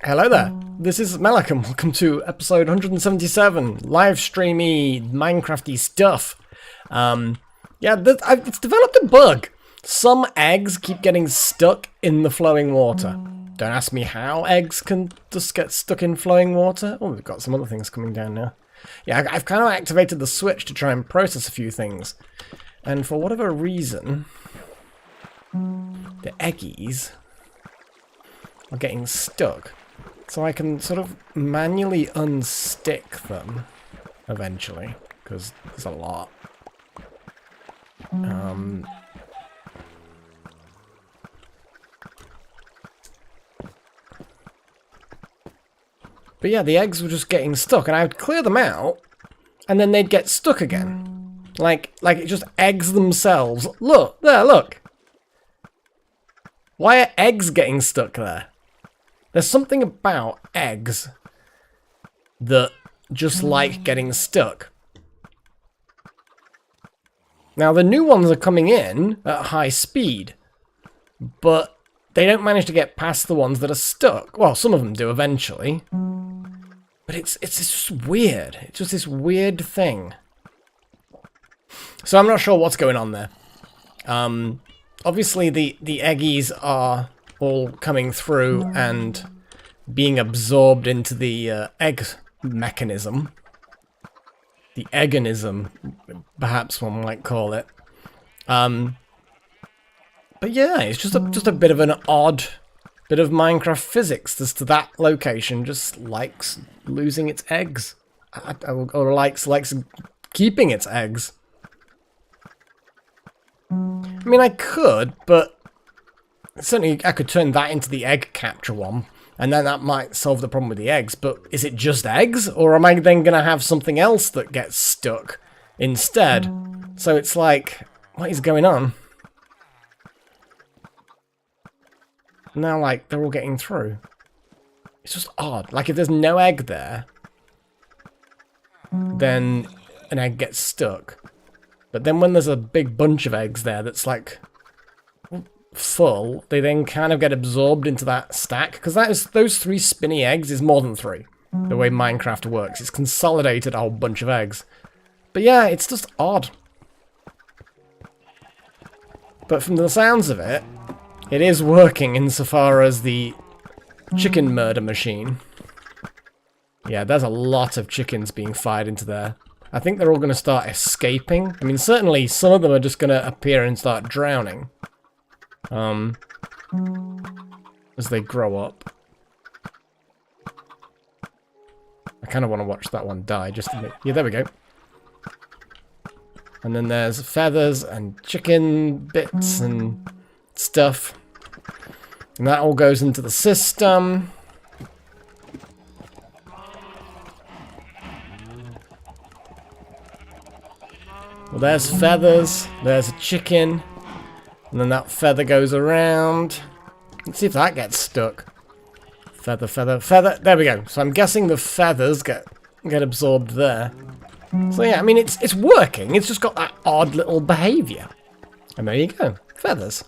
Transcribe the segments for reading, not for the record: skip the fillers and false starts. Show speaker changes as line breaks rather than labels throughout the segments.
Hello there, this is Malak and welcome to episode 177, live streamy, Minecrafty stuff. It's developed a bug. Some eggs keep getting stuck in the flowing water. Don't ask me how eggs can just get stuck in flowing water. Oh, we've got some other things coming down now. Yeah, I've kind of activated the switch to try and process a few things. And for whatever reason, the eggies are getting stuck. So I can sort of manually unstick them eventually, because there's a lot. But yeah, the eggs were just getting stuck, and I would clear them out, and then they'd get stuck again. Like it just eggs themselves. Look, there, look. Why are eggs getting stuck there? There's something about eggs that just like getting stuck. Now, the new ones are coming in at high speed, but they don't manage to get past the ones that are stuck. Well, some of them do eventually. But it's just weird. It's just this weird thing. So I'm not sure what's going on there. Obviously, the eggies are all coming through and being absorbed into the egg mechanism. The egganism, perhaps one might call it. But yeah, it's just a bit of an odd bit of Minecraft physics as to that location just likes losing its eggs. Or likes keeping its eggs. I mean, I could, but certainly I could turn that into the egg capture one, and then that might solve the problem with the eggs, but is it just eggs? Or am I then going to have something else that gets stuck instead? So it's like, what is going on? Now, like, they're all getting through. It's just odd. Like, if there's no egg there, then an egg gets stuck. But then when there's a big bunch of eggs there that's, like, full, they then kind of get absorbed into that stack. Because those 3 spinny eggs is more than 3. The way Minecraft works. It's consolidated a whole bunch of eggs. But yeah, it's just odd. But from the sounds of it, it is working insofar as the chicken murder machine. Yeah, there's a lot of chickens being fired into there. I think they're all going to start escaping. I mean, certainly some of them are just going to appear and start drowning. As they grow up. I kind of want to watch that one die, just to make... Yeah, there we go. And then there's feathers and chicken bits and stuff. And that all goes into the system. Well, there's feathers, there's a chicken, and then that feather goes around. Let's see if that gets stuck. Feather, feather, feather. There we go. So I'm guessing the feathers get absorbed there. So yeah, I mean, it's working. It's just got that odd little behavior. And there you go. Feathers.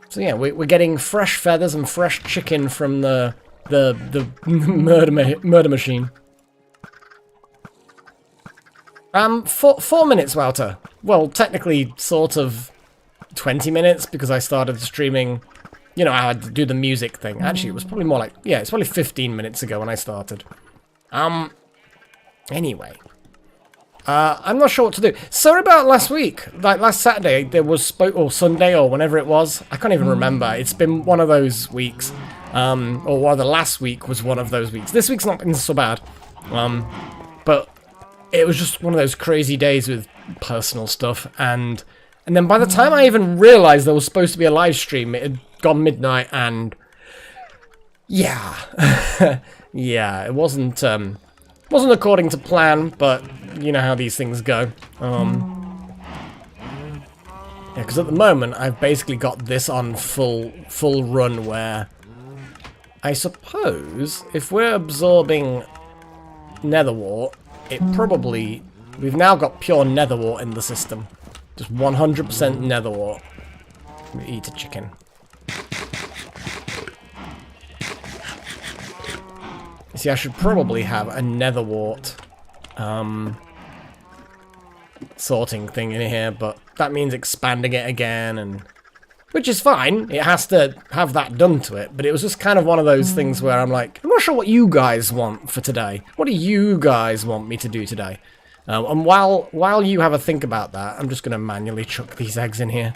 So yeah, we're getting fresh feathers and fresh chicken from the murder machine. 4 minutes, Wouter. Well, technically, sort of 20 minutes, because I started streaming, you know, I had to do the music thing. Actually, it was probably more like, yeah, it's probably 15 minutes ago when I started. Anyway. I'm not sure what to do. Sorry about last week. Like, last Saturday, there was, or Sunday, or whenever it was. I can't even remember. It's been one of those weeks. Or rather, last week was one of those weeks. This week's not been so bad. But it was just one of those crazy days with personal stuff, and then by the time I even realised there was supposed to be a live stream, it had gone midnight, and yeah, yeah, it wasn't according to plan, but you know how these things go. Yeah, because at the moment I've basically got this on full run, where I suppose if we're absorbing nether wart, it probably... We've now got pure nether wart in the system. Just 100% nether wart. Eat a chicken. See, I should probably have a nether wart sorting thing in here, but that means expanding it again, and which is fine. It has to have that done to it, but it was just kind of one of those things where I'm like, I'm not sure what you guys want for today. What do you guys want me to do today? And while you have a think about that, I'm just going to manually chuck these eggs in here,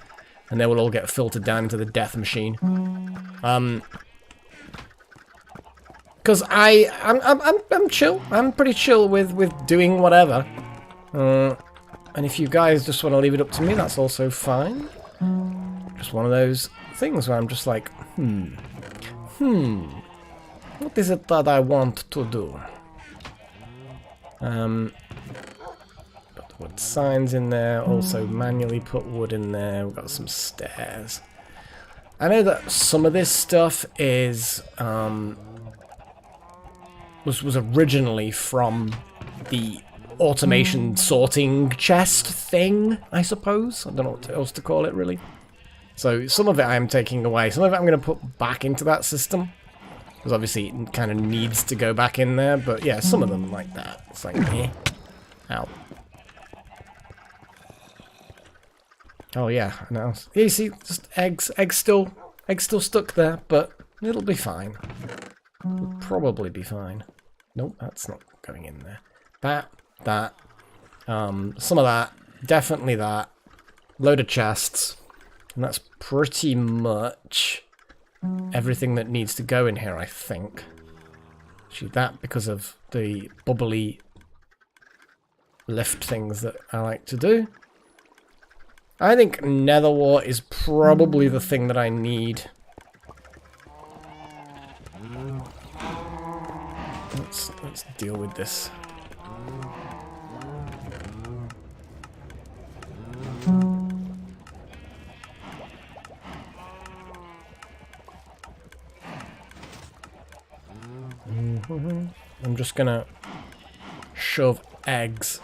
and they will all get filtered down into the death machine. Because I'm chill. I'm pretty chill with doing whatever. And if you guys just want to leave it up to me, that's also fine. Just one of those things where I'm just like, what is it that I want to do? Put the wood signs in there, also manually put wood in there. We've got some stairs. I know that some of this stuff is, was originally from the automation sorting chest thing, I suppose. I don't know what else to call it, really. So some of it I am taking away. Some of it I'm going to put back into that system. Because obviously it kind of needs to go back in there. But yeah, some of them like that. It's like, eh. Ow. Oh yeah, no. Yeah, you see, just eggs still stuck there, but it'll be fine. It'll probably be fine. Nope, that's not going in there. That, some of that, definitely that, load of chests, and that's pretty much everything that needs to go in here, I think. Actually, that because of the bubbly lift things that I like to do. I think nether wart is probably the thing that I need. Let's deal with this. I'm just gonna shove eggs.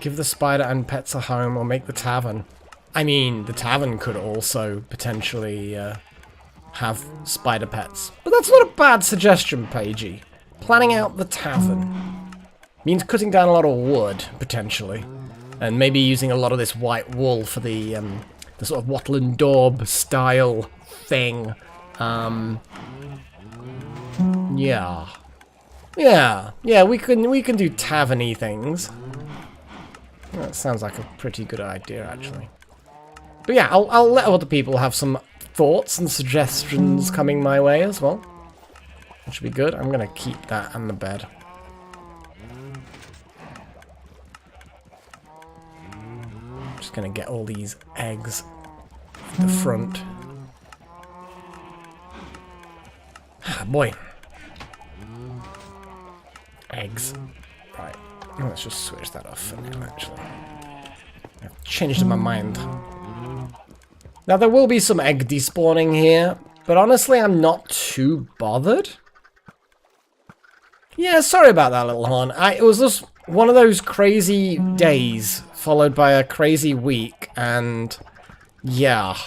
Give the spider and pets a home, or make the tavern. I mean, the tavern could also potentially have spider pets. But that's not a bad suggestion, Paigey. Planning out the tavern means cutting down a lot of wood, potentially. And maybe using a lot of this white wool for the sort of wattle and daub style thing. Yeah, we can do tavern-y things. That sounds like a pretty good idea, actually. But yeah, I'll let other people have some thoughts and suggestions coming my way as well. That should be good. I'm gonna keep that and the bed. Just gonna get all these eggs at the front. Ah, boy. Eggs. Right. Let's just switch that off for now, actually. I've changed my mind. Now, there will be some egg despawning here, but honestly, I'm not too bothered. Yeah, sorry about that, little horn. It was just one of those crazy days, followed by a crazy week, and yeah.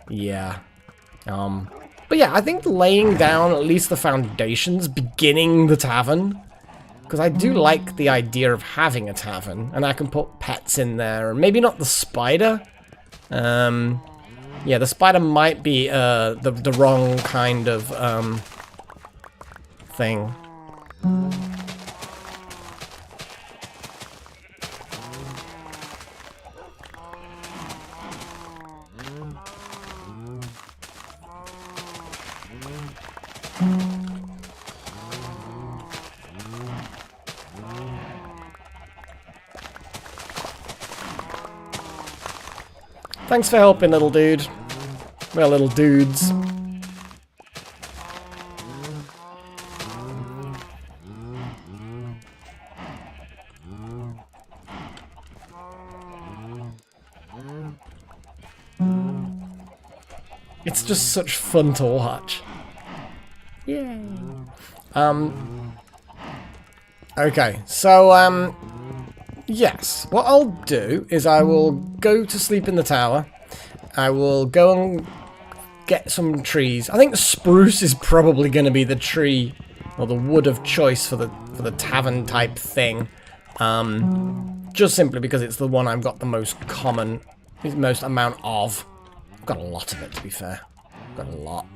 But yeah, I think laying down at least the foundations, beginning the tavern, because I do like the idea of having a tavern, and I can put pets in there, and maybe not the spider. Yeah, the spider might be the wrong kind of thing. Thanks for helping, little dude. Well, little dudes. It's just such fun to watch. Yay. Okay, so, yes. What I'll do is I will go to sleep in the tower. I will go and get some trees. I think spruce is probably going to be the tree or the wood of choice for the tavern type thing. Just simply because it's the one I've got the most amount of. I've got a lot of it, to be fair. I've got a lot.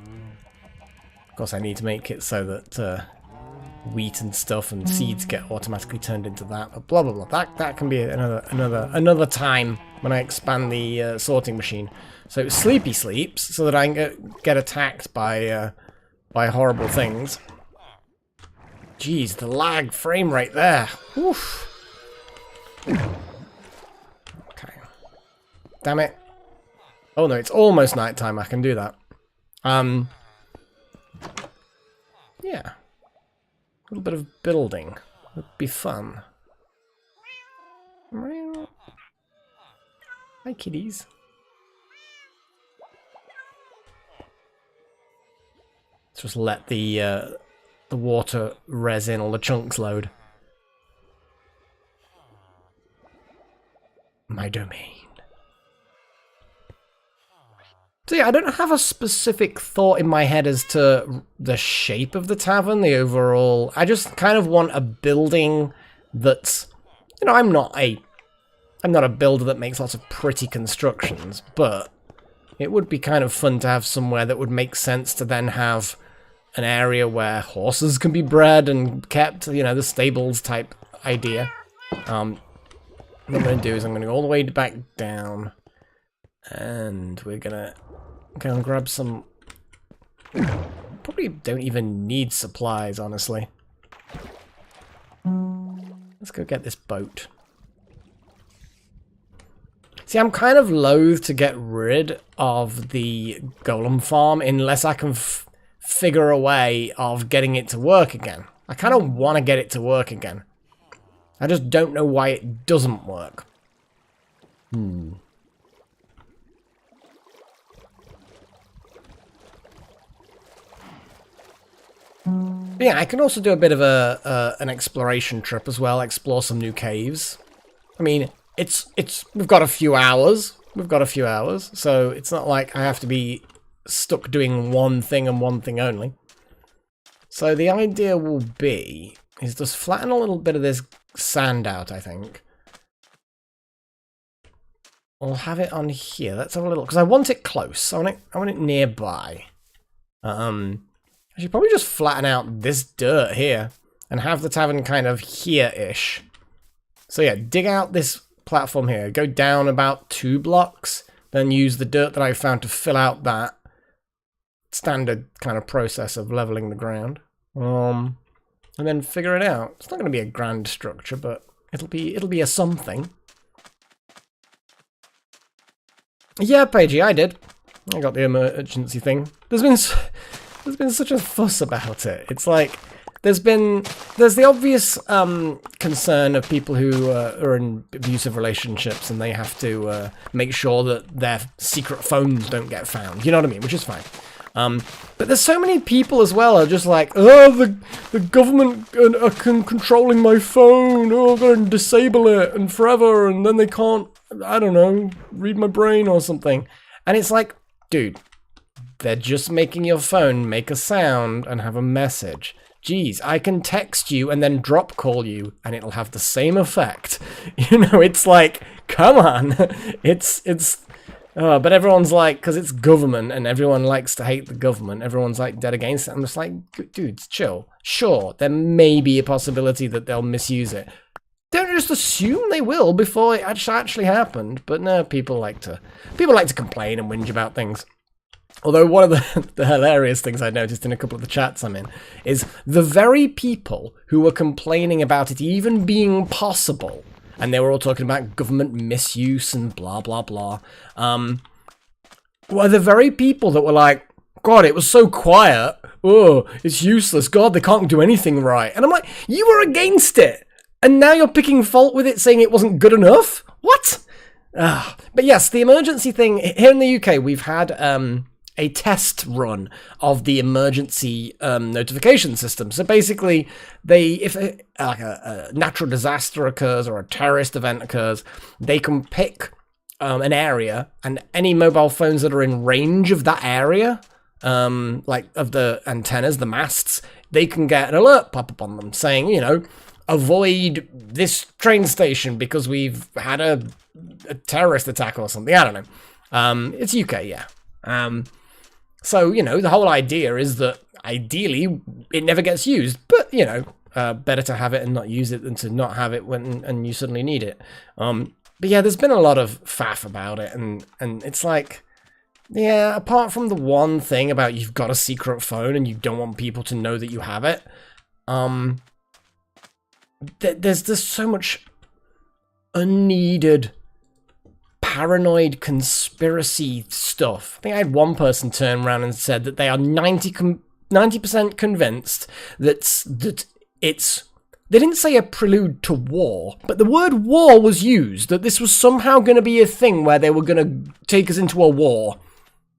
Of course, I need to make it so that wheat and stuff and seeds get automatically turned into that. But blah blah blah. That can be another time when I expand the sorting machine. So Sleepy sleeps so that I can get attacked by horrible things. Jeez, the lag frame rate there. Oof. Okay. Damn it. Oh no, it's almost nighttime. I can do that. Yeah. A little bit of building would be fun. Hi, kitties. Let's just let the water resin, all the chunks load. My domain. So yeah, I don't have a specific thought in my head as to the shape of the tavern, the overall. I just kind of want a building that's, you know, I'm not a builder that makes lots of pretty constructions, but it would be kind of fun to have somewhere that would make sense to then have an area where horses can be bred and kept, you know, the stables type idea. What I'm going to do is I'm going to go all the way back down, and we're going to go and grab some. Probably don't even need supplies, honestly. Let's go get this boat. See, I'm kind of loath to get rid of the golem farm unless I can figure a way of getting it to work again. I kind of want to get it to work again. I just don't know why it doesn't work. Yeah, I can also do a bit of an exploration trip as well, explore some new caves. I mean, we've got a few hours. So it's not like I have to be stuck doing one thing and one thing only. So the idea will be is just flatten a little bit of this sand out, I think. I'll have it on here. Let's have a little, because I want it close. I want it nearby. I should probably just flatten out this dirt here and have the tavern kind of here-ish. So yeah, dig out this platform here. Go down about 2 blocks, then use the dirt that I found to fill out that standard kind of process of leveling the ground. And then figure it out. It's not going to be a grand structure, but it'll be a something. Yeah, Paigey, I did. I got the emergency thing. There's been such a fuss about it. It's like there's the obvious concern of people who are in abusive relationships and they have to make sure that their secret phones don't get found. You know what I mean? Which is fine. But there's so many people as well are just like, oh, the government are controlling my phone. Oh, I'm going to disable it and forever, and then they can't, I don't know, read my brain or something. And it's like, dude, they're just making your phone make a sound and have a message. Geez, I can text you and then drop call you, and it'll have the same effect. You know, it's like, come on, but everyone's like, because it's government and everyone likes to hate the government, everyone's like dead against it. I'm just like, dudes, chill. Sure, there may be a possibility that they'll misuse it. Don't just assume they will before it actually happened. But no, people like to complain and whinge about things. Although one of the hilarious things I noticed in a couple of the chats I'm in is the very people who were complaining about it even being possible, and they were all talking about government misuse and blah, blah, blah, were the very people that were like, God, it was so quiet. Oh, it's useless. God, they can't do anything right. And I'm like, you were against it. And now you're picking fault with it, saying it wasn't good enough? What? But yes, the emergency thing, here in the UK, we've had a test run of the emergency notification system. So basically, if a natural disaster occurs or a terrorist event occurs, they can pick an area, and any mobile phones that are in range of that area, like of the antennas, the masts, they can get an alert pop up on them saying, you know, avoid this train station because we've had a terrorist attack or something. I don't know. It's UK, yeah. So, you know, the whole idea is that ideally it never gets used, but, you know, better to have it and not use it than to not have it when you suddenly need it. But yeah, there's been a lot of faff about it, and it's like, yeah, apart from the one thing about you've got a secret phone and you don't want people to know that you have it, there's so much unneeded paranoid conspiracy stuff. I think I had one person turn around and said that they are 90% convinced that it's... They didn't say a prelude to war, but the word war was used, that this was somehow going to be a thing where they were going to take us into a war.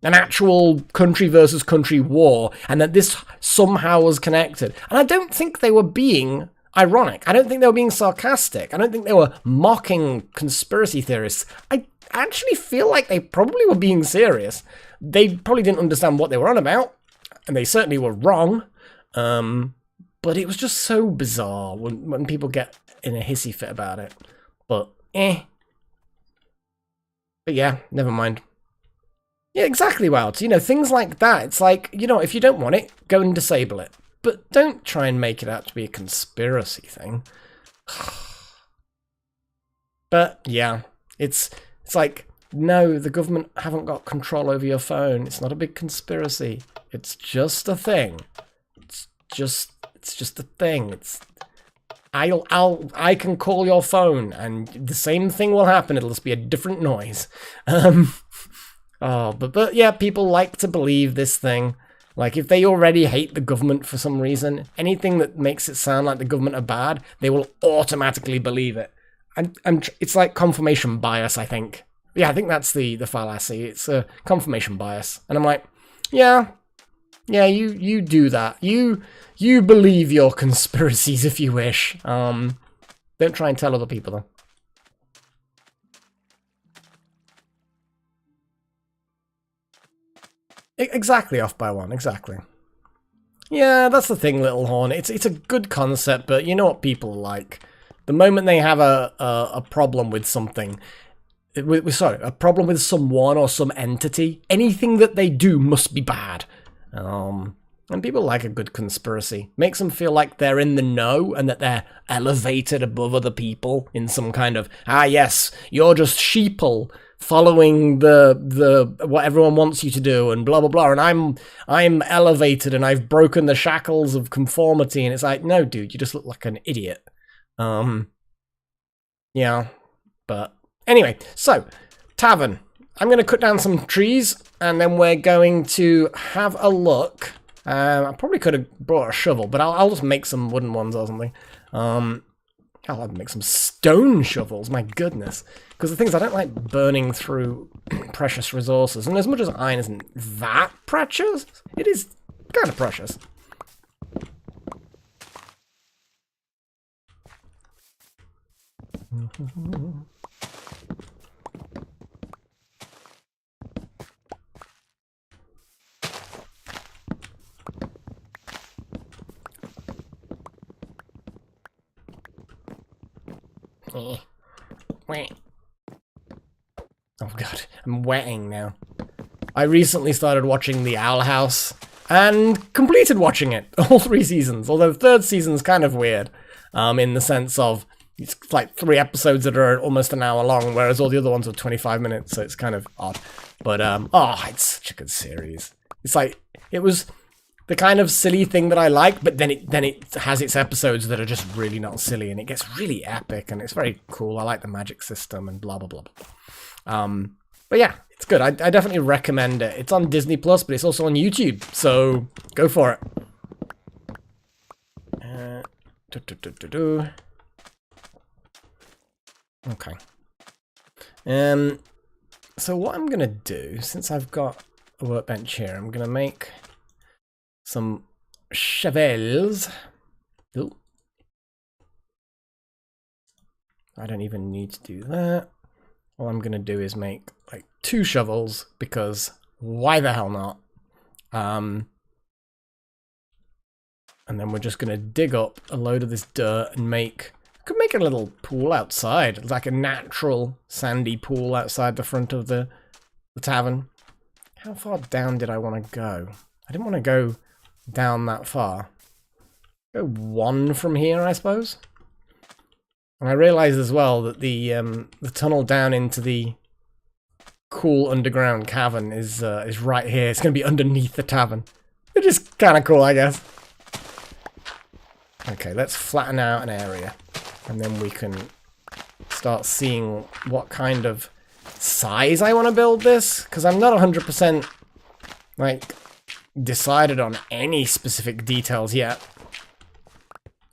An actual country versus country war, and that this somehow was connected. And I don't think they were being ironic. I don't think they were being sarcastic. I don't think they were mocking conspiracy theorists. I actually feel like they probably were being serious. They probably didn't understand what they were on about, and they certainly were wrong. But it was just so bizarre when people get in a hissy fit about it. But yeah, never mind. Yeah, exactly, Wilds. You know, things like that. It's like, you know, if you don't want it, go and disable it. But don't try and make it out to be a conspiracy thing. But yeah, it's like, no, the government haven't got control over your phone. It's not a big conspiracy. It's just a thing. It's just a thing. I can call your phone and the same thing will happen. It'll just be a different noise. But yeah, people like to believe this thing. Like, if they already hate the government for some reason, anything that makes it sound like the government are bad, they will automatically believe it. It's like confirmation bias, I think. Yeah, I think that's the fallacy. It's a confirmation bias. And I'm like, yeah, you do that. You believe your conspiracies if you wish. Don't try and tell other people, though. Exactly, off by one, exactly. Yeah, that's the thing, Little Horn. It's a good concept, but you know what people are like. The moment they have a problem with something, a problem with someone or some entity, anything that they do must be bad. And people like a good conspiracy. Makes them feel like they're in the know and that they're elevated above other people in some kind of, yes, you're just sheeple following the what everyone wants you to do and blah blah blah, and I'm elevated and I've broken the shackles of conformity. And it's like, no, dude, you just look like an idiot. Yeah, but anyway, so tavern. I'm going to cut down some trees and then we're going to have a look. I probably could have brought a shovel, but I'll just make some wooden ones or something. I'll have to make some stone shovels, my goodness. Because the thing is, I don't like burning through precious resources. And as much as iron isn't that precious, it is kind of precious. Oh god, I'm wetting now. I recently started watching The Owl House and completed watching it, all 3 seasons, although the 3rd season's kind of weird, in the sense of it's like 3 episodes that are almost an hour long, whereas all the other ones are 25 minutes, so it's kind of odd. But it's such a good series. It's like, it was the kind of silly thing that I like, but then it has its episodes that are just really not silly, and it gets really epic, and it's very cool. I like the magic system and blah blah blah blah. But yeah, it's good. I definitely recommend it. It's on Disney Plus, but it's also on YouTube, so go for it. Okay. So what I'm gonna do, since I've got a workbench here. I'm gonna make some shovels. Ooh. I don't even need to do that. All I'm gonna do is make like 2 shovels because why the hell not? And then we're just gonna dig up a load of this dirt and could make a little pool outside, like a natural sandy pool outside the front of the tavern. How far down did I want to go? I didn't want to go down that far. Go 1 from here, I suppose. And I realised as well that the tunnel down into the cool underground cavern is right here. It's going to be underneath the tavern, which is kind of cool, I guess. Okay, let's flatten out an area, and then we can start seeing what kind of size I want to build this, because I'm not 100% like decided on any specific details yet.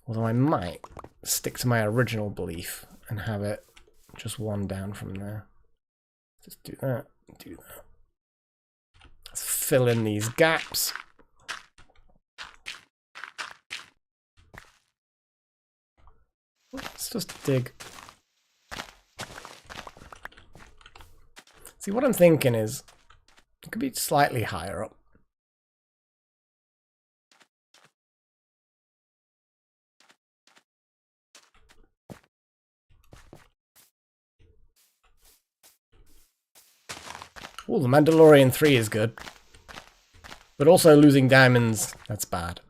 Although I might stick to my original belief and have it just 1 down from there. Just do that, do that. Let's fill in these gaps. Let's just dig. See, what I'm thinking is it could be slightly higher up. Oh, the Mandalorian 3 is good. But also losing diamonds, that's bad.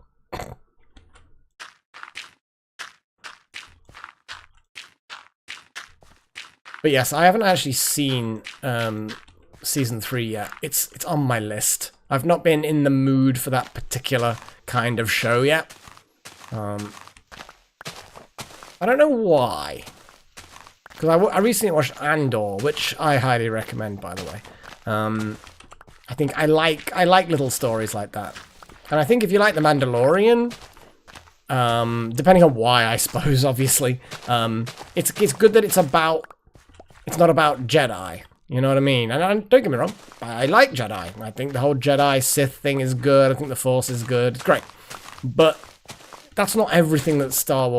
But yes, I haven't actually seen Season 3 yet. It's on my list. I've not been in the mood for that particular kind of show yet. I don't know why. Because I recently watched Andor, which I highly recommend, by the way. I think I like little stories like that. And I think if you like The Mandalorian, depending on why, I suppose, obviously, it's good that it's not about Jedi. You know what I mean? And don't get me wrong, I like Jedi. I think the whole Jedi Sith thing is good. I think the Force is good. It's great. But that's not everything that the Star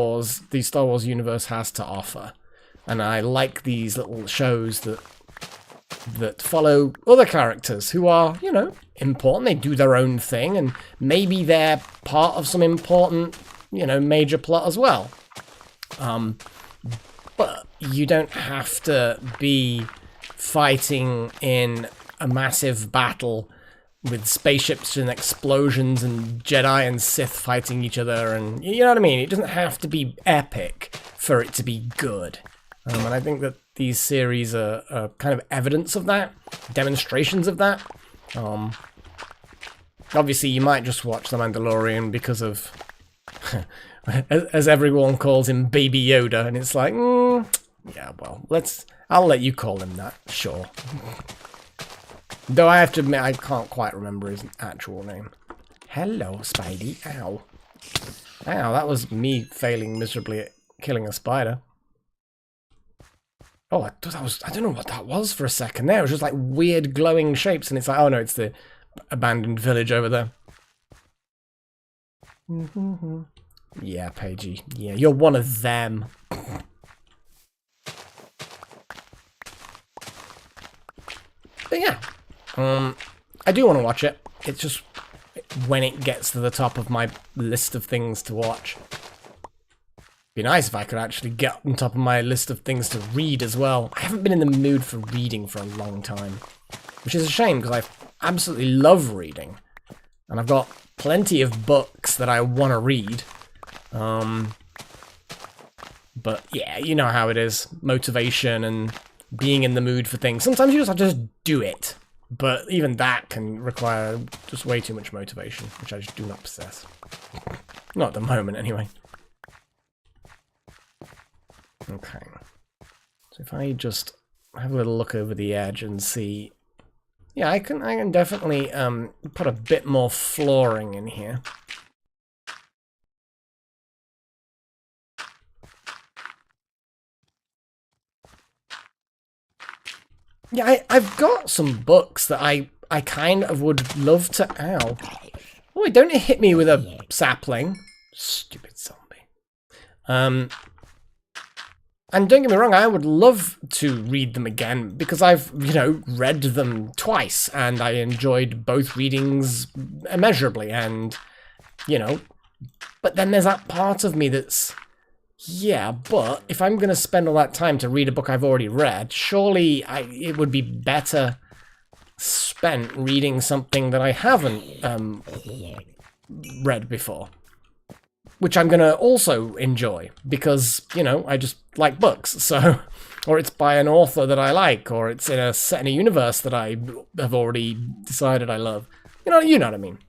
Wars universe has to offer. And I like these little shows that follow other characters who are, you know, important. They do their own thing, and maybe they're part of some important, you know, major plot as well. But you don't have to be fighting in a massive battle with spaceships and explosions and Jedi and Sith fighting each other, and you know what I mean? It doesn't have to be epic for it to be good. And I think that these series are kind of evidence of that, demonstrations of that. Obviously, you might just watch The Mandalorian because of, as everyone calls him, Baby Yoda, and it's like, yeah, well, I'll let you call him that, sure. Though I have to admit, I can't quite remember his actual name. Hello, Spidey. Ow. Ow, that was me failing miserably at killing a spider. Oh, I don't know what that was for a second there. It was just like weird glowing shapes, and it's like, oh no, it's the abandoned village over there. Yeah, Paigey. Yeah, you're one of them. But yeah, I do want to watch it. It's just when it gets to the top of my list of things to watch. Be nice if I could actually get on top of my list of things to read as well. I haven't been in the mood for reading for a long time, which is a shame because I absolutely love reading, and I've got plenty of books that I want to read. But yeah, you know how it is. Motivation and being in the mood for things. Sometimes you just have to just do it. But even that can require just way too much motivation, which I just do not possess. Not at the moment, anyway. Okay. So if I just have a little look over the edge and see... Yeah, I can definitely put a bit more flooring in here. Yeah, I've got some books that I I kind of would love to... Ow. Oh, don't hit me with a sapling. Stupid zombie. And don't get me wrong, I would love to read them again, because I've, you know, read them twice, and I enjoyed both readings immeasurably, and, you know, but then there's that part of me that's, yeah, but if I'm going to spend all that time to read a book I've already read, surely it would be better spent reading something that I haven't read before. Which I'm going to also enjoy, because, you know, I just like books, so... Or it's by an author that I like, or it's set in a universe that I have already decided I love. You know what I mean.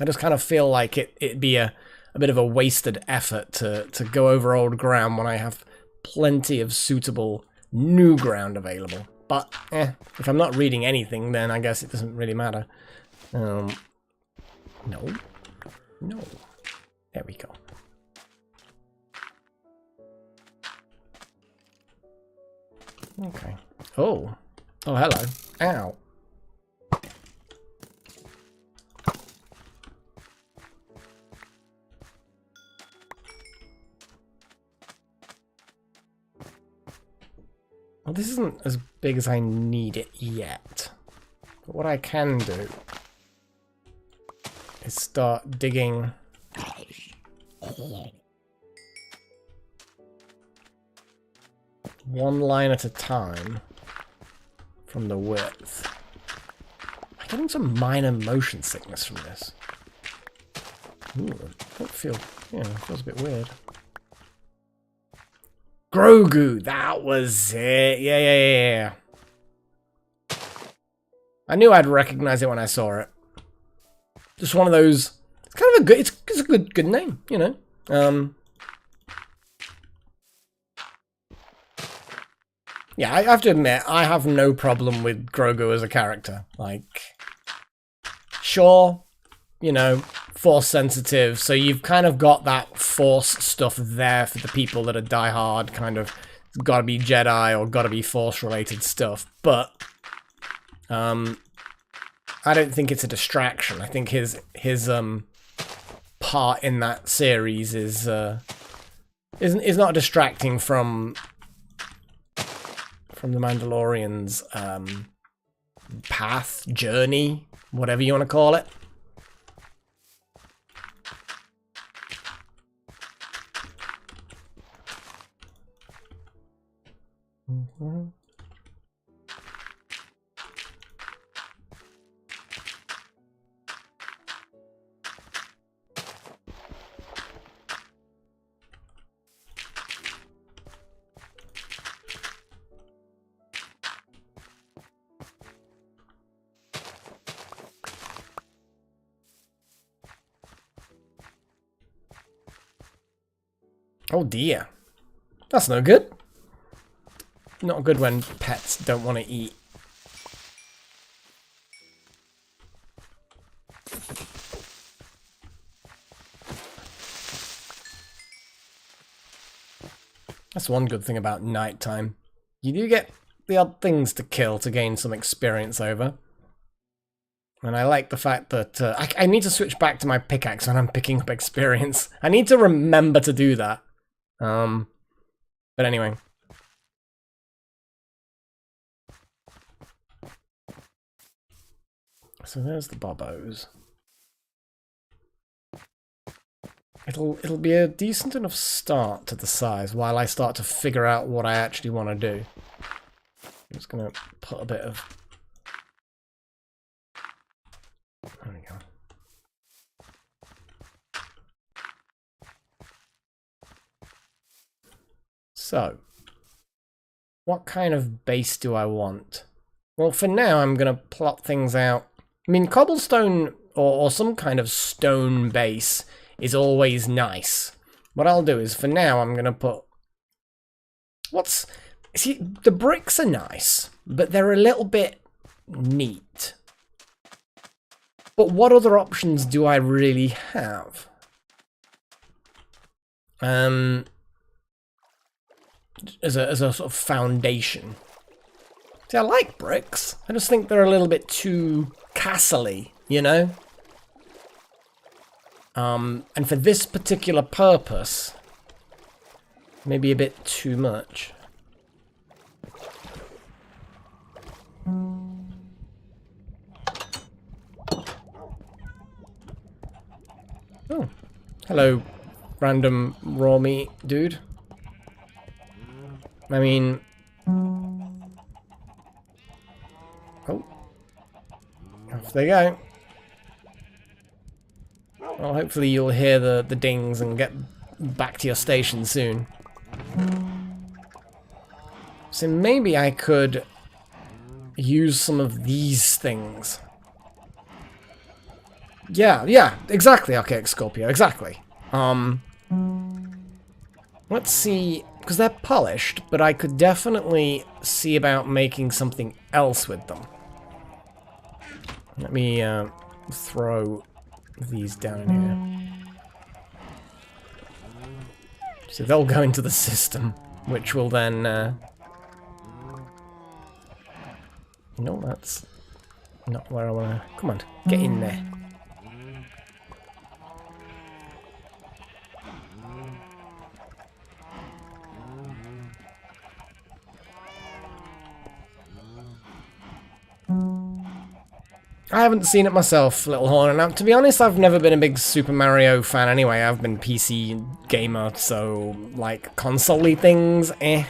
I just kind of feel like it'd be a bit of a wasted effort to go over old ground when I have plenty of suitable new ground available. But, if I'm not reading anything, then I guess it doesn't really matter. No. There we go. Okay. Oh, hello. Ow. Well, this isn't as big as I need it yet. But what I can do is start digging... one line at a time from the width. I'm getting some minor motion sickness from this. Ooh, I don't feel... yeah, it feels a bit weird. Grogu! That was it! Yeah. I knew I'd recognize it when I saw it. Just one of those... It's kind of a good... It's a good name, you know? Yeah, I have to admit, I have no problem with Grogu as a character. Like, sure, you know, Force sensitive, so you've kind of got that Force stuff there for the people that are diehard, kind of, gotta be Jedi or gotta be Force-related stuff, but, I don't think it's a distraction. I think his part in that series is not distracting from the Mandalorian's path, journey, whatever you want to call it. Mm-hmm. Oh dear. That's no good. Not good when pets don't want to eat. That's one good thing about nighttime. You do get the odd things to kill to gain some experience over. And I like the fact that I need to switch back to my pickaxe when I'm picking up experience. I need to remember to do that. But anyway. So there's the bobbos. It'll be a decent enough start to the size while I start to figure out what I actually want to do. I'm just gonna put a bit of... There we go. So, what kind of base do I want? Well, for now, I'm going to plot things out. I mean, cobblestone or some kind of stone base is always nice. What I'll do is, for now, I'm going to put... See, the bricks are nice, but they're a little bit neat. But what other options do I really have? As a sort of foundation. See, I like bricks. I just think they're a little bit too castle-y, you know? And for this particular purpose, maybe a bit too much. Oh, hello, random raw meat dude. I mean... Oh. Off they go. Well, hopefully you'll hear the dings and get back to your station soon. So maybe I could use some of these things. Yeah, exactly, okay, Scorpio, exactly. Let's see, because they're polished, but I could definitely see about making something else with them. Let me throw these down in here. So they'll go into the system, which will then... No, that's not where I want to... Come on, get in there. I haven't seen it myself, Little Horn, and to be honest, I've never been a big Super Mario fan anyway. I've been PC gamer, so, like, console-y things, eh.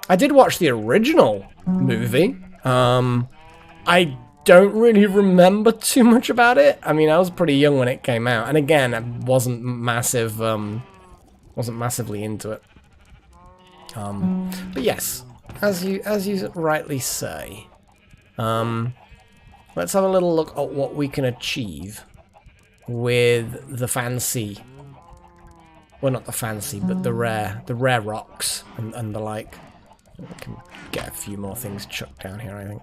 I did watch the original movie. I don't really remember too much about it. I mean, I was pretty young when it came out, and again, I wasn't massively into it. But yes, as you rightly say, let's have a little look at what we can achieve with the fancy, well, not the fancy, but the rare rocks and the like. We can get a few more things chucked down here, I think.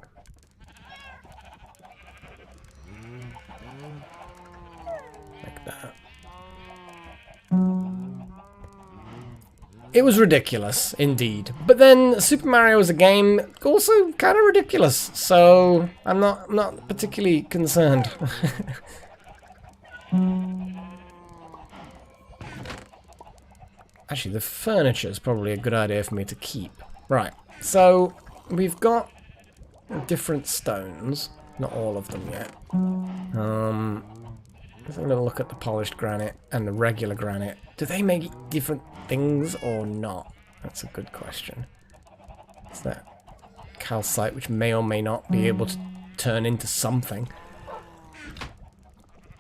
Like that. It was ridiculous, indeed. But then Super Mario as a game, also kind of ridiculous. So I'm not particularly concerned. Actually, the furniture is probably a good idea for me to keep. Right. So we've got different stones. Not all of them yet. Let's have a little look at the polished granite and the regular granite. Do they make different things or not? That's a good question. It's that calcite, which may or may not be able to turn into something.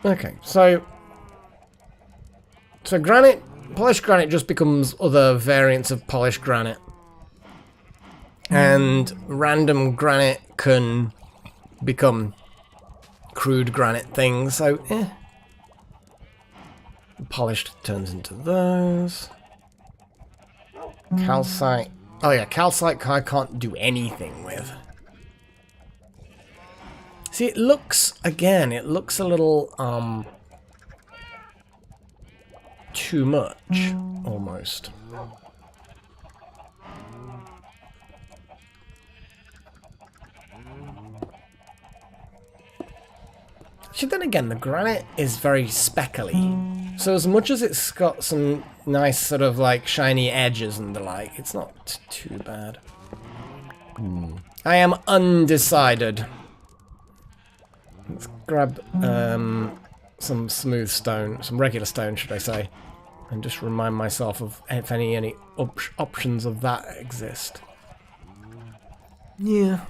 Okay, so granite, polished granite just becomes other variants of polished granite. And random granite can become crude granite things, so polished turns into those. Calcite. Oh yeah, calcite I can't do anything with. See, it looks, again, it looks a little, too much, almost. Actually, then again, the granite is very speckly. So as much as it's got some nice sort of like shiny edges and the like, it's not too bad. I am undecided. Let's grab some smooth stone, some regular stone should I say, and just remind myself of if any options of that exist. Yeah.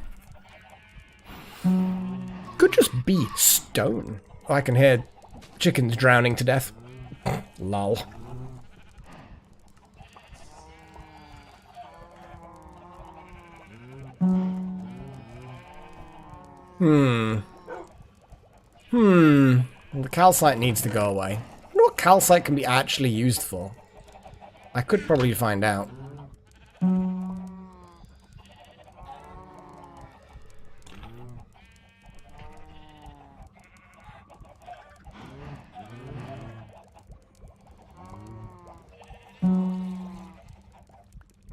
Could just be stone. Oh, I can hear chickens drowning to death. Lol. The calcite needs to go away. I wonder what calcite can be actually used for. I could probably find out.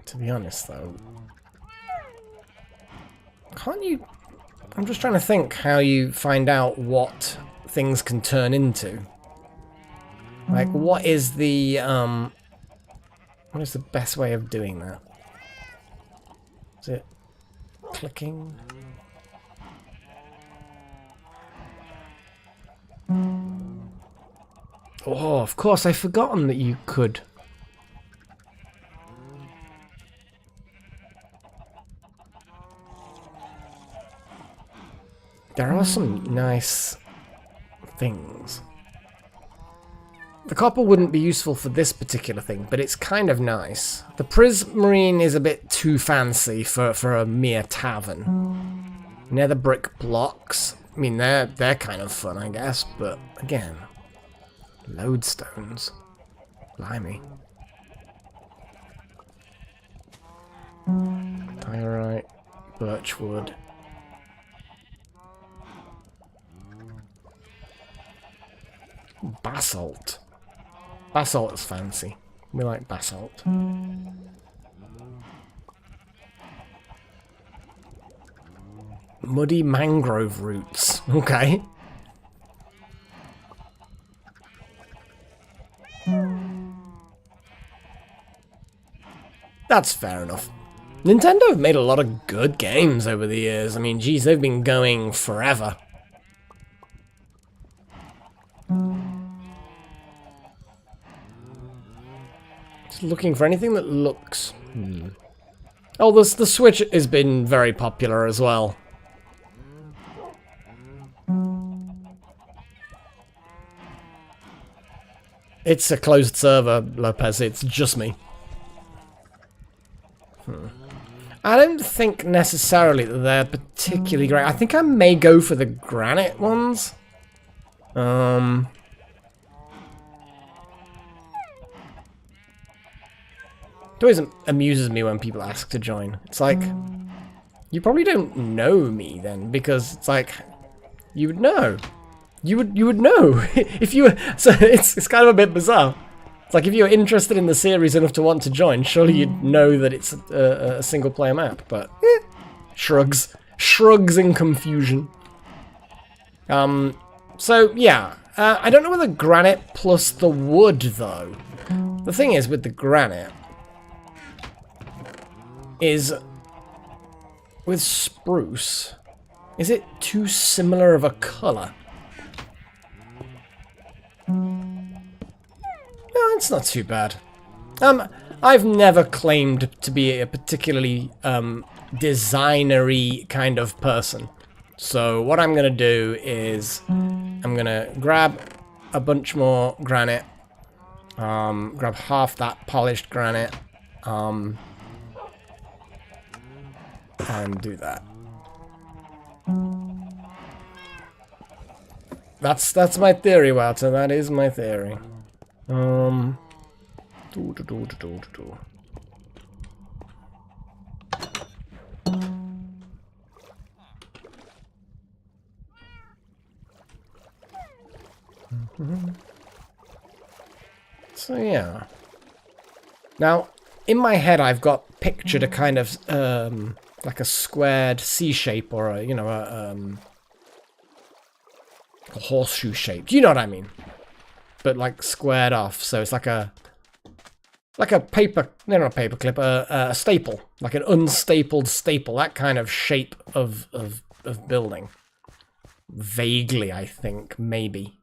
To be honest, though, Can't you... I'm just trying to think how you find out what things can turn into. Like, what is the best way of doing that? Is it clicking? Oh, of course, I've forgotten that you could. There are some nice things. The copper wouldn't be useful for this particular thing, but it's kind of nice. The prismarine is a bit too fancy for a mere tavern. Nether brick blocks. I mean, they're kind of fun, I guess, but again, lodestones. Blimey. Diorite, birchwood. Basalt. Basalt is fancy. We like basalt. Muddy mangrove roots. Okay. That's fair enough. Nintendo have made a lot of good games over the years. I mean, geez, they've been going forever. Just looking for anything that looks... Oh, the Switch has been very popular as well. It's a closed server, Lopez. It's just me. I don't think necessarily that they're particularly great. I think I may go for the granite ones. It always amuses me when people ask to join. It's like, you probably don't know me then, because it's like, you would know. You would know if you were. So it's kind of a bit bizarre. It's like if you're interested in the series enough to want to join, surely you'd know that it's a single player map. But shrugs in confusion. So yeah, I don't know whether granite plus the wood though. The thing is with the granite is with spruce. Is it too similar of a color? No, it's not too bad. I've never claimed to be a particularly designery kind of person. So what I'm gonna do is I'm gonna grab a bunch more granite, grab half that polished granite, and do that. That's my theory, Walter. That is my theory. So yeah. Now, in my head, I've got pictured a kind of like a squared C shape or a a horseshoe shape. Do you know what I mean? But like squared off, so it's like a paper, no, not a paper clip, a staple, like an unstapled staple. That kind of shape of building. Vaguely, I think, maybe.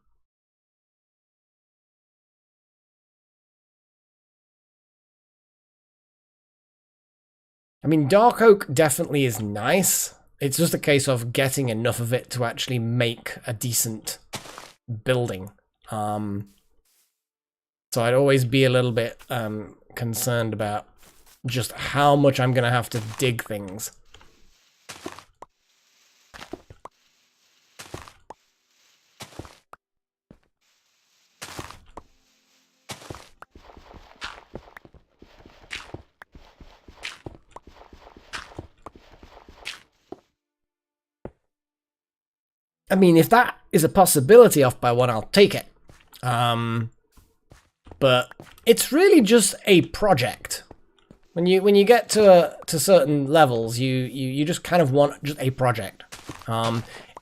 I mean, dark oak definitely is nice. It's just a case of getting enough of it to actually make a decent building. So I'd always be a little bit concerned about just how much I'm going to have to dig things. I mean, if that is a possibility off by one, I'll take it. But it's really just a project. When you get to certain levels, you just kind of want just a project.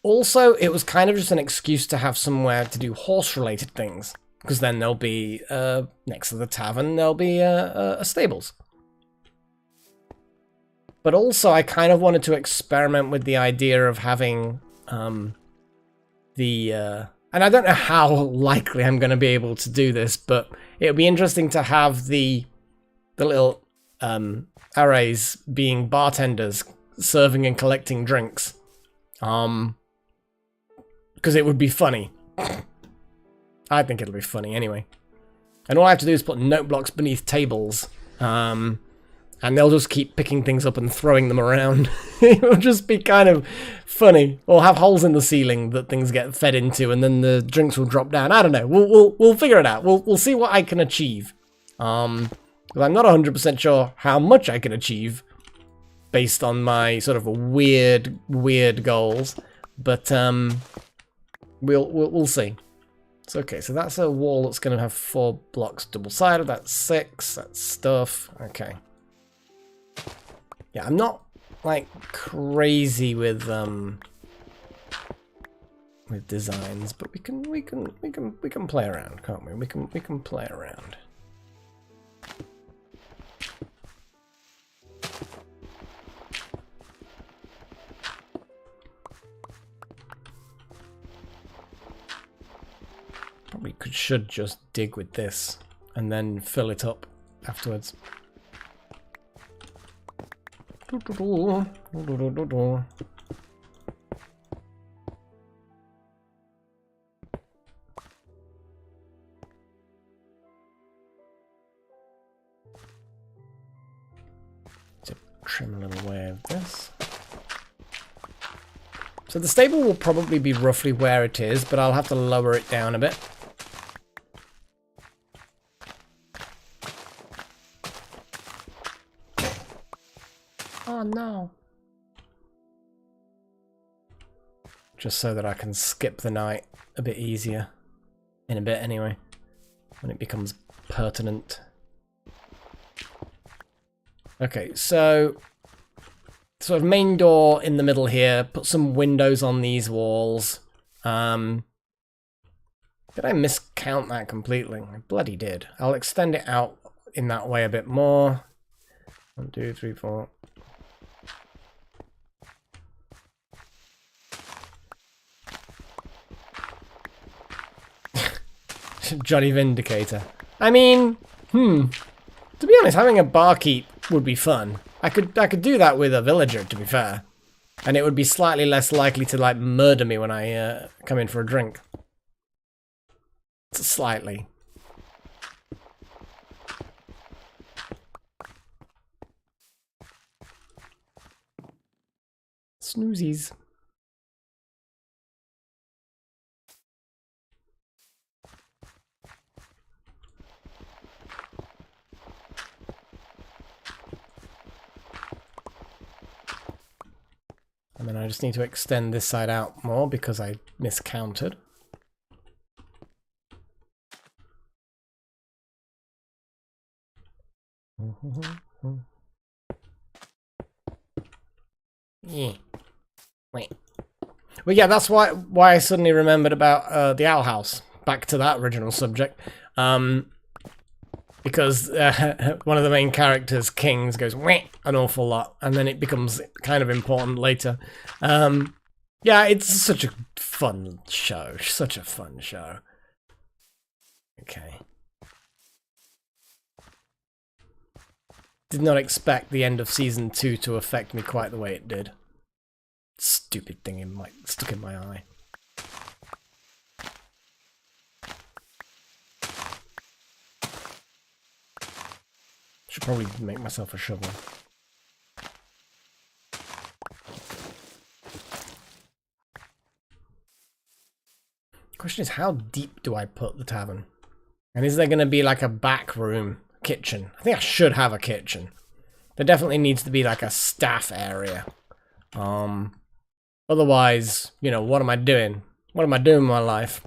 Also, it was kind of just an excuse to have somewhere to do horse-related things, because then there'll be next to the tavern there'll be a stables. But also, I kind of wanted to experiment with the idea of having and I don't know how likely I'm going to be able to do this, but it would be interesting to have the little arrays being bartenders serving and collecting drinks. Because it would be funny. I think it'll be funny anyway. And all I have to do is put note blocks beneath tables. And they'll just keep picking things up and throwing them around. It'll just be kind of funny. Or have holes in the ceiling that things get fed into, and then the drinks will drop down. I don't know. We'll figure it out. We'll see what I can achieve. Because I'm not 100% sure how much I can achieve based on my sort of weird goals. But we'll see. It's okay. So that's a wall that's going to have 4 blocks double-sided. That's 6. That's stuff. Okay. Yeah, I'm not like crazy with designs, but we can play around, can't we? We can play around. Probably should just dig with this and then fill it up afterwards. To trim a little way of this. So the stable will probably be roughly where it is, but I'll have to lower it down a bit. Oh no. Just so that I can skip the night a bit easier. In a bit anyway. When it becomes pertinent. Okay, so sort of main door in the middle here. Put some windows on these walls. Did I miscount that completely? I bloody did. I'll extend it out in that way a bit more. 1, 2, 3, 4. Johnny Vindicator. I mean, to be honest, having a barkeep would be fun. I could do that with a villager, to be fair. And it would be slightly less likely to, like, murder me when I come in for a drink. Slightly. Snoozies. And then I just need to extend this side out more because I miscounted. Yeah. Wait. Well, yeah, that's why I suddenly remembered about the owl house. Back to that original subject. Because one of the main characters, Kings, goes wah an awful lot, and then it becomes kind of important later. Yeah, it's such a fun show. Such a fun show. Okay. Did not expect the end of season 2 to affect me quite the way it did. Stupid thing stuck in my eye. Should probably make myself a shovel. Question is, how deep do I put the tavern? And is there going to be like a back room kitchen? I think I should have a kitchen. There definitely needs to be like a staff area. Otherwise, you know, what am I doing? What am I doing with my life?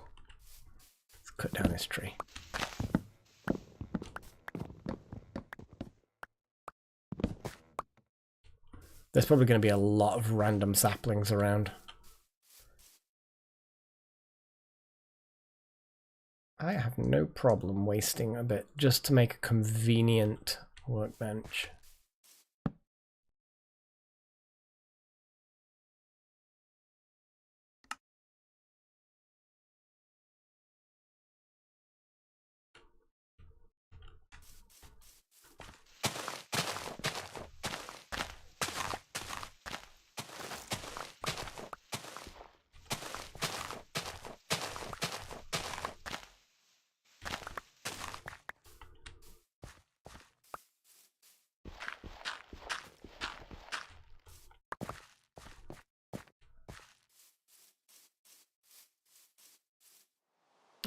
Let's cut down this tree. There's probably going to be a lot of random saplings around. I have no problem wasting a bit just to make a convenient workbench.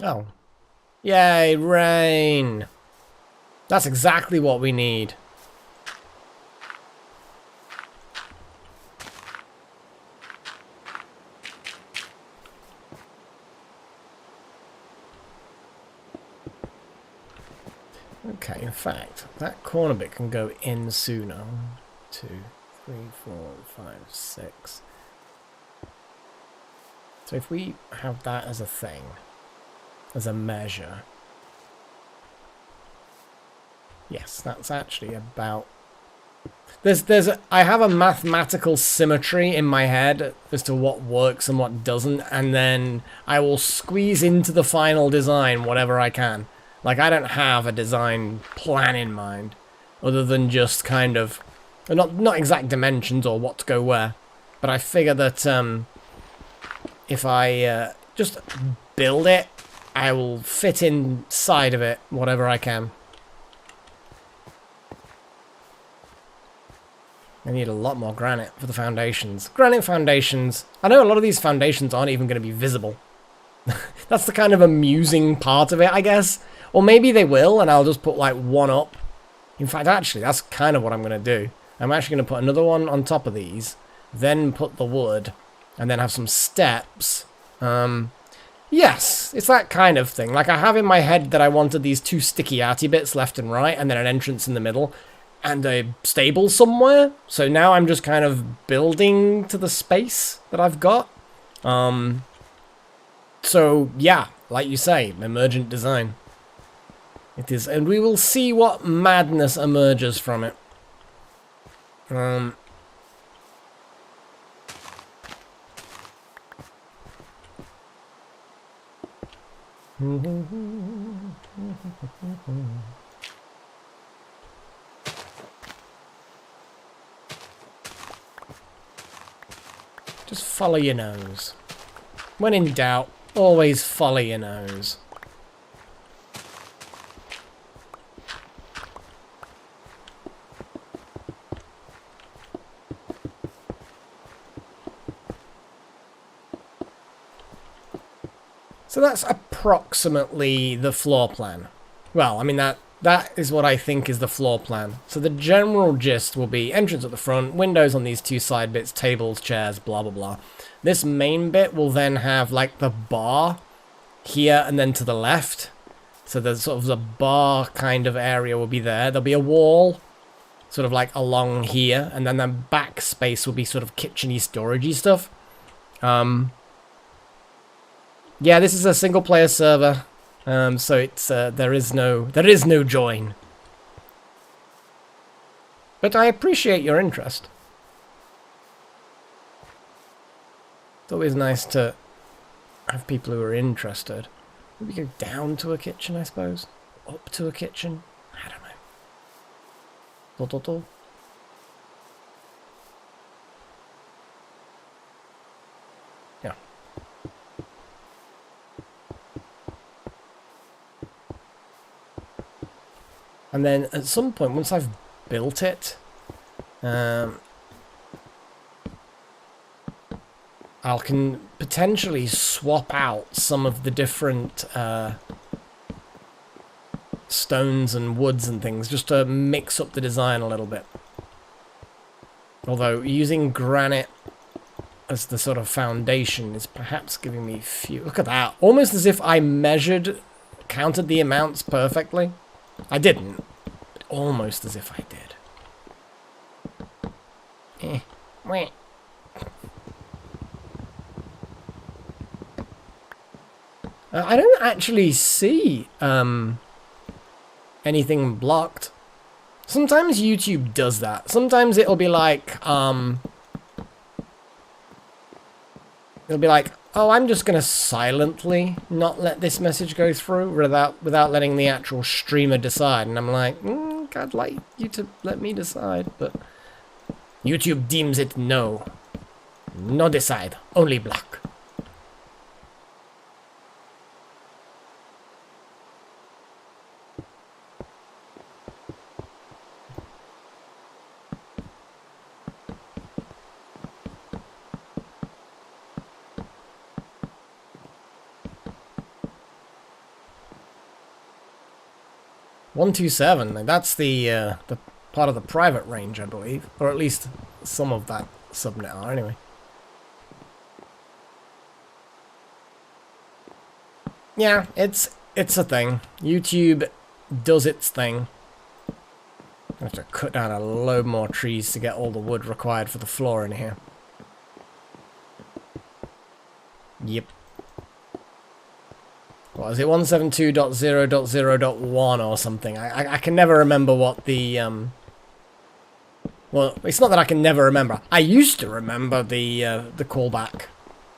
Oh. Yay, rain! That's exactly what we need. Okay, in fact, that corner bit can go in sooner. 1, 2, 3, 4, 5, 6. So if we have that as a thing, as a measure, yes, that's actually about... I have a mathematical symmetry in my head as to what works and what doesn't, and then I will squeeze into the final design whatever I can. Like, I don't have a design plan in mind, other than just kind of... Not exact dimensions or what to go where, but I figure that if I just build it, I will fit inside of it whatever I can. I need a lot more granite for the foundations. Granite foundations. I know a lot of these foundations aren't even going to be visible. That's the kind of amusing part of it, I guess. Or maybe they will, and I'll just put like one up. In fact, actually, that's kind of what I'm going to do. I'm actually going to put another one on top of these, then put the wood, and then have some steps. Yes, it's that kind of thing. Like, I have in my head that I wanted these 2 sticky arty bits left and right, and then an entrance in the middle, and a stable somewhere. So now I'm just kind of building to the space that I've got. So, yeah, like you say, emergent design. It is, and we will see what madness emerges from it. Just follow your nose. When in doubt, always follow your nose. So that's approximately the floor plan. Well, I mean, that is what I think is the floor plan. So the general gist will be entrance at the front, windows on these 2 side bits, tables, chairs, blah, blah, blah. This main bit will then have, like, the bar here and then to the left. So there's sort of the bar kind of area will be there. There'll be a wall sort of, like, along here. And then the back space will be sort of kitchen-y, storage-y stuff. Yeah, this is a single-player server, so it's there is no join. But I appreciate your interest. It's always nice to have people who are interested. Maybe go down to a kitchen, I suppose. Up to a kitchen. I don't know. Yeah. And then at some point, once I've built it, I can potentially swap out some of the different stones and woods and things just to mix up the design a little bit. Although using granite as the sort of foundation is perhaps giving me few. Look at that. Almost as if I counted the amounts perfectly. I didn't, but almost as if I did. Wait. I don't actually see anything blocked. Sometimes YouTube does that. Sometimes it'll be like, oh, I'm just gonna silently not let this message go through without letting the actual streamer decide. And I'm like, I'd like you to let me decide, but YouTube deems it no. No decide, only block. .127. That's the part of the private range, I believe, or at least some of that subnet are. Anyway. Yeah, it's a thing. YouTube does its thing. I have to cut down a load more trees to get all the wood required for the floor in here. Yep. What is it? 172.0.0.1 or something. I can never remember what the well, it's not that I can never remember. I used to remember the callback.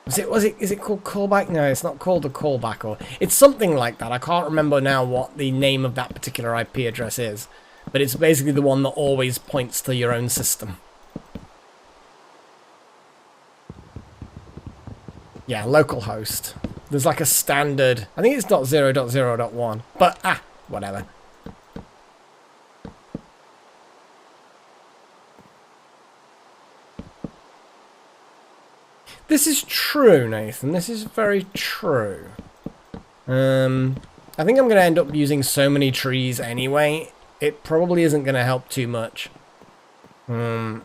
Is it called callback? No, it's not called a callback, or it's something like that. I can't remember now what the name of that particular IP address is, but it's basically the one that always points to your own system. Yeah, localhost. There's like a standard, I think it's .0.0.1, but whatever. This is true, Nathan. This is very true. I think I'm going to end up using so many trees anyway. It probably isn't going to help too much. Yeah,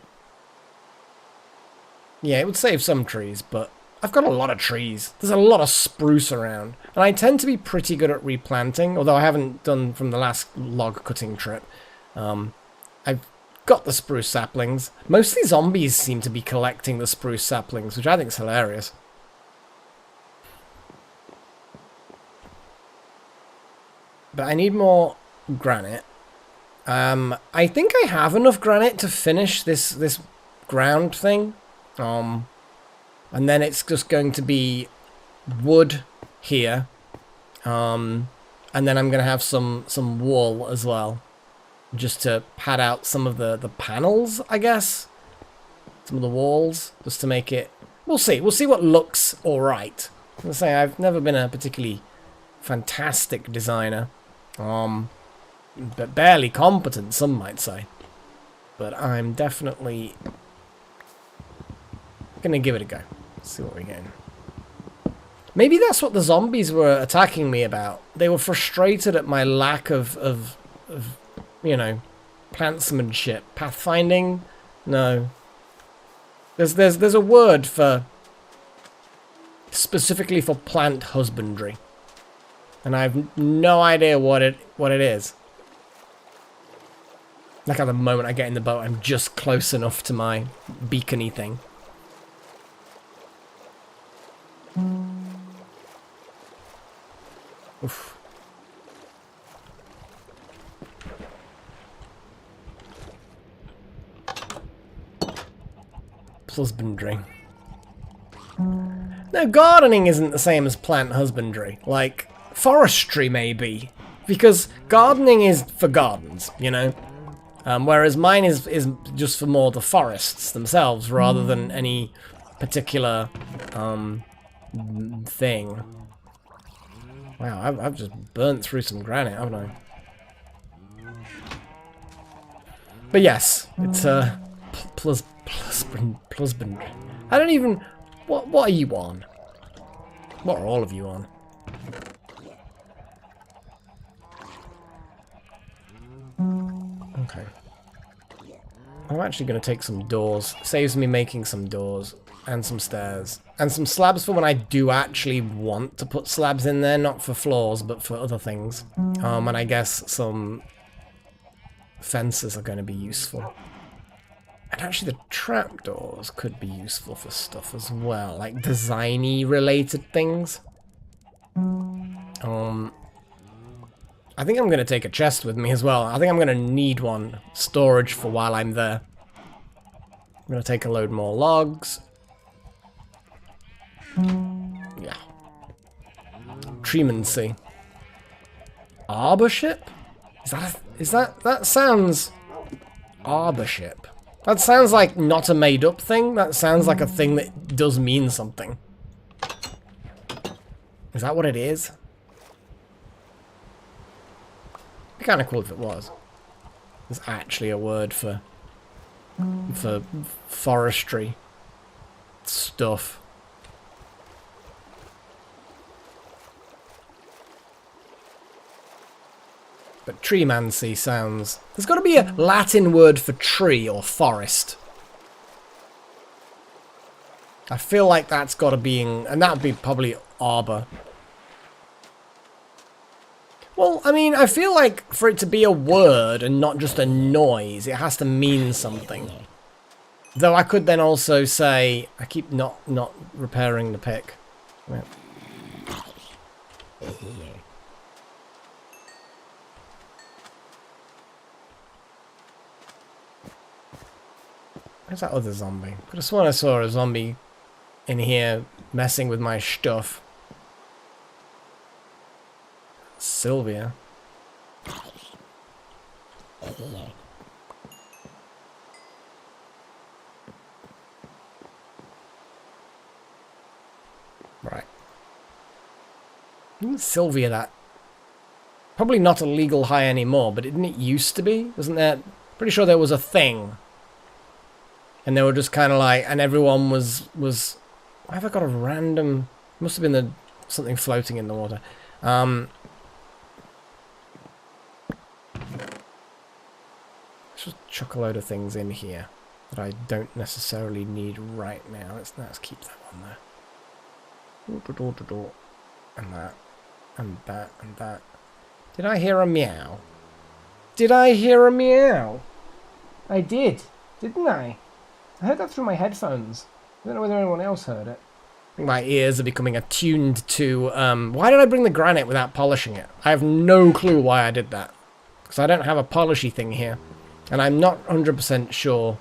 it would save some trees, but I've got a lot of trees. There's a lot of spruce around. And I tend to be pretty good at replanting, although I haven't done from the last log cutting trip. I've got the spruce saplings. Mostly zombies seem to be collecting the spruce saplings, which I think is hilarious. But I need more granite. I think I have enough granite to finish this ground thing. And then it's just going to be wood here. And then I'm going to have some wool as well. Just to pad out some of the panels, I guess. Some of the walls. Just to make it... We'll see. We'll see what looks alright. As I say, I've never been a particularly fantastic designer. But barely competent, some might say. But I'm definitely going to give it a go. See what we're getting. Maybe that's what the zombies were attacking me about. They were frustrated at my lack of you know, plantsmanship. Pathfinding? No. There's a word for specifically for plant husbandry. And I have no idea what it is. Like at the moment I get in the boat, I'm just close enough to my beacony thing. Oof. Husbandry. No, gardening isn't the same as plant husbandry. Like, forestry maybe. Because gardening is for gardens, you know? Whereas mine is just for more the forests themselves, rather than any particular thing. Wow, I've just burnt through some granite, haven't I? But yes, it's plusband. I don't even... What are you on? What are all of you on? Okay. I'm actually going to take some doors. Saves me making some doors. And some stairs. And some slabs for when I do actually want to put slabs in there. Not for floors, but for other things. And I guess some fences are going to be useful. And actually the trapdoors could be useful for stuff as well, like designy related things. I think I'm going to take a chest with me as well. I think I'm going to need one. Storage for while I'm there. I'm going to take a load more logs. Yeah. Treemancy. Arbor ship? That sounds... Arbor ship. That sounds like not a made up thing. That sounds like a thing that does mean something. Is that what it is? It'd be kind of cool if it was. There's actually a word for forestry stuff. But treemancy sounds... There's got to be a Latin word for tree or forest. I feel like that's got to be in... And that would be probably arbor. Well, I mean, I feel like for it to be a word and not just a noise, it has to mean something. Though I could then also say... I keep not repairing the pick. Yeah. Where's that other zombie? Could have sworn I saw a zombie in here messing with my stuff. Sylvia. Right. Isn't Sylvia that? Probably not a legal high anymore, but didn't it used to be? Wasn't there? Pretty sure there was a thing. And they were just kind of like, and everyone was. Why have I got a random? Must have been something floating in the water. Let's just chuck a load of things in here that I don't necessarily need right now. Let's keep that one there. And that, and that, and that. Did I hear a meow? Did I hear a meow? I did, didn't I? I heard that through my headphones. I don't know whether anyone else heard it. I think my ears are becoming attuned to... why did I bring the granite without polishing it? I have no clue why I did that. Because I don't have a polishy thing here. And I'm not 100% sure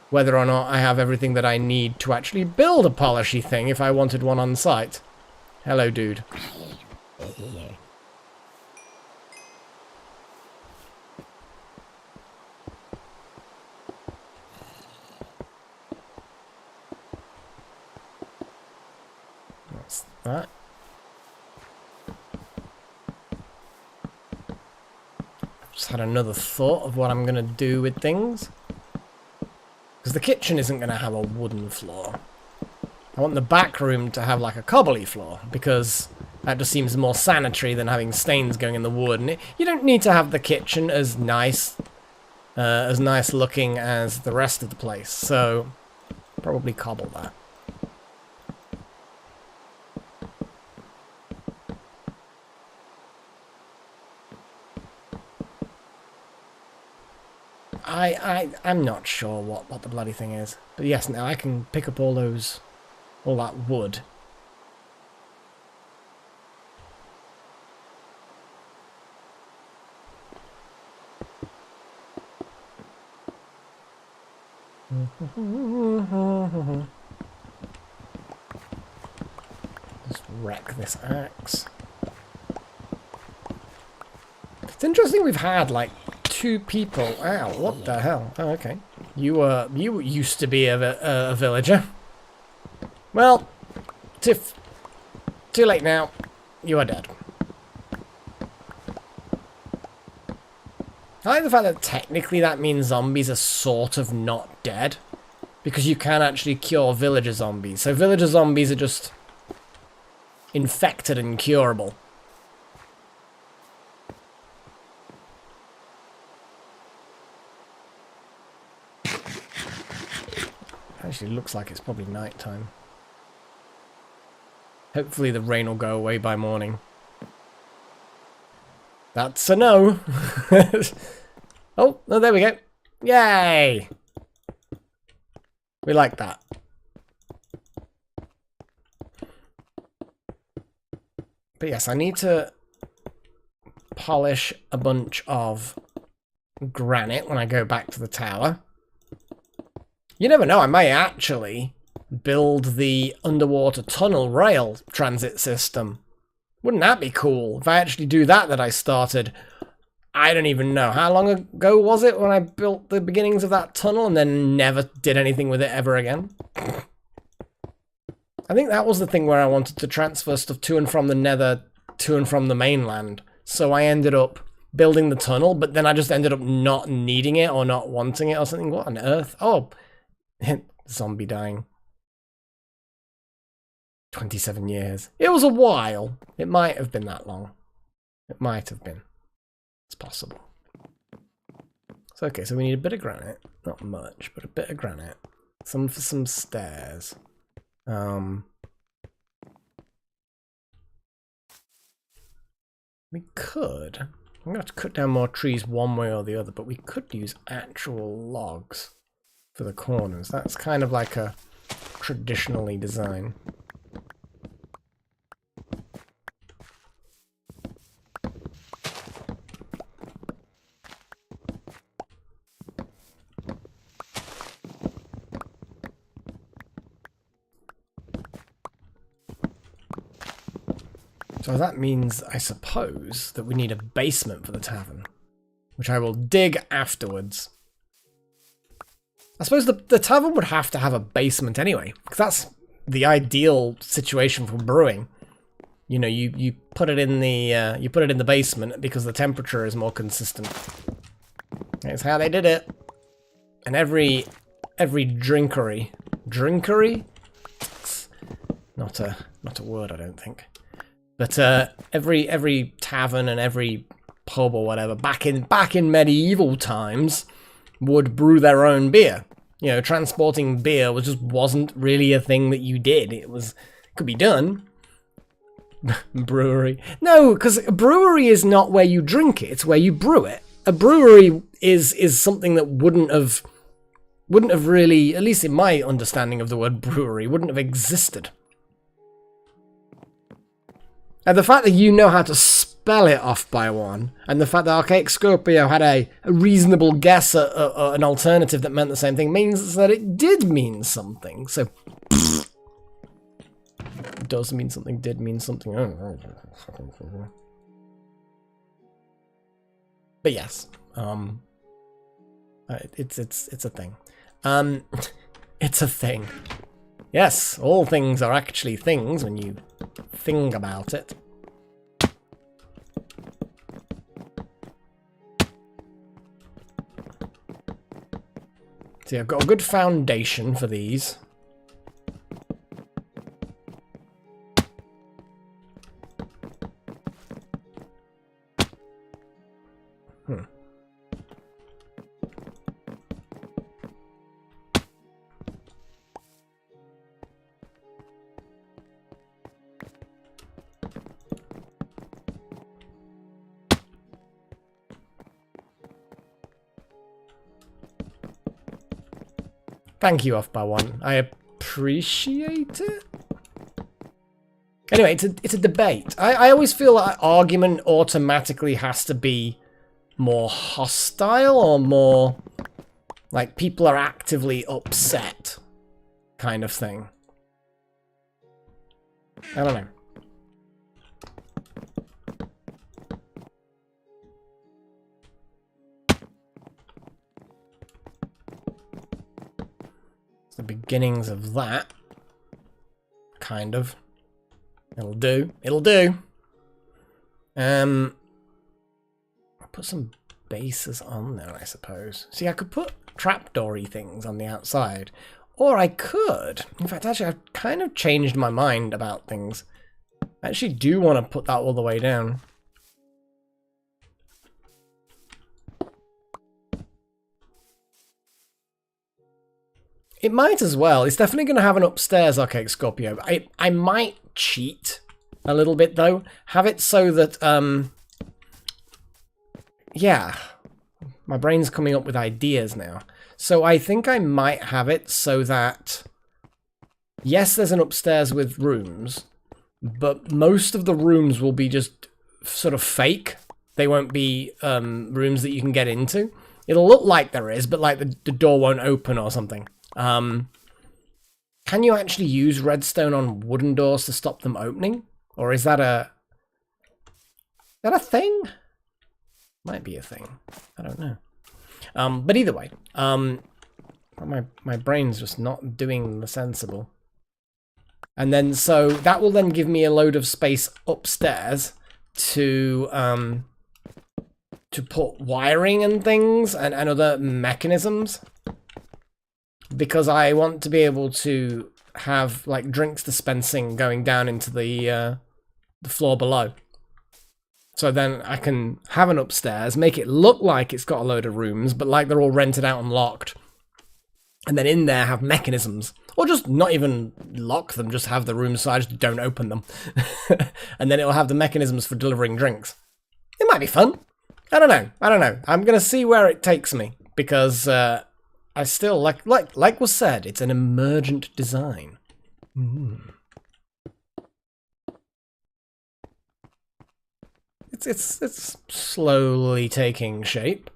whether or not I have everything that I need to actually build a polishy thing if I wanted one on site. Hello, dude. That. Just had another thought of what I'm going to do with things. Because the kitchen isn't going to have a wooden floor. I want the back room to have like a cobbly floor. Because that just seems more sanitary than having stains going in the wood. And you don't need to have the kitchen as nice looking as the rest of the place. So, probably cobble that. I'm not sure what the bloody thing is. But yes, now I can pick up all that wood. Just wreck this axe. It's interesting we've had like 2 people. Ow, what the hell? Oh, okay. You used to be a villager. Well, Tiff, too late now. You are dead. I like the fact that technically that means zombies are sort of not dead. Because you can actually cure villager zombies. So villager zombies are just infected and curable. Actually looks like it's probably night time. Hopefully the rain will go away by morning. That's a no. Oh, there we go. Yay! We like that. But yes, I need to polish a bunch of granite when I go back to the tower. You never know, I may actually build the underwater tunnel rail transit system. Wouldn't that be cool? If I actually do that I started, I don't even know. How long ago was it when I built the beginnings of that tunnel and then never did anything with it ever again? I think that was the thing where I wanted to transfer stuff to and from the nether, to and from the mainland. So I ended up building the tunnel, but then I just ended up not needing it or not wanting it or something. What on earth? Oh, zombie dying. 27 years. It was a while. It might have been that long. It might have been. It's possible. So, okay, so we need a bit of granite. Not much, but a bit of granite. Some for some stairs. We could. I'm going to have to cut down more trees one way or the other, but we could use actual logs for the corners. That's kind of like a traditionally design. So that means, I suppose, that we need a basement for the tavern, which I will dig afterwards. I suppose the tavern would have to have a basement anyway, because that's the ideal situation for brewing. You know, you put it in the basement because the temperature is more consistent. That's how they did it. And every drinkery, it's not a word, I don't think. But every tavern and every pub or whatever back in medieval times would brew their own beer. You know, transporting beer wasn't really a thing that you did. It could be done. Brewery. No, because a brewery is not where you drink it, it's where you brew it. A brewery is something that wouldn't have really, at least in my understanding of the word brewery, wouldn't have existed. And the fact that you know how to spell it off by one, and the fact that Archaic Scorpio had a reasonable guess at an alternative that meant the same thing, means that it did mean something. So, it does mean something, did mean something. But yes, it's a thing. It's a thing. Yes, all things are actually things when you think about it. See, I've got a good foundation for these. Thank you, Off by One. I appreciate it. Anyway, it's a debate. I always feel like argument automatically has to be more hostile or more like people are actively upset kind of thing. I don't know. The beginnings of that, kind of. It'll do. It'll do. I'll put some bases on there, I suppose. See, I could put trapdoory things on the outside, or I could. In fact, actually, I've kind of changed my mind about things. I actually do want to put that all the way down. It might as well. It's definitely going to have an upstairs Archaic Scorpio. I might cheat a little bit, though. Have it so that, yeah. My brain's coming up with ideas now. So I think I might have it so that... Yes, there's an upstairs with rooms, but most of the rooms will be just sort of fake. They won't be rooms that you can get into. It'll look like there is, but like the door won't open or something. Can you actually use redstone on wooden doors to stop them opening? Or is that a... Is that a thing? Might be a thing. I don't know. But either way, my brain's just not doing the sensible. And then, so that will then give me a load of space upstairs to put wiring and things and other mechanisms. Because I want to be able to have, like, drinks dispensing going down into the floor below. So then I can have an upstairs, make it look like it's got a load of rooms, but like they're all rented out and locked. And then in there have mechanisms. Or just not even lock them, just have the rooms so I just don't open them. And then it'll have the mechanisms for delivering drinks. It might be fun. I don't know. I'm going to see where it takes me. Because I still, like was said, it's an emergent design. It's slowly taking shape.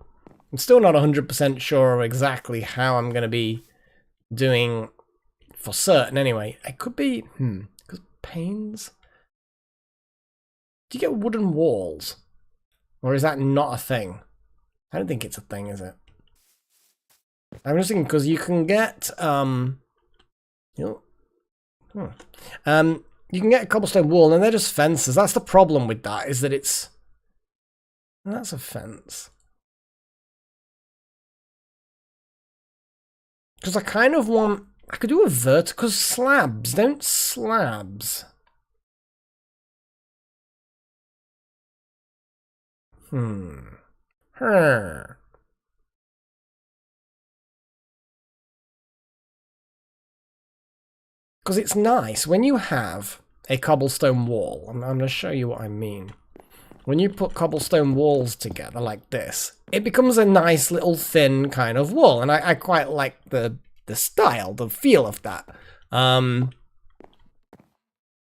I'm still not 100% sure exactly how I'm going to be doing for certain anyway. It could be, because panes? Do you get wooden walls? Or is that not a thing? I don't think it's a thing, is it? I'm just thinking, because you can get, you can get a cobblestone wall, and they're just fences. That's the problem with that, is that it's... That's a fence. Because I kind of want... I could do a vertical slabs. Don't slabs. Because it's nice when you have a cobblestone wall. I'm going to show you what I mean. When you put cobblestone walls together like this, it becomes a nice little thin kind of wall. And I quite like the style, the feel of that.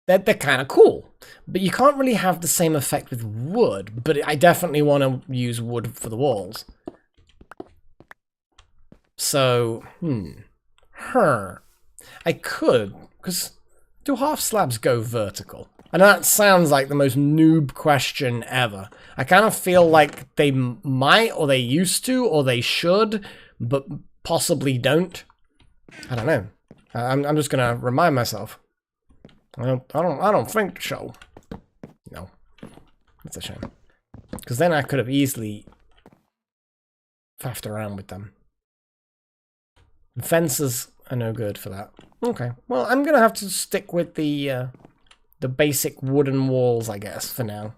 They're kind of cool. But you can't really have the same effect with wood. But I definitely want to use wood for the walls. So, I could, because do half slabs go vertical? And that sounds like the most noob question ever. I kind of feel like they might, or they used to, or they should, but possibly don't. I don't know. I'm just gonna remind myself. I don't think so. No, that's a shame. Because then I could have easily faffed around with them. Fences are no good for that. Okay, well, I'm gonna have to stick with the basic wooden walls, I guess, for now.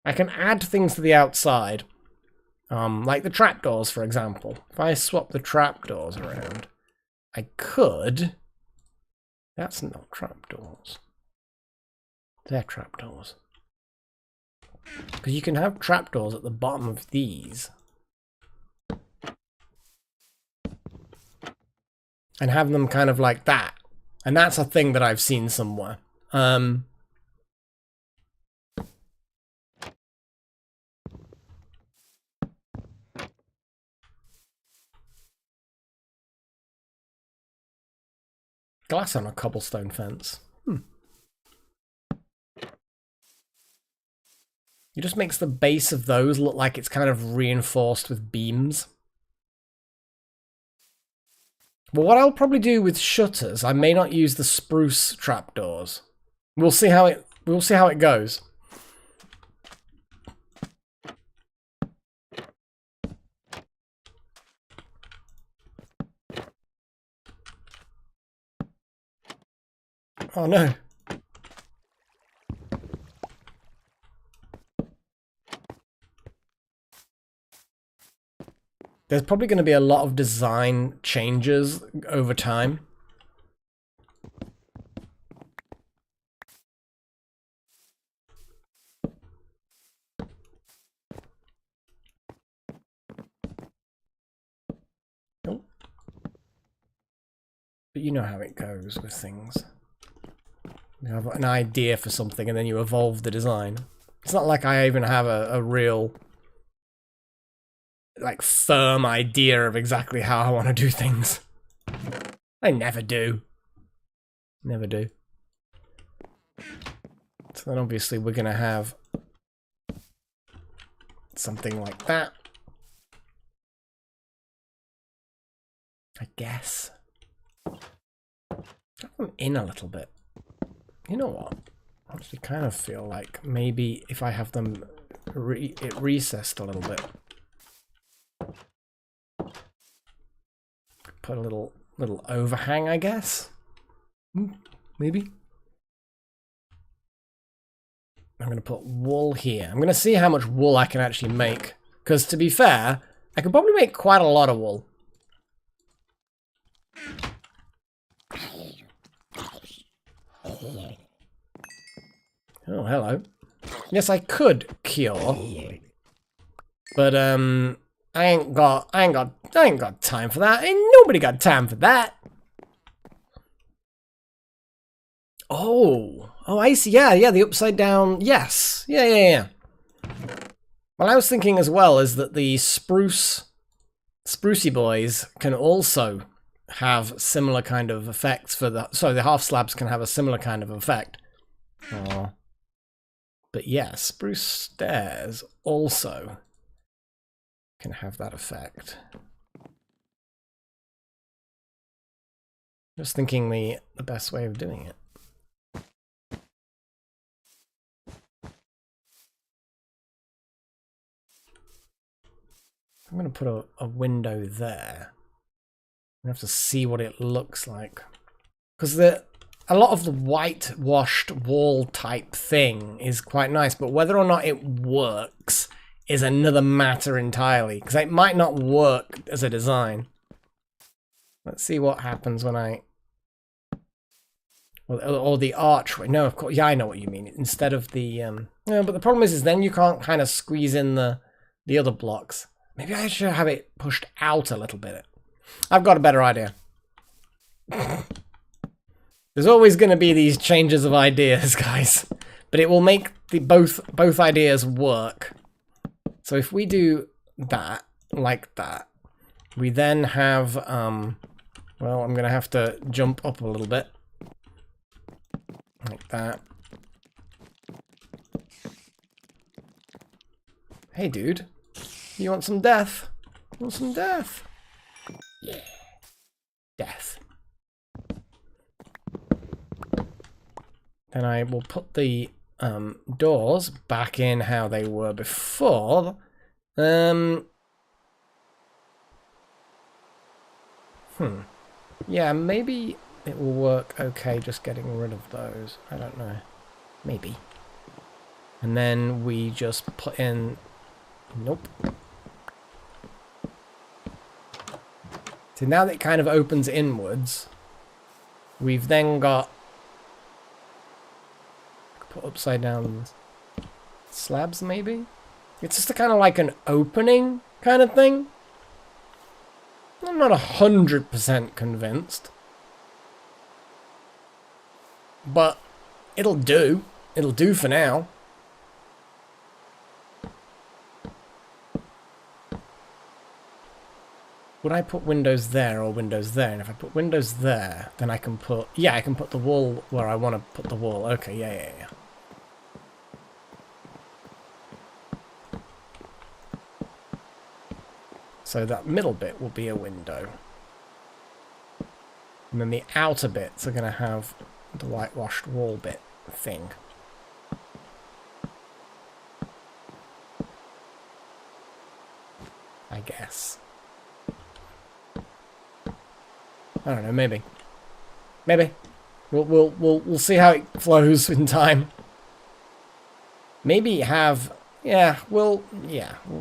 I can add things to the outside, like the trapdoors, for example. If I swap the trapdoors around, I could... That's not trapdoors. They're trapdoors. Because you can have trapdoors at the bottom of these. And have them kind of like that. And that's a thing that I've seen somewhere. Glass on a cobblestone fence. It just makes the base of those look like it's kind of reinforced with beams. But what I'll probably do with shutters, I may not use the spruce trapdoors. We'll see how it goes. Oh no. There's probably going to be a lot of design changes over time. But you know how it goes with things. You have an idea for something and then you evolve the design. It's not like I even have a real, like, firm idea of exactly how I want to do things. I never do. Never do. So then obviously we're going to have something like that. I guess. Have them in a little bit. You know what? I actually kind of feel like maybe if I have them recessed a little bit. Put a little overhang, I guess. Maybe. I'm going to put wool here. I'm going to see how much wool I can actually make. Because to be fair, I could probably make quite a lot of wool. Oh, hello. Yes, I could cure. But I ain't got time for that. Ain't nobody got time for that. Oh, I see. Yeah, the upside down. Yes. Yeah. Well, I was thinking as well is that the sprucey boys can also have similar kind of effects for the. Sorry, the half slabs can have a similar kind of effect. Oh. But yeah, spruce stairs also can have that effect. Just thinking the best way of doing it. I'm going to put a window there. I'm going to have to see what it looks like. Because a lot of the whitewashed wall type thing is quite nice, but whether or not it works is another matter entirely. Because it might not work as a design. Let's see what happens when I... Or the archway. No, of course. Yeah, I know what you mean. Instead of the... No, but the problem is then you can't kind of squeeze in the other blocks. Maybe I should have it pushed out a little bit. I've got a better idea. There's always going to be these changes of ideas, guys. But it will make the both ideas work. So if we do that, like that, we then have... well, I'm going to have to jump up a little bit. Like that. Hey, dude. You want some death? You want some death? Yeah. Death. Then I will put the doors back in how they were before. Yeah, maybe it will work okay just getting rid of those. I don't know. Maybe. And then we just put in... Nope. So now that it kind of opens inwards, we've then got... Put upside down slabs, maybe? It's just a kind of like an opening kind of thing. I'm not 100% convinced. But it'll do. It'll do for now. Would I put windows there or windows there? And if I put windows there, then I can put... Yeah, I can put the wall where I want to put the wall. Okay, yeah. So that middle bit will be a window. And then the outer bits are going to have the whitewashed wall bit thing. I guess. I don't know, maybe. Maybe. We'll see how it flows in time. Maybe have... Yeah, we'll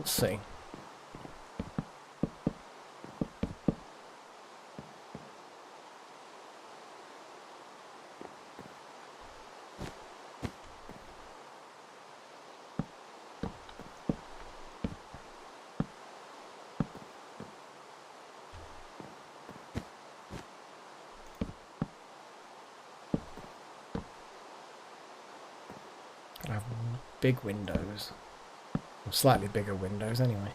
see. big windows. Or slightly bigger windows, anyway.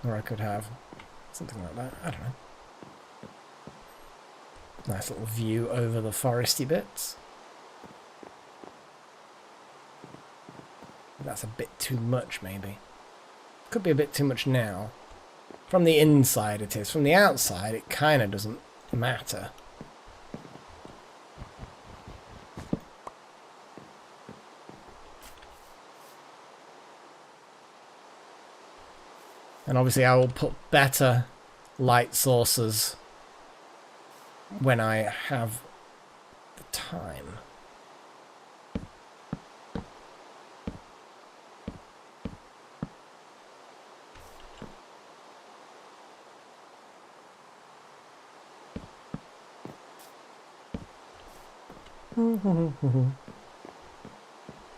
Or I could have something like that. I don't know. Nice little view over the foresty bits. That's a bit too much, maybe. Could be a bit too much now. From the inside it is. From the outside it kind of doesn't matter. And obviously I will put better light sources when I have the time.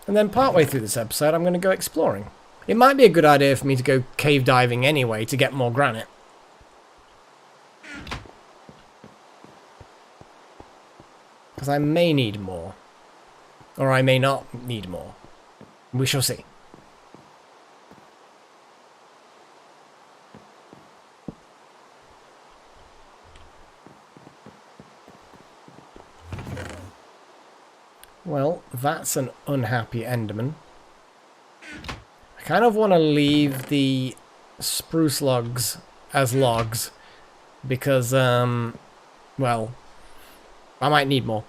And then partway through this episode I'm going to go exploring. It might be a good idea for me to go cave diving anyway to get more granite. Because I may need more. Or I may not need more. We shall see. Well, that's an unhappy Enderman. I kind of want to leave the spruce logs as logs. Because, well, I might need more.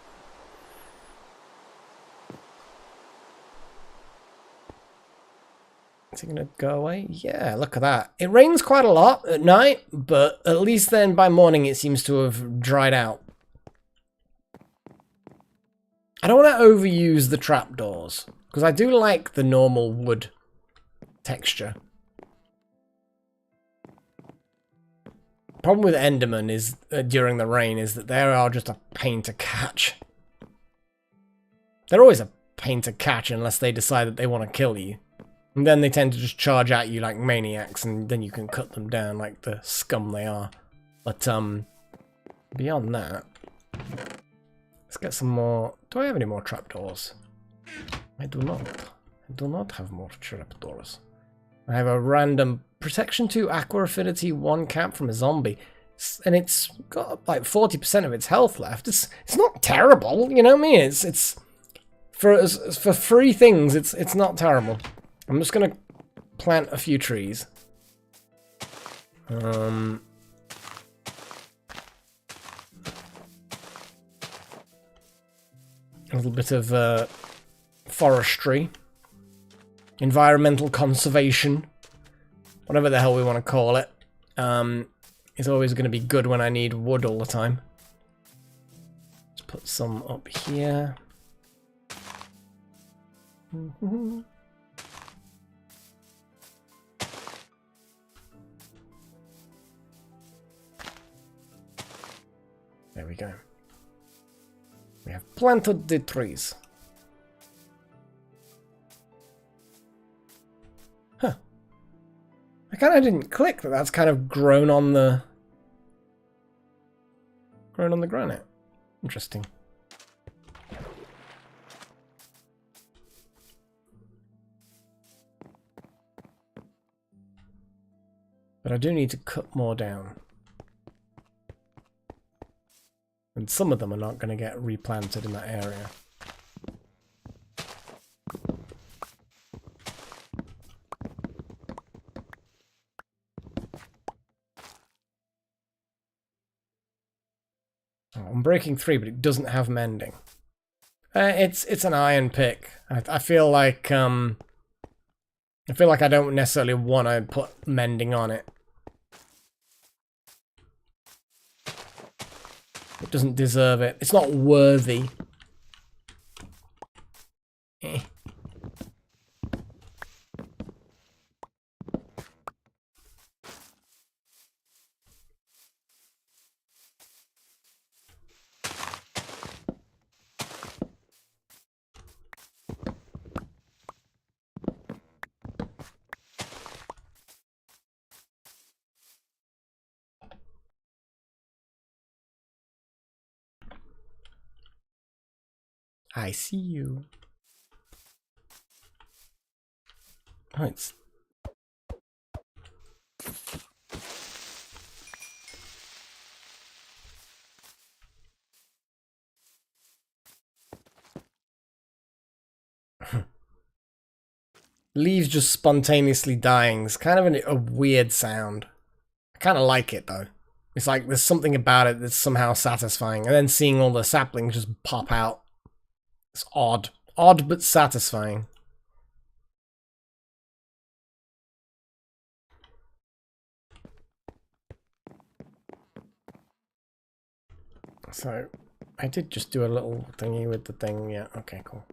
Is it going to go away? Yeah, look at that. It rains quite a lot at night, but at least then by morning it seems to have dried out. I don't want to overuse the trapdoors, because I do like the normal wood texture. Problem with Enderman is during the rain is that they are just a pain to catch. They're always a pain to catch unless they decide that they want to kill you. And then they tend to just charge at you like maniacs, and then you can cut them down like the scum they are. But, beyond that, let's get some more... Do I have any more trapdoors? I do not. I do not have more trapdoors. I have a random protection 2 aqua affinity 1 cap from a zombie. And it's got like 40% of its health left. It's not terrible, you know what I mean? It's for free things, it's not terrible. I'm just gonna plant a few trees. A little bit of forestry, environmental conservation, whatever the hell we want to call it, is always going to be good when I need wood all the time. Let's put some up here. There we go. We have planted the trees. Huh. I kind of didn't click that that's kind of grown on the granite. Interesting. But I do need to cut more down. And some of them are not going to get replanted in that area. Oh, I'm breaking 3, but it doesn't have mending. It's an iron pick. I feel like I don't necessarily want to put mending on it. It doesn't deserve it. It's not worthy. Eh. I see you. Oh, it's... Leaves just spontaneously dying. It's kind of a weird sound. I kind of like it, though. It's like there's something about it that's somehow satisfying. And then seeing all the saplings just pop out. It's odd. Odd, but satisfying. So, I did just do a little thingy with the thing. Yeah, okay, cool.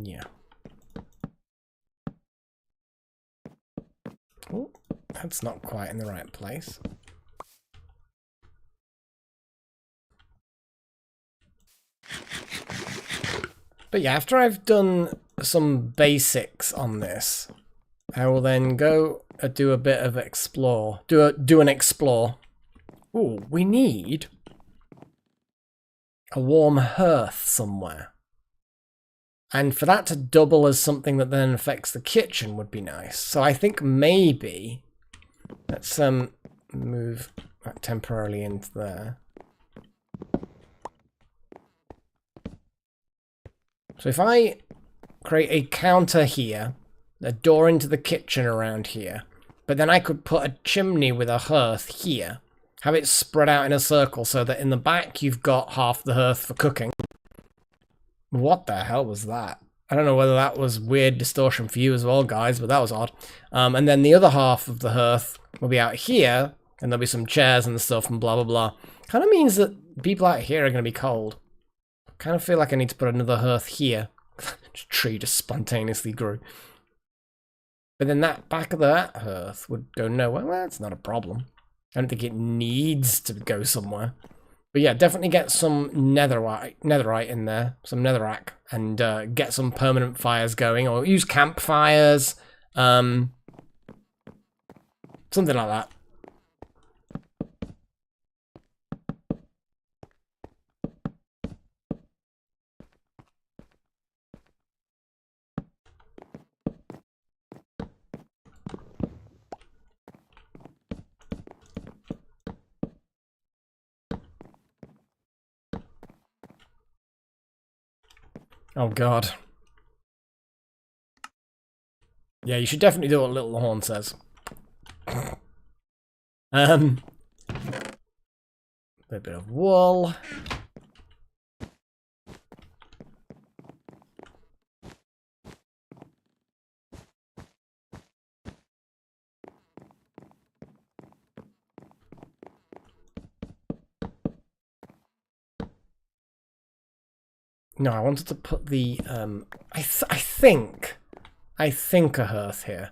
Yeah. Oh, that's not quite in the right place. But yeah, after I've done some basics on this, I will then go do a bit of explore. Do an explore. Ooh, we need a warm hearth somewhere. And for that to double as something that then affects the kitchen would be nice. So I think maybe let's move that temporarily into there. So if I create a counter here, a door into the kitchen around here, but then I could put a chimney with a hearth here, have it spread out in a circle so that in the back you've got half the hearth for cooking. What the hell was that? I don't know whether that was weird distortion for you as well, guys, but that was odd. And then the other half of the hearth will be out here, and there'll be some chairs and stuff and blah, blah, blah. Kind of means that people out here are going to be cold. Kind of feel like I need to put another hearth here. The tree just spontaneously grew. But then that back of that hearth would go nowhere. Well, that's not a problem. I don't think it needs to go somewhere. But yeah, definitely get some netherite in there, some netherrack, and get some permanent fires going, or use campfires, something like that. Oh god. Yeah, you should definitely do what Little Horn says. A bit of wool. No, I wanted to put the I think a hearth here.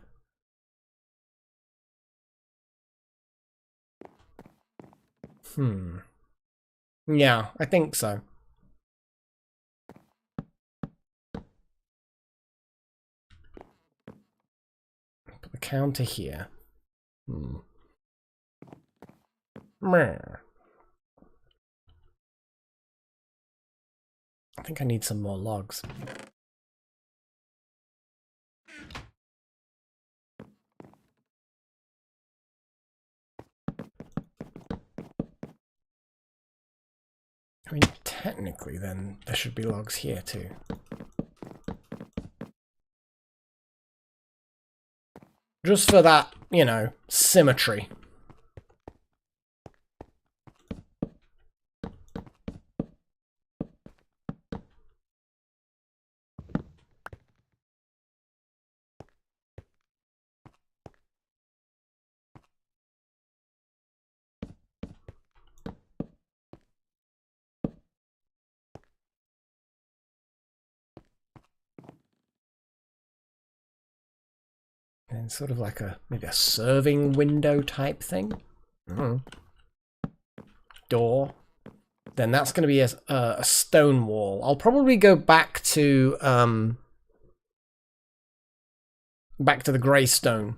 Yeah, I think so. Put the counter here. I think I need some more logs. I mean, technically, then, there should be logs here, too. Just for that, you know, symmetry. And sort of like maybe a serving window type thing. Door. Then that's going to be a stone wall. I'll probably go back to back to the grey stone.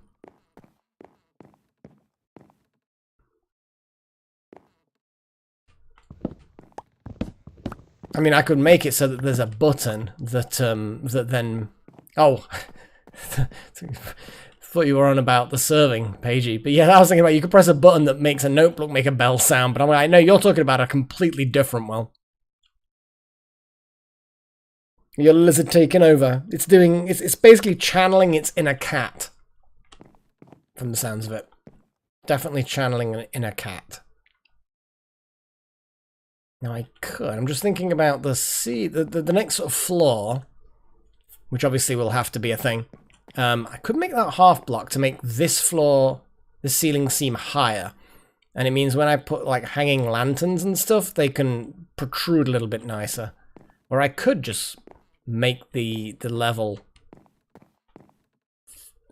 I mean, I could make it so that there's a button that that then... Oh, thought you were on about the serving, Pagey. But yeah, I was thinking about you could press a button that makes a notebook make a bell sound. But I'm like, no, you're talking about a completely different one. Your lizard taking over. It's doing... It's basically channeling its inner cat. From the sounds of it. Definitely channeling an inner cat. Now I could. I'm just thinking about the next sort of floor, which obviously will have to be a thing. I could make that half block to make this floor, this ceiling seem higher. And it means when I put like hanging lanterns and stuff, they can protrude a little bit nicer. Or I could just make the level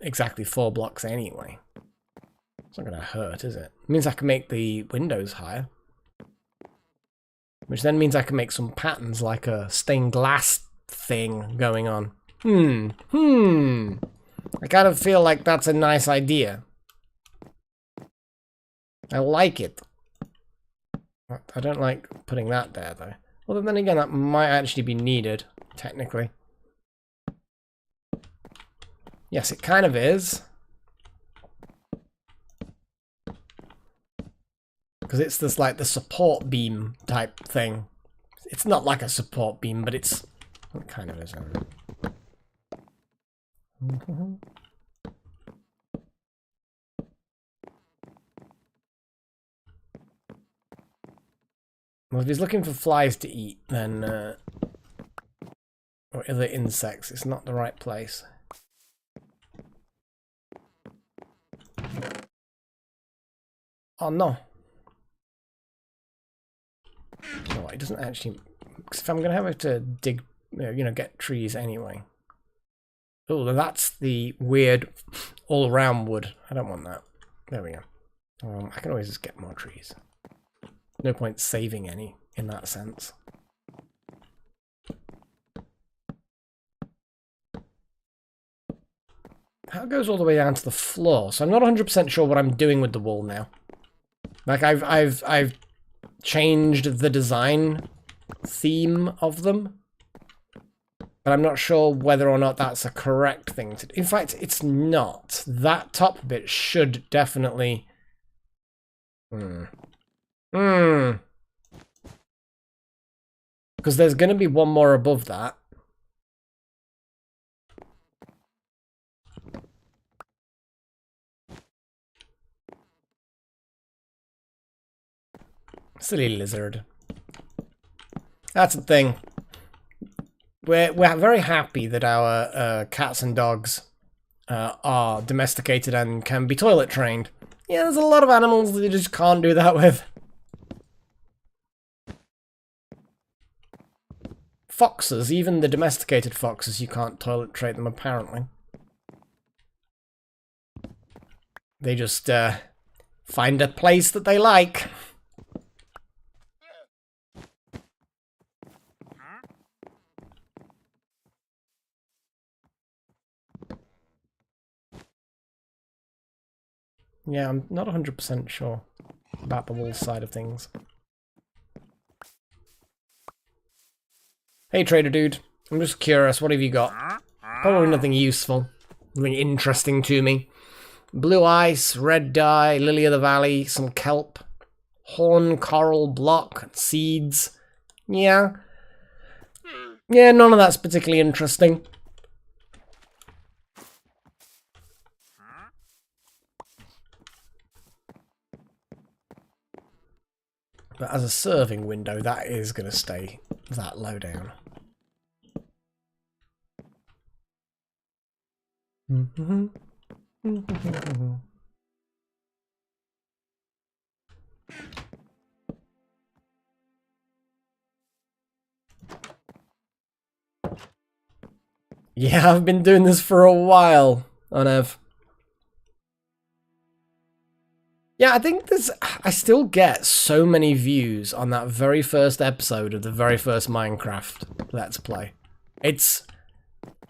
exactly 4 blocks anyway. It's not going to hurt, is it? It means I can make the windows higher. Which then means I can make some patterns like a stained glass thing going on. I kind of feel like that's a nice idea. I like it. I don't like putting that there though. Although then again, that might actually be needed, technically. Yes, it kind of is. Because it's this like the support beam type thing. It's not like a support beam, but it kind of is. Well, if he's looking for flies to eat, then or other insects, it's not the right place. Oh no. No, it doesn't actually. Because if I'm going to have to dig, you know, get trees anyway. Oh, that's the weird all-around wood. I don't want that. There we go. I can always just get more trees. No point saving any in that sense. That goes all the way down to the floor, so I'm not 100% sure what I'm doing with the wall now. Like I've changed the design theme of them, but I'm not sure whether or not that's a correct thing to do. In fact, it's not. That top bit should definitely... Because there's going to be one more above that. Silly lizard. That's the thing. We're very happy that our cats and dogs are domesticated and can be toilet trained. Yeah, there's a lot of animals that you just can't do that with. Foxes, even the domesticated foxes, you can't toilet train them apparently. They just find a place that they like. Yeah, I'm not 100% sure about the wall side of things. Hey, trader dude. I'm just curious, what have you got? Probably nothing useful. Nothing interesting to me. Blue ice, red dye, lily of the valley, some kelp, horn coral block, seeds. Yeah. Yeah, none of that's particularly interesting. But as a serving window, that is going to stay that low down. Yeah, I've been doing this for a while, Unev. Yeah, I think I still get so many views on that very first episode of the very first Minecraft Let's Play. It's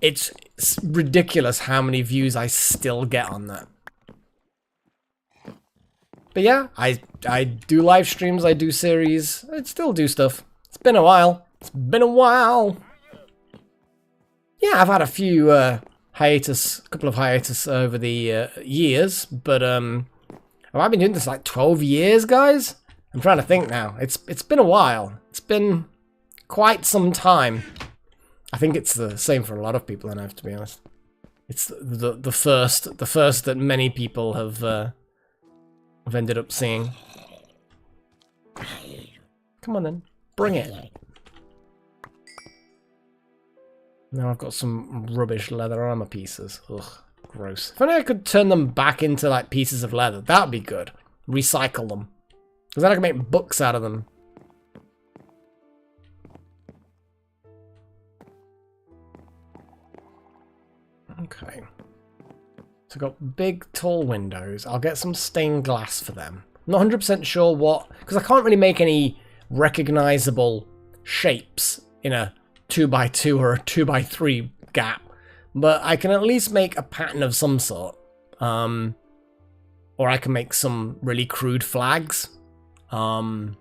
It's ridiculous how many views I still get on that. But yeah, I do live streams, I do series, I still do stuff. It's been a while. It's been a while. Yeah, I've had a few a couple of hiatus over the years, but have I been doing this like 12 years, guys? I'm trying to think now. It's been a while. It's been quite some time. I think it's the same for a lot of people, I know, to be honest. It's the first that many people have ended up seeing. Come on then, bring it. Now I've got some rubbish leather armor pieces. Ugh, gross. If only I could turn them back into like pieces of leather, that would be good. Recycle them. Because then I can make books out of them. Okay. So I've got big, tall windows. I'll get some stained glass for them. I'm not 100% sure what... Because I can't really make any recognizable shapes in a 2x2 or a 2x3 gap. But I can at least make a pattern of some sort. Or I can make some really crude flags. I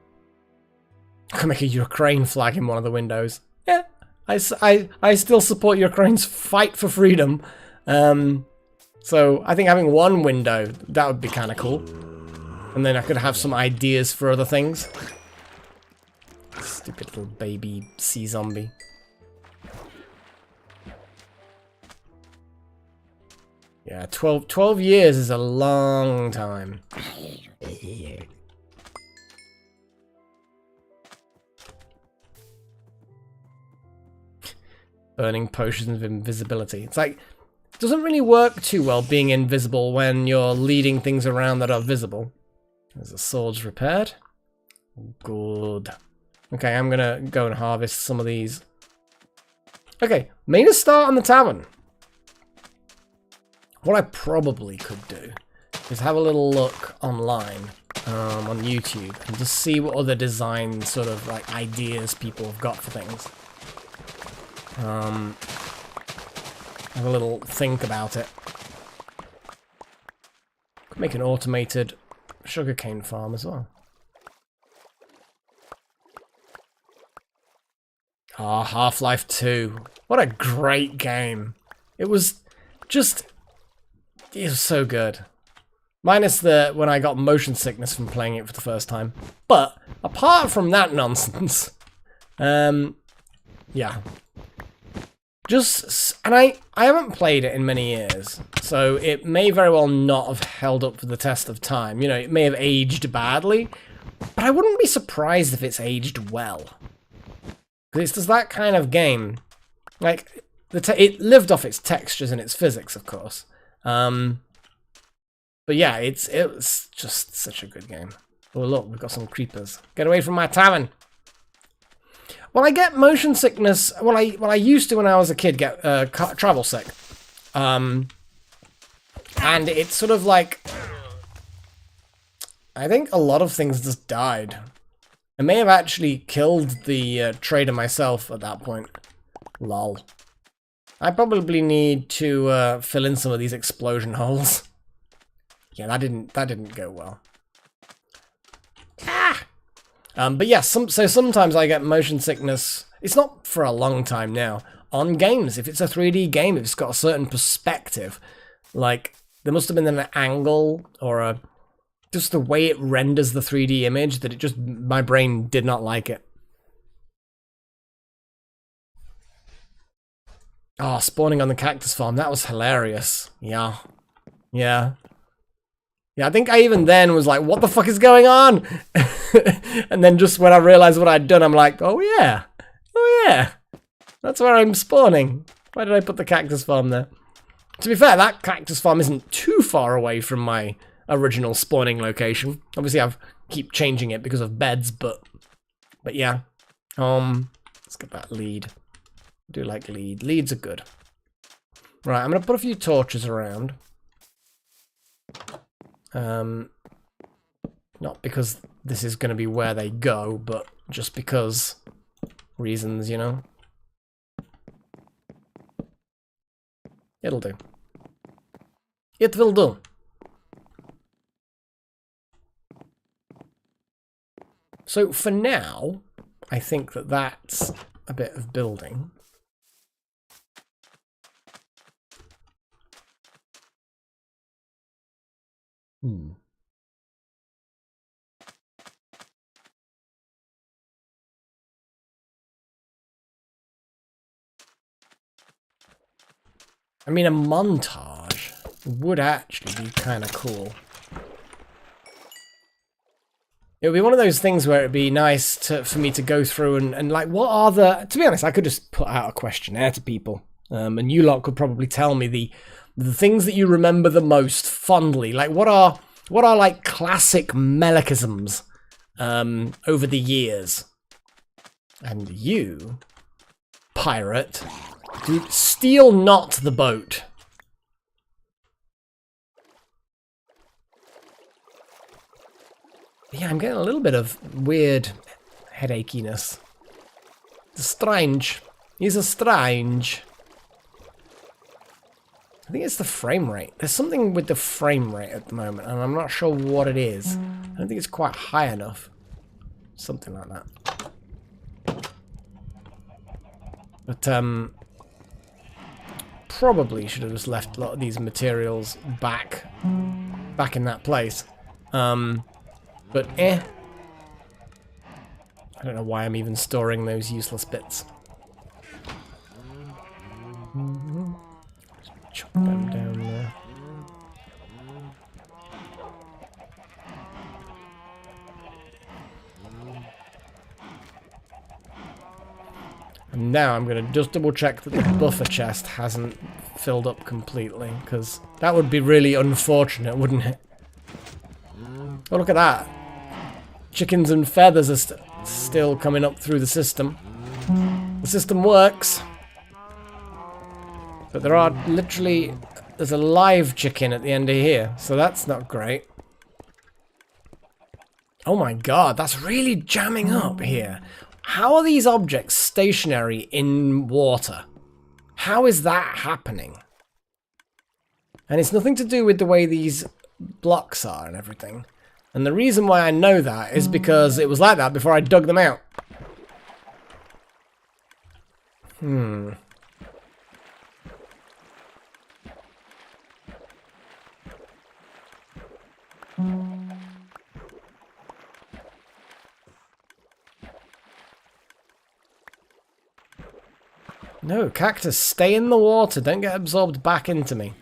can make a Ukraine flag in one of the windows. Yeah, I still support Ukraine's fight for freedom. So I think having one window, that would be kind of cool. And then I could have some ideas for other things. Stupid little baby sea zombie. Yeah, 12 years is a long time. Burning potions of invisibility. It's like, it doesn't really work too well being invisible when you're leading things around that are visible. There's the swords repaired. Good. Okay, I'm gonna go and harvest some of these. Okay, made a start on the tavern. What I probably could do is have a little look online on YouTube and just see what other design sort of like ideas people have got for things. Have a little think about it. Could make an automated sugarcane farm as well. Ah, Half-Life 2. What a great game. It was just... It was so good. Minus when I got motion sickness from playing it for the first time. But, apart from that nonsense... yeah. And I haven't played it in many years, so it may very well not have held up for the test of time. You know, it may have aged badly, but I wouldn't be surprised if it's aged well. Because it's just that kind of game. Like, it lived off its textures and its physics, of course. But yeah, it was just such a good game. Oh look, we've got some creepers. Get away from my tavern! Well, I get motion sickness. Well, I used to when I was a kid get travel sick, and it's sort of like I think a lot of things just died. I may have actually killed the trader myself at that point. Lol. I probably need to fill in some of these explosion holes. Yeah, that didn't go well. Ah! But yeah, so sometimes I get motion sickness. It's not for a long time now. On games, if it's a 3D game, if it's got a certain perspective, like there must have been an angle or just the way it renders the 3D image that it just, my brain did not like it. Oh, spawning on the cactus farm, that was hilarious. Yeah. Yeah. Yeah, I think I even then was like, what the fuck is going on? And then just when I realized what I'd done, I'm like, oh yeah. Oh yeah. That's where I'm spawning. Why did I put the cactus farm there? To be fair, that cactus farm isn't too far away from my original spawning location. Obviously, I keep changing it because of beds, but yeah. Let's get that lead. I do like lead. Leads are good. Right, I'm gonna put a few torches around. Not because this is gonna be where they go, but just because reasons, you know. It'll do. It will do. So for now, I think that that's a bit of building. I mean, a montage would actually be kind of cool. It would be one of those things where it'd be nice for me to go through and like, what are the... To be honest, I could just put out a questionnaire to people. And you lot could probably tell me the things that you remember the most fondly. Like, what are like classic Melicisms over the years? And you, pirate, steal not the boat. Yeah, I'm getting a little bit of weird headachiness. It's strange. He's a strange. I think it's the frame rate. There's something with the frame rate at the moment, and I'm not sure what it is. I don't think it's quite high enough. Something like that. But, probably should have just left a lot of these materials back in that place. But I don't know why I'm even storing those useless bits. Just chop them down there. And now I'm going to just double check that the buffer chest hasn't filled up completely, because that would be really unfortunate, wouldn't it? Oh, look at that. Chickens and feathers are still coming up through the system. The system works. But there are literally... There's a live chicken at the end of here, so that's not great. Oh my god, that's really jamming up here. How are these objects stationary in water? How is that happening? And it's nothing to do with the way these blocks are and everything. And the reason why I know that is because it was like that before I dug them out. No, cactus, stay in the water. Don't get absorbed back into me.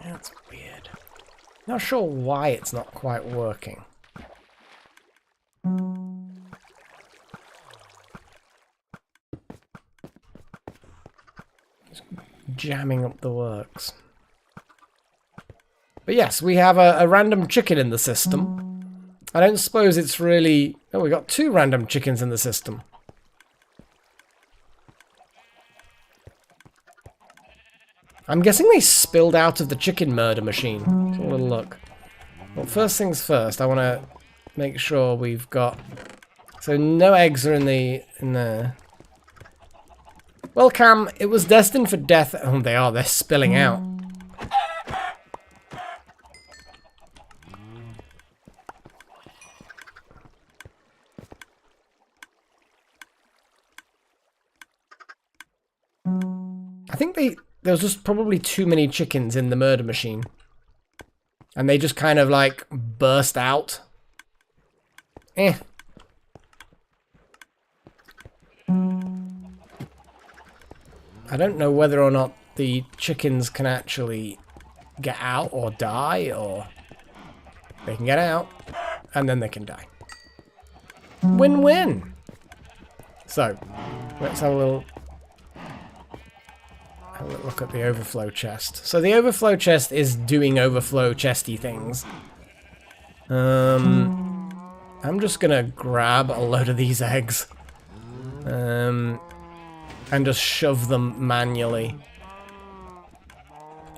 That's weird. Not sure why it's not quite working. Just jamming up the works. But yes, we have a random chicken in the system. I don't suppose it's really... Oh, we got 2 random chickens in the system. I'm guessing they spilled out of the chicken murder machine. Let's have a little look. Well, first things first, I want to make sure we've got... So no eggs are in there. Well, Cam, it was destined for death. Oh, they are. They're spilling out. I think there was just probably too many chickens in the murder machine. And they just kind of like burst out. I don't know whether or not the chickens can actually get out or die, or they can get out and then they can die. Win-win! So, let's have a little look at the overflow chest. So the overflow chest is doing overflow chesty things. I'm just gonna grab a load of these eggs. And just shove them manually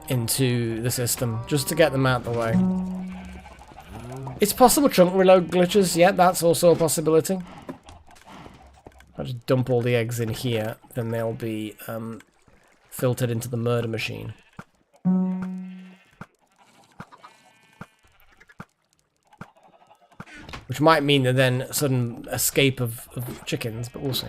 into the system, just to get them out the way. It's possible chunk reload glitches. Yeah, that's also a possibility. If I just dump all the eggs in here, then they'll be filtered into the murder machine. Which might mean that then a sudden escape of chickens, but we'll see.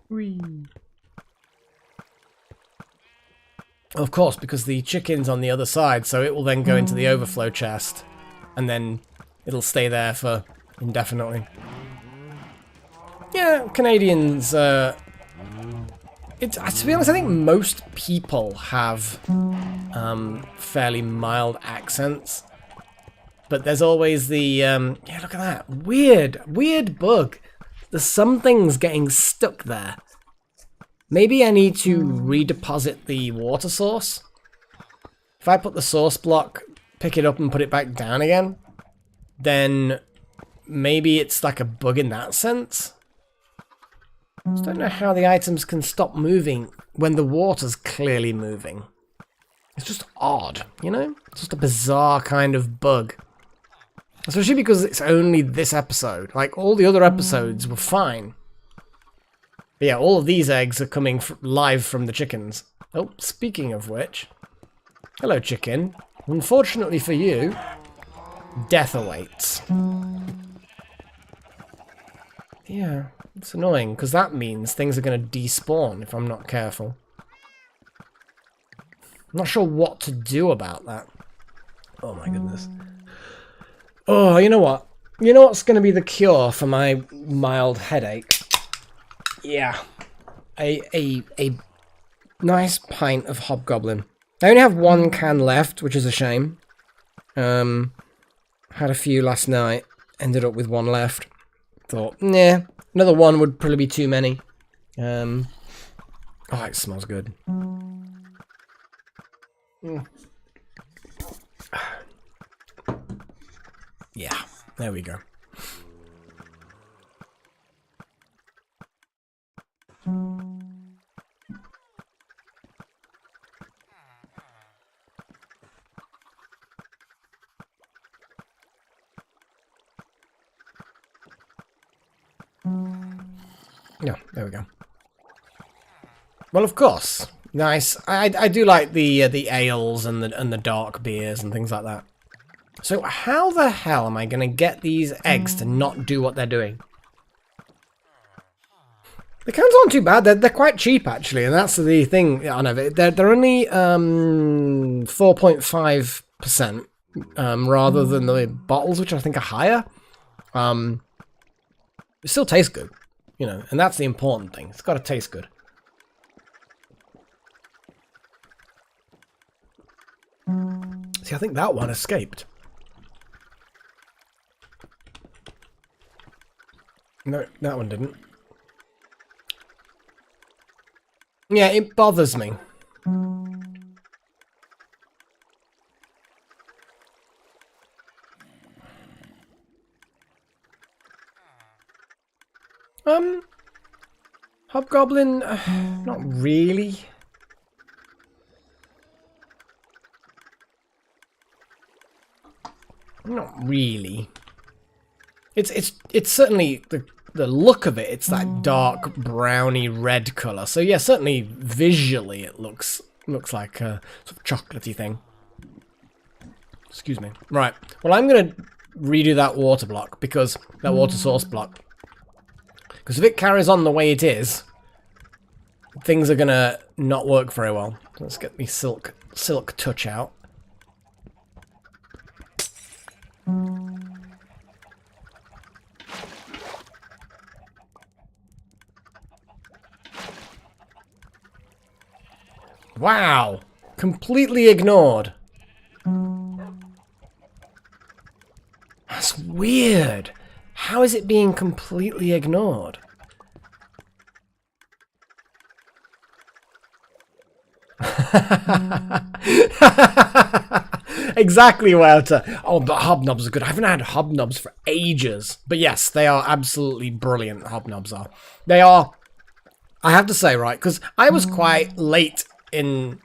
Whee. Of course, because the chicken's on the other side, so it will then go into the overflow chest, and then it'll stay there for indefinitely. Yeah, Canadians, to be honest, I think most people have fairly mild accents, but there's always the, yeah, look at that, weird bug. There's some things getting stuck there. Maybe I need to redeposit the water source. If I put the source block, pick it up and put it back down again, then maybe it's like a bug in that sense. I just don't know how the items can stop moving when the water's clearly moving. It's just odd, you know? It's just a bizarre kind of bug. Especially because it's only this episode. Like, all the other episodes were fine. But yeah, all of these eggs are coming live from the chickens. Oh, speaking of which... Hello, chicken. Unfortunately for you, death awaits. Yeah, it's annoying, because that means things are going to despawn if I'm not careful. I'm not sure what to do about that. Oh my goodness. Oh, you know what? You know what's going to be the cure for my mild headache? Yeah. A nice pint of Hobgoblin. I only have one can left, which is a shame. Had a few last night. Ended up with one left. Thought, nah, another one would probably be too many. Oh, it smells good. Yeah, there we go. Yeah, there we go. Well, of course, nice. I do like the ales and the dark beers and things like that. So how the hell am I going to get these eggs to not do what they're doing? The cans aren't too bad. They're quite cheap actually, and that's the thing. I know they're only 4.5% rather than the bottles, which I think are higher. It still tastes good, you know, and that's the important thing. It's got to taste good. See, I think that one escaped. No, that one didn't. Yeah, it bothers me. Hobgoblin, not really. Not really. It's certainly the look of it. It's that dark browny red color. So yeah, certainly visually it looks like a sort of chocolatey thing. Excuse me. Right. Well, I'm gonna redo that water block because that water source block. Because if it carries on the way it is, things are gonna not work very well. Let's get the silk touch out. Wow! Completely ignored. That's weird. How is it being completely ignored? Exactly, Wouter. Oh, but hobnobs are good. I haven't had hobnobs for ages. But yes, they are absolutely brilliant, hobnobs are. They are, I have to say, right, because I was quite late in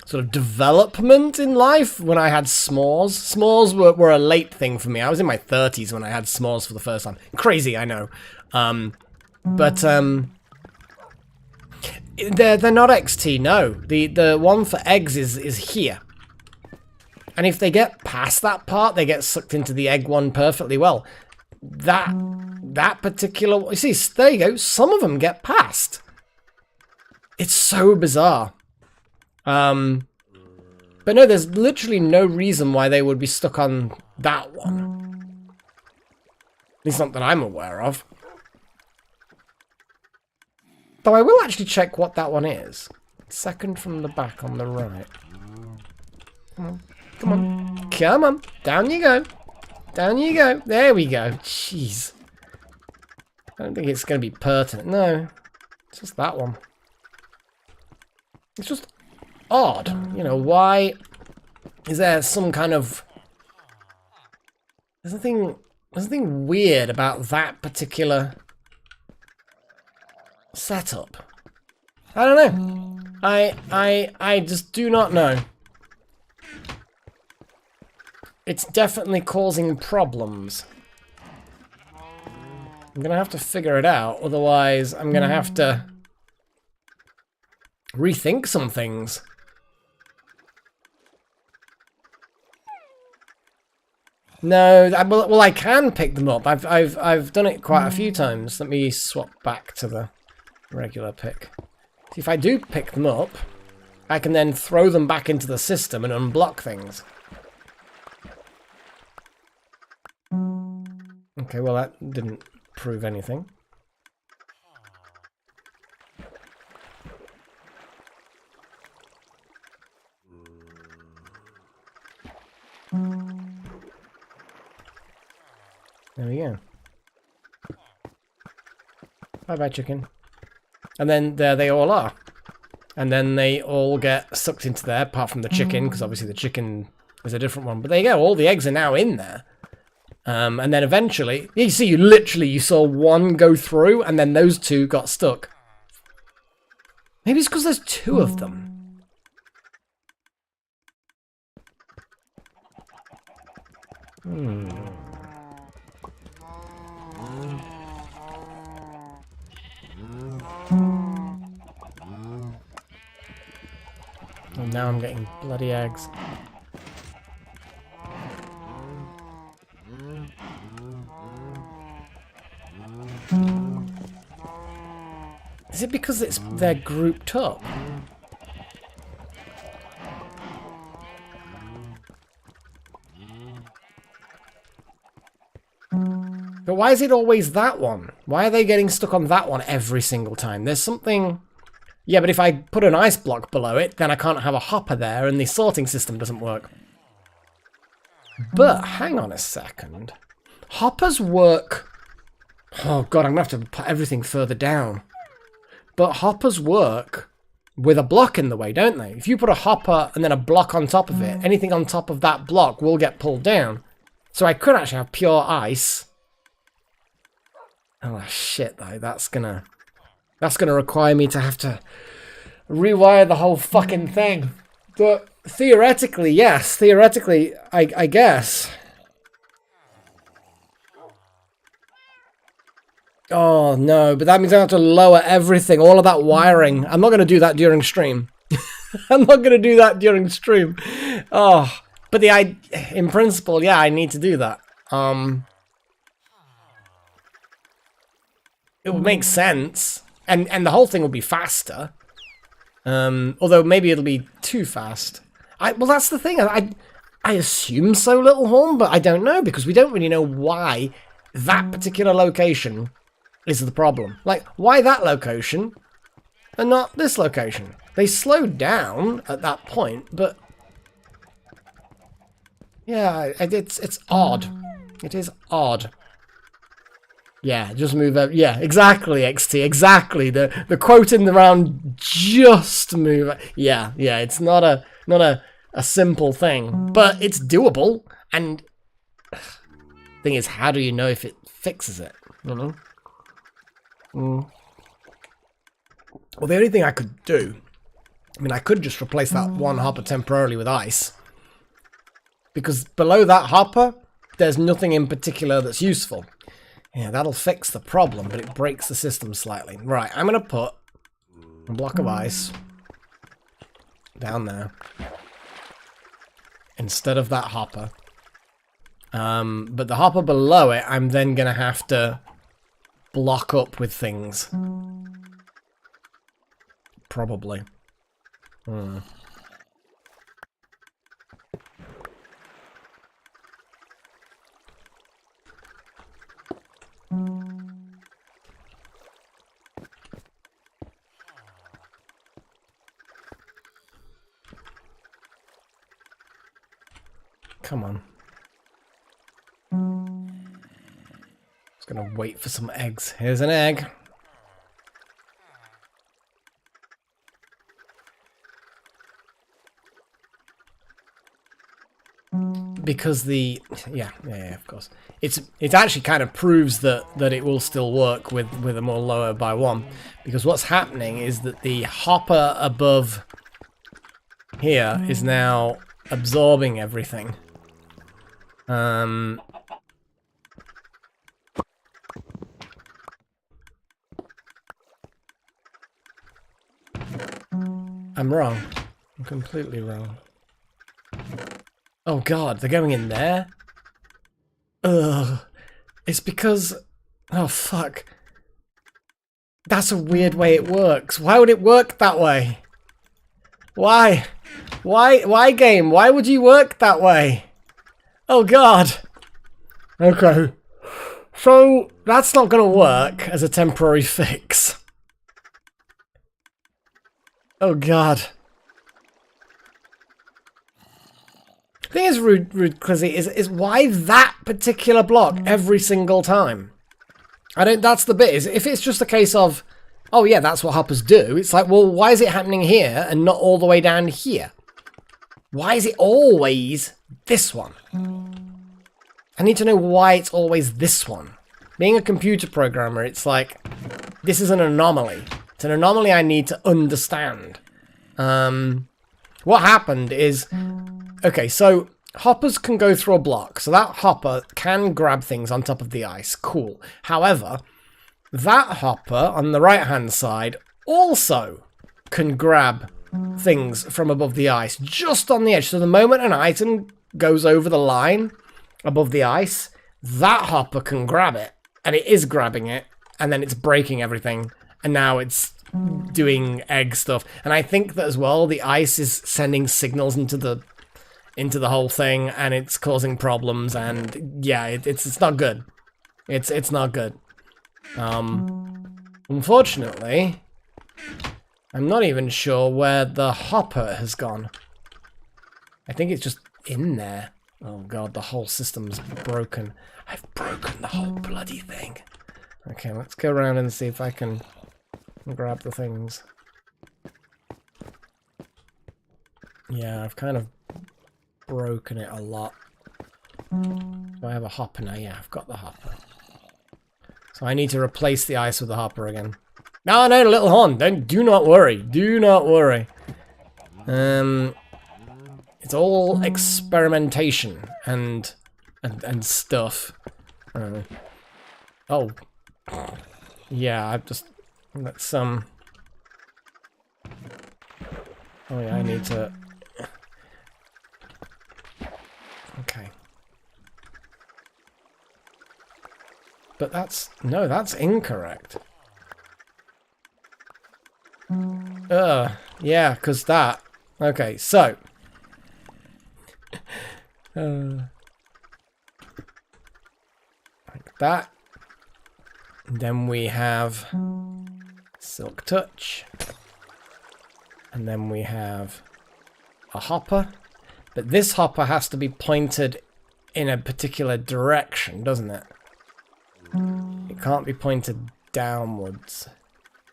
sort of development in life when I had s'mores. S'mores were a late thing for me. I was in my 30s when I had s'mores for the first time. Crazy, I know. But they're not XT, no. The one for eggs is here. And if they get past that part, they get sucked into the egg one perfectly well. That particular... You see, there you go. Some of them get past. It's so bizarre. But no, there's literally no reason why they would be stuck on that one. At least not that I'm aware of. Though I will actually check what that one is. Second from the back on the right. Come on. Come on. Come on. Down you go. Down you go. There we go. Jeez. I don't think it's going to be pertinent. No. It's just that one. It's just odd. You know, why is there some kind of... There's nothing weird about that particular setup. I don't know. I just do not know. It's definitely causing problems. I'm gonna have to figure it out, otherwise I'm gonna have to rethink some things. No, well I can pick them up. I've done it quite a few times. Let me swap back to the regular pick. See, if I do pick them up, I can then throw them back into the system and unblock things. Okay, well that didn't prove anything. There we go. Bye-bye, chicken. And then there they all are. And then they all get sucked into there, apart from the chicken, because obviously the chicken is a different one. But there you go, all the eggs are now in there. And then eventually, you see, you saw one go through, and then those two got stuck. Maybe it's because there's two of them. And now I'm getting bloody eggs. Is it because they're grouped up? But why is it always that one? Why are they getting stuck on that one every single time? There's something... Yeah, but if I put an ice block below it, then I can't have a hopper there and the sorting system doesn't work. But, hang on a second. Hoppers work... Oh god, I'm going to have to put everything further down. But hoppers work with a block in the way, don't they? If you put a hopper and then a block on top of it, anything on top of that block will get pulled down. So I could actually have pure ice. Oh shit, though, that's gonna require me to have to rewire the whole fucking thing. But theoretically, yes, theoretically, I guess. Oh no, but that means I have to lower everything, all of that wiring. I'm not going to do that during stream. I'm not going to do that during stream. Oh, but in principle, yeah, I need to do that. It would make sense, and the whole thing will be faster. Although maybe it'll be too fast. Well, that's the thing. I assume so, Little Horn, but I don't know because we don't really know why that particular location is the problem. Like, why that location and not this location? They slowed down at that point, but yeah, it's odd. It is odd. Yeah, just move up. Yeah, exactly, XT, exactly. The quote in the round, just move. Yeah, it's not a simple thing, but it's doable. And thing is, how do you know if it fixes it? You know? Well, the only thing I could do, I mean, I could just replace that one hopper temporarily with ice. Because below that hopper, there's nothing in particular that's useful. Yeah, that'll fix the problem, but it breaks the system slightly. Right, I'm going to put a block of ice down there instead of that hopper. But the hopper below it, I'm then going to have to block up with things. Probably. Come on. Just gonna wait for some eggs. Here's an egg. Because the yeah, of course. It actually kind of proves that it will still work with a more lower by one. Because what's happening is that the hopper above here is now absorbing everything. I'm wrong. I'm completely wrong. Oh god, they're going in there? Ugh. It's because... Oh fuck. That's a weird way it works. Why would it work that way? Why? Why game? Why would you work that way? Oh god. Okay. So, that's not gonna work as a temporary fix. Oh god. The thing is, Rude Clizzy, is why that particular block every single time? That's the bit. Is if it's just a case of, oh yeah, that's what hoppers do. It's like, well, why is it happening here and not all the way down here? Why is it always this one? I need to know why it's always this one. Being a computer programmer, it's like, this is an anomaly. It's an anomaly I need to understand. What happened is, okay, so hoppers can go through a block. So that hopper can grab things on top of the ice. Cool. However, that hopper on the right-hand side also can grab things from above the ice, just on the edge. So the moment an item goes over the line above the ice, that hopper can grab it. And it is grabbing it. And then it's breaking everything. And now it's doing egg stuff. And I think that as well, the ice is sending signals into the whole thing, and it's causing problems, and yeah, it's not good. It's not good. Unfortunately, I'm not even sure where the hopper has gone. I think it's just in there. Oh god, the whole system's broken. I've broken the whole bloody thing. Okay, let's go around and see if I can grab the things. Yeah, I've kind of broken it a lot. Do I have a hopper now? Yeah, I've got the hopper. So I need to replace the ice with the hopper again. No, little horn. Do not worry. Do not worry. It's all experimentation and stuff. Oh. Yeah, I've just let's Oh yeah, I need to. Okay. But that's incorrect. Yeah, because that. Okay, so. Like that. And then we have Silk Touch. And then we have a hopper. But this hopper has to be pointed in a particular direction, doesn't it? It can't be pointed downwards.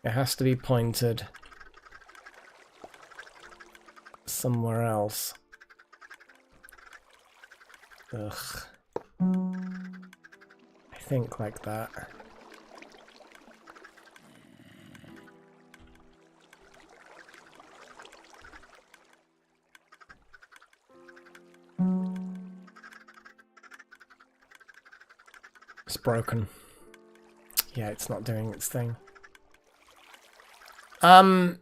It has to be pointed somewhere else. Ugh. I think like that. It's broken. Yeah, it's not doing its thing. But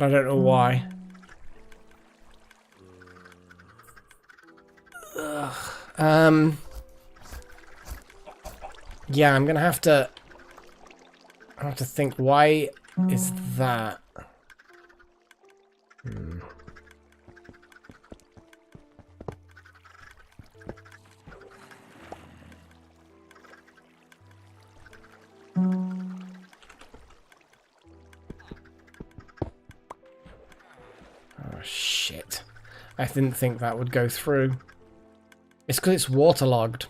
I don't know why. Ugh. Yeah, I'm gonna have to. I have to think. Why is that? Oh shit! I didn't think that would go through. It's because it's waterlogged.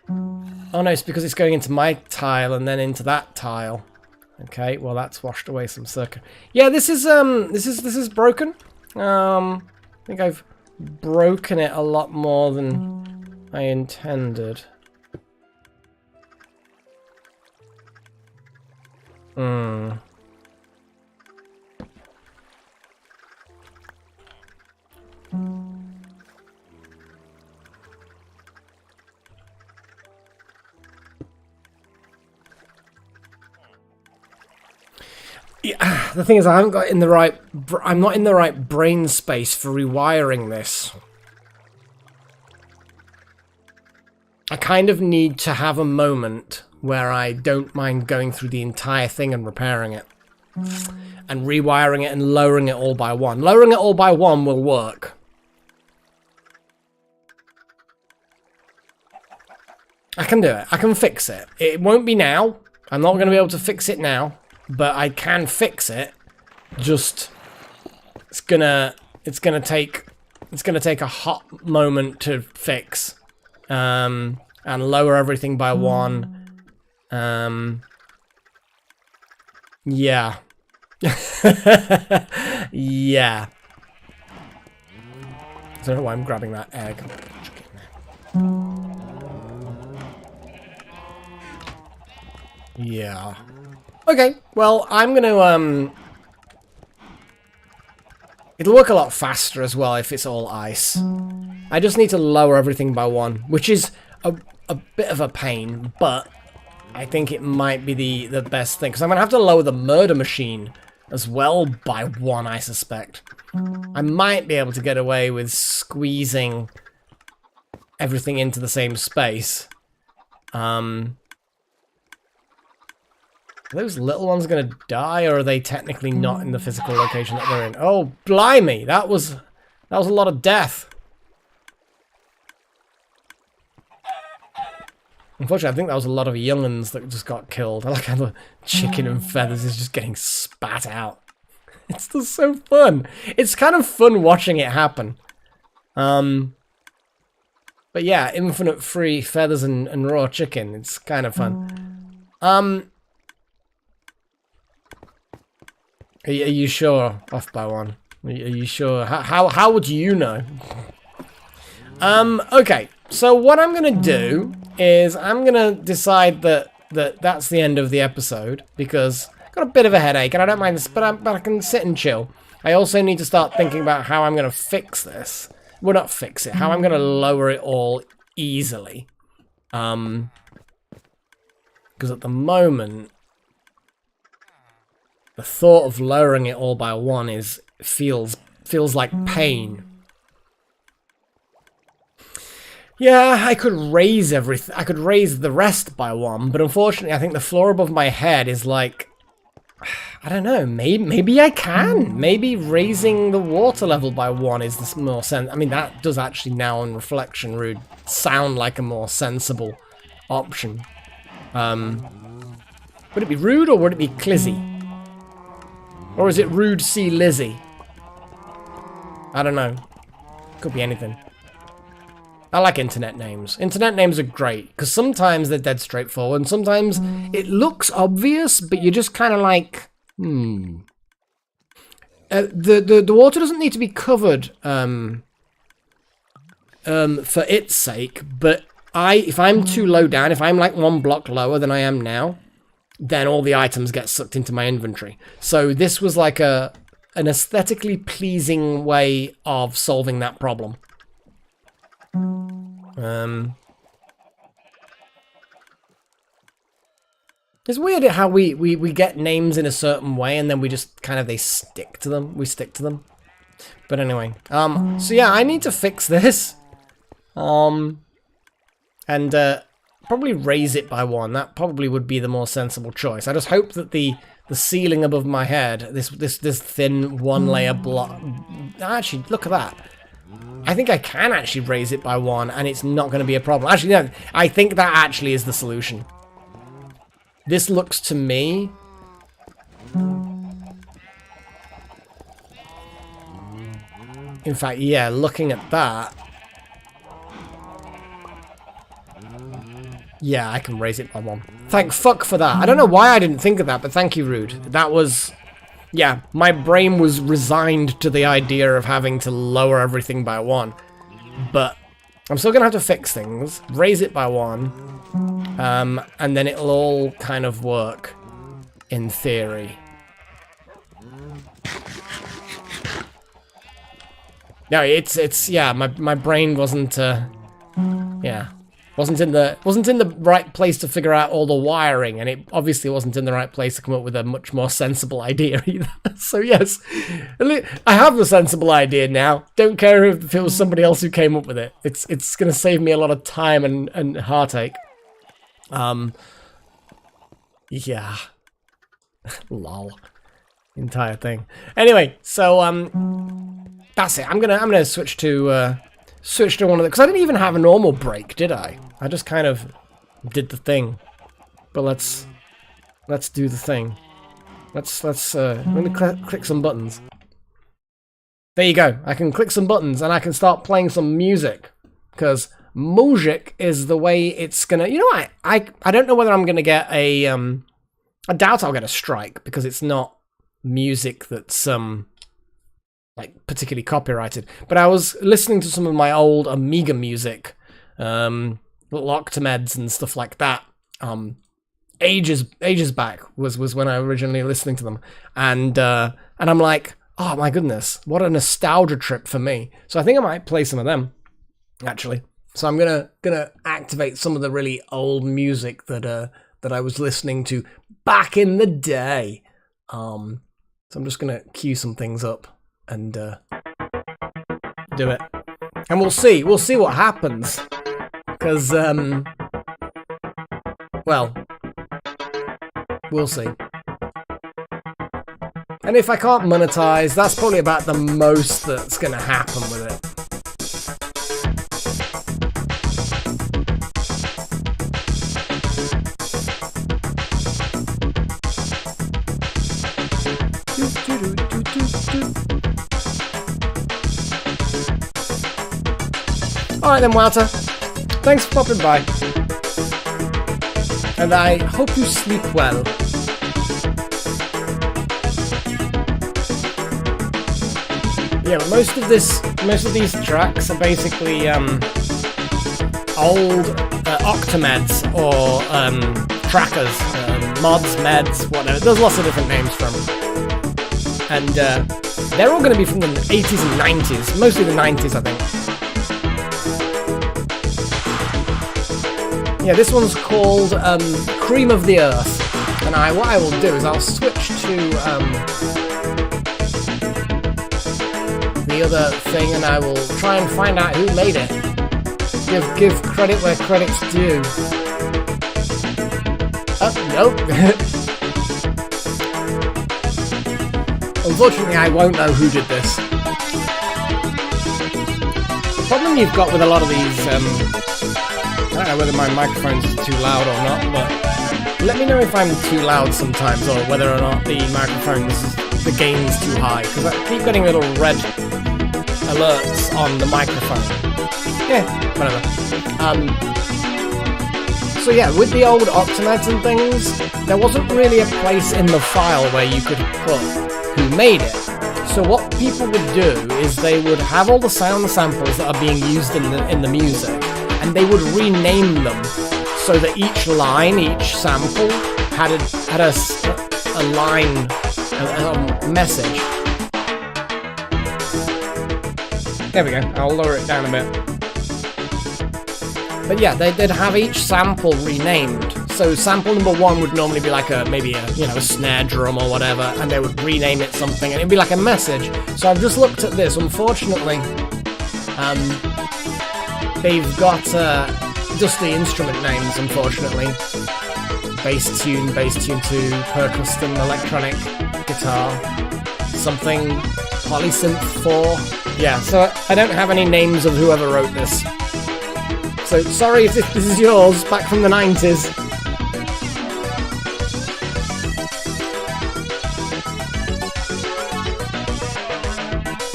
Oh no, it's because it's going into my tile and then into that tile. Okay, well that's washed away some circuit. Yeah, this is broken. I think I've broken it a lot more than I intended. Yeah, the thing is, I haven't got in the right. I'm not in the right brain space for rewiring this. I kind of need to have a moment where I don't mind going through the entire thing and repairing it, and rewiring it and lowering it all by one. Lowering it all by one will work. I can do it. I can fix it. It won't be now. I'm not going to be able to fix it now. But I can fix it. Just it's gonna take a hot moment to fix, and lower everything by one. Yeah, yeah. I don't know why I'm grabbing that egg. Yeah. Okay, well, I'm gonna, it'll work a lot faster as well if it's all ice. I just need to lower everything by one, which is a bit of a pain, but I think it might be the best thing, because I'm gonna have to lower the murder machine as well by one, I suspect. I might be able to get away with squeezing everything into the same space. Are those little ones going to die, or are they technically not in the physical location that they're in? Oh, blimey! That was a lot of death. Unfortunately, I think that was a lot of young'uns that just got killed. I like how the chicken and feathers is just getting spat out. It's just so fun. It's kind of fun watching it happen. But yeah, infinite free feathers and raw chicken. It's kind of fun. Are you sure? Off by one. Are you sure? How would you know? Okay. So what I'm gonna do is I'm gonna decide that's the end of the episode, because I've got a bit of a headache and I don't mind this, but I can sit and chill. I also need to start thinking about how I'm gonna fix this. Well, not fix it. How I'm gonna lower it all easily. Because at the moment, the thought of lowering it all by one feels like pain. Yeah, I could raise everything. I could raise the rest by one, but unfortunately, I think the floor above my head is like, I don't know. Maybe I can. Maybe raising the water level by one is the more sense. I mean, that does actually now, on reflection, Rude, sound like a more sensible option. Would it be Rude or would it be Clizzy? Or is it Rude C. Lizzie? I don't know. Could be anything. I like internet names. Internet names are great, because sometimes they're dead straightforward, and sometimes it looks obvious, but you're just kind of like, the water doesn't need to be covered for its sake, but if I'm too low down, if I'm like 1 block lower than I am now, then all the items get sucked into my inventory. So this was like an aesthetically pleasing way of solving that problem. It's weird how we get names in a certain way and then we just kind of, they stick to them. We stick to them. But anyway, so yeah, I need to fix this. And probably raise it by 1. That probably would be the more sensible choice. I just hope that the ceiling above my head, this thin 1-layer block. Actually, look at that. I think I can actually raise it by 1, and it's not going to be a problem. Actually, no, I think that actually is the solution. This looks to me... In fact, yeah, looking at that... Yeah, I can raise it by 1. Thank fuck for that. I don't know why I didn't think of that, but thank you, Rude. That was... Yeah, my brain was resigned to the idea of having to lower everything by 1. But I'm still going to have to fix things, raise it by 1, and then it'll all kind of work, in theory. No, it's yeah, my brain wasn't, yeah. Wasn't in the right place to figure out all the wiring, and it obviously wasn't in the right place to come up with a much more sensible idea either. So yes, I have the sensible idea now. Don't care if it was somebody else who came up with it. It's going to save me a lot of time and heartache. Yeah. Lol. Entire thing. Anyway, so that's it. I'm gonna switch to one of the, because I didn't even have a normal break, did I? I just kind of did the thing. But let's do the thing. Let me click some buttons. There you go. I can click some buttons and I can start playing some music, because music is the way it's gonna. You know what? I don't know whether I'm gonna get a I doubt I'll get a strike, because it's not music that's like particularly copyrighted. But I was listening to some of my old Amiga music, little Octomeds and stuff like that. Ages back was when I originally listening to them, and I'm like, oh my goodness, what a nostalgia trip for me. So I think I might play some of them, actually. So I'm gonna activate some of the really old music that I was listening to back in the day. So I'm just gonna cue some things up and do it, and we'll see what happens, because well, we'll see. And if I can't monetize, that's probably about the most that's gonna happen with it. Alright then, Walter. Thanks for popping by. And I hope you sleep well. Yeah, but most of these tracks are basically old Octomeds or trackers, mods, meds, whatever. There's lots of different names for them. And they're all going to be from the 80s and 90s. Mostly the 90s, I think. Yeah, this one's called Cream of the Earth. And what I will do is I'll switch to the other thing, and I will try and find out who made it. Give credit where credit's due. Oh, nope. Unfortunately, I won't know who did this. The problem you've got with a lot of these, I don't know whether my microphone's too loud or not, but let me know if I'm too loud sometimes, or whether or not the the gain's too high, because I keep getting little red alerts on the microphone. whatever. So yeah, with the old Octomeds and things, there wasn't really a place in the file where you could put who made it. So what people would do is they would have all the sound samples that are being used in the music, and they would rename them so that each line, each sample had a line, a message. There we go. I'll lower it down a bit. But yeah, they'd have each sample renamed. So sample number 1 would normally be like maybe a snare drum or whatever, and they would rename it something, and it'd be like a message. So I've just looked at this. Unfortunately, they've got just the instrument names. Unfortunately, bass tune 2, per custom electronic guitar, something polysynth 4. Yeah, so I don't have any names of whoever wrote this. So sorry if this is yours, back from the 90s.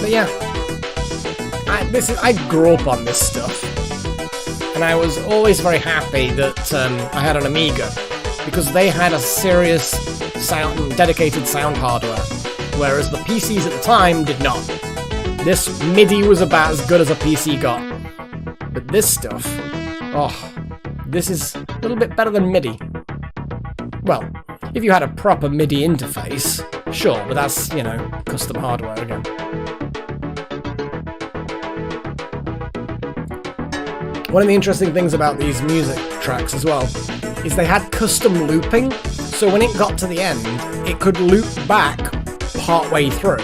But yeah, I grew up on this stuff, and I was always very happy that I had an Amiga, because they had a serious dedicated sound hardware, whereas the PCs at the time did not. This MIDI was about as good as a PC got. But this stuff, this is a little bit better than MIDI. Well, if you had a proper MIDI interface, sure, but that's, custom hardware again. One of the interesting things about these music tracks as well is they had custom looping, so when it got to the end, it could loop back partway through.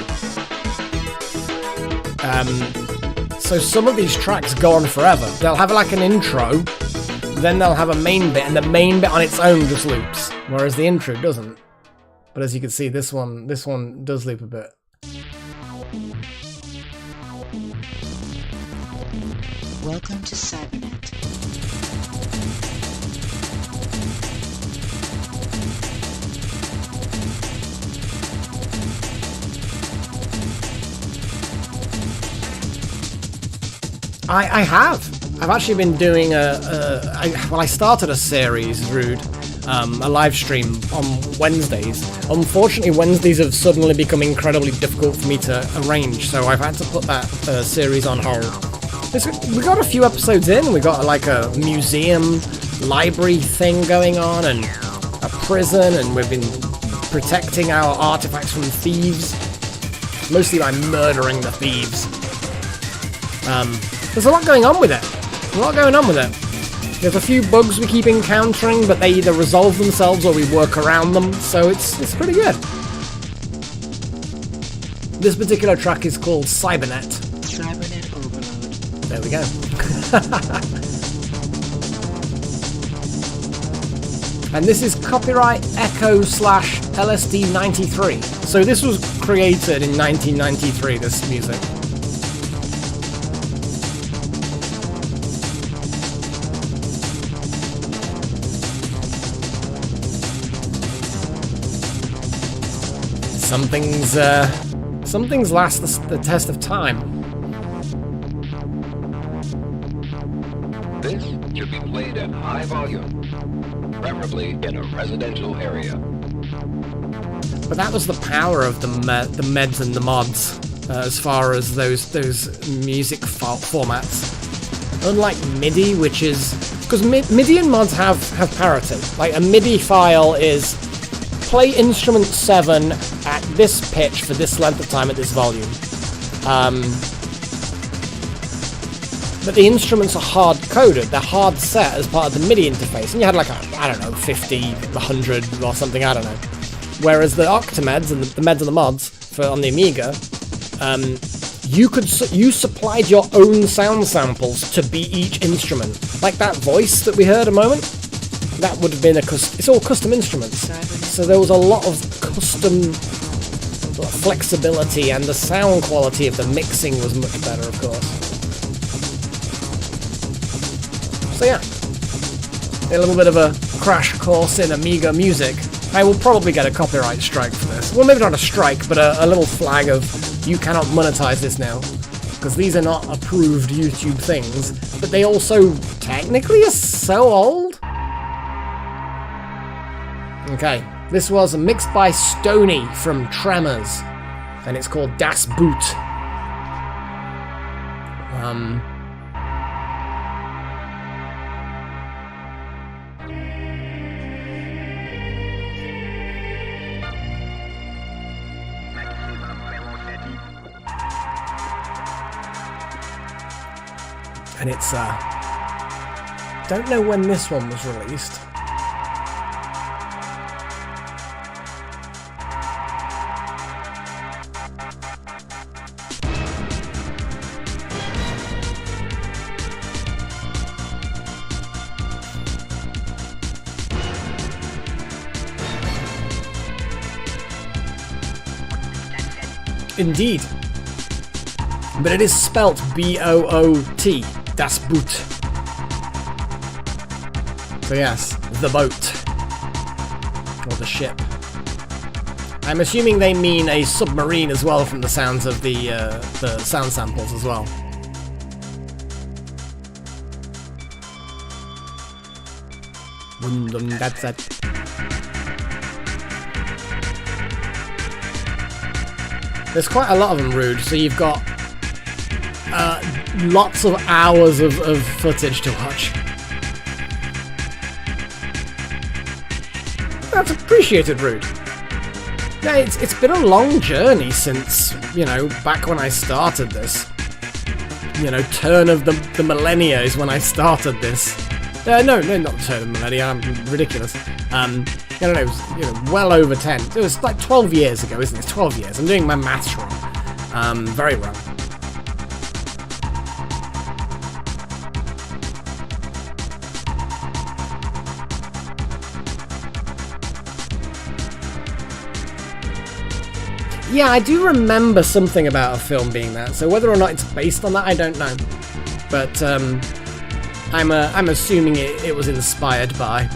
So some of these tracks go on forever. They'll have like an intro, then they'll have a main bit, and the main bit on its own just loops, whereas the intro doesn't. But as you can see, this one does loop a bit.
Welcome to Cybernet.
I have. I've actually been doing I started a series, Rude, a live stream on Wednesdays. Unfortunately, Wednesdays have suddenly become incredibly difficult for me to arrange, so I've had to put that series on hold. We got a few episodes in. We got like a museum, library thing going on, and a prison, and we've been protecting our artifacts from thieves, mostly by murdering the thieves. There's a lot going on with it. There's a few bugs we keep encountering, but they either resolve themselves or we work around them, so it's pretty good. This particular track is called Cybernet.
Cybernet Overload.
There we go. And this is copyright Echo/LSD93. So this was created in 1993, this music. Some things last the test of time.
This should be played at high volume, preferably in a residential area.
But that was the power of the meds and the mods, as far as those music formats. Unlike MIDI, which is because MIDI and mods have parity. Like a MIDI file is play instrument 7 at this pitch for this length of time at this volume. But the instruments are hard-coded, they're hard set as part of the MIDI interface, and you had like, 50, 100 or something, I don't know. Whereas the Octomeds and the meds and the mods on the Amiga, you supplied your own sound samples to be each instrument. Like that voice that we heard a moment, that would have been it's all custom instruments. So there was a lot of custom flexibility, and the sound quality of the mixing was much better, of course. So yeah, a little bit of a crash course in Amiga music. I will probably get a copyright strike for this. Well, maybe not a strike, but a little flag of you cannot monetize this now. because these are not approved YouTube things, but they also technically are so old. Okay, this was mixed by Stony from Tremors, and it's called Das Boot. And it's, don't know when this one was released. Indeed. But it is spelt B-O-O-T. Das Boot. So yes, the boat. Or the ship. I'm assuming they mean a submarine as well from the sounds of the sound samples as well. That's it. There's quite a lot of them, Rude, so you've got lots of hours of footage to watch. That's appreciated, Rude. Yeah, it's been a long journey since, you know, back when I started this. You know, turn of the millennia is when I started this. No, not the turn of the millennia, I'm ridiculous. I don't know, it was, you know, well over 10. It was like 12 years ago, isn't it? 12 years. I'm doing my maths wrong. Very wrong. Yeah, I do remember something about a film being that, so whether or not it's based on that, I don't know. But, I'm assuming it was inspired by.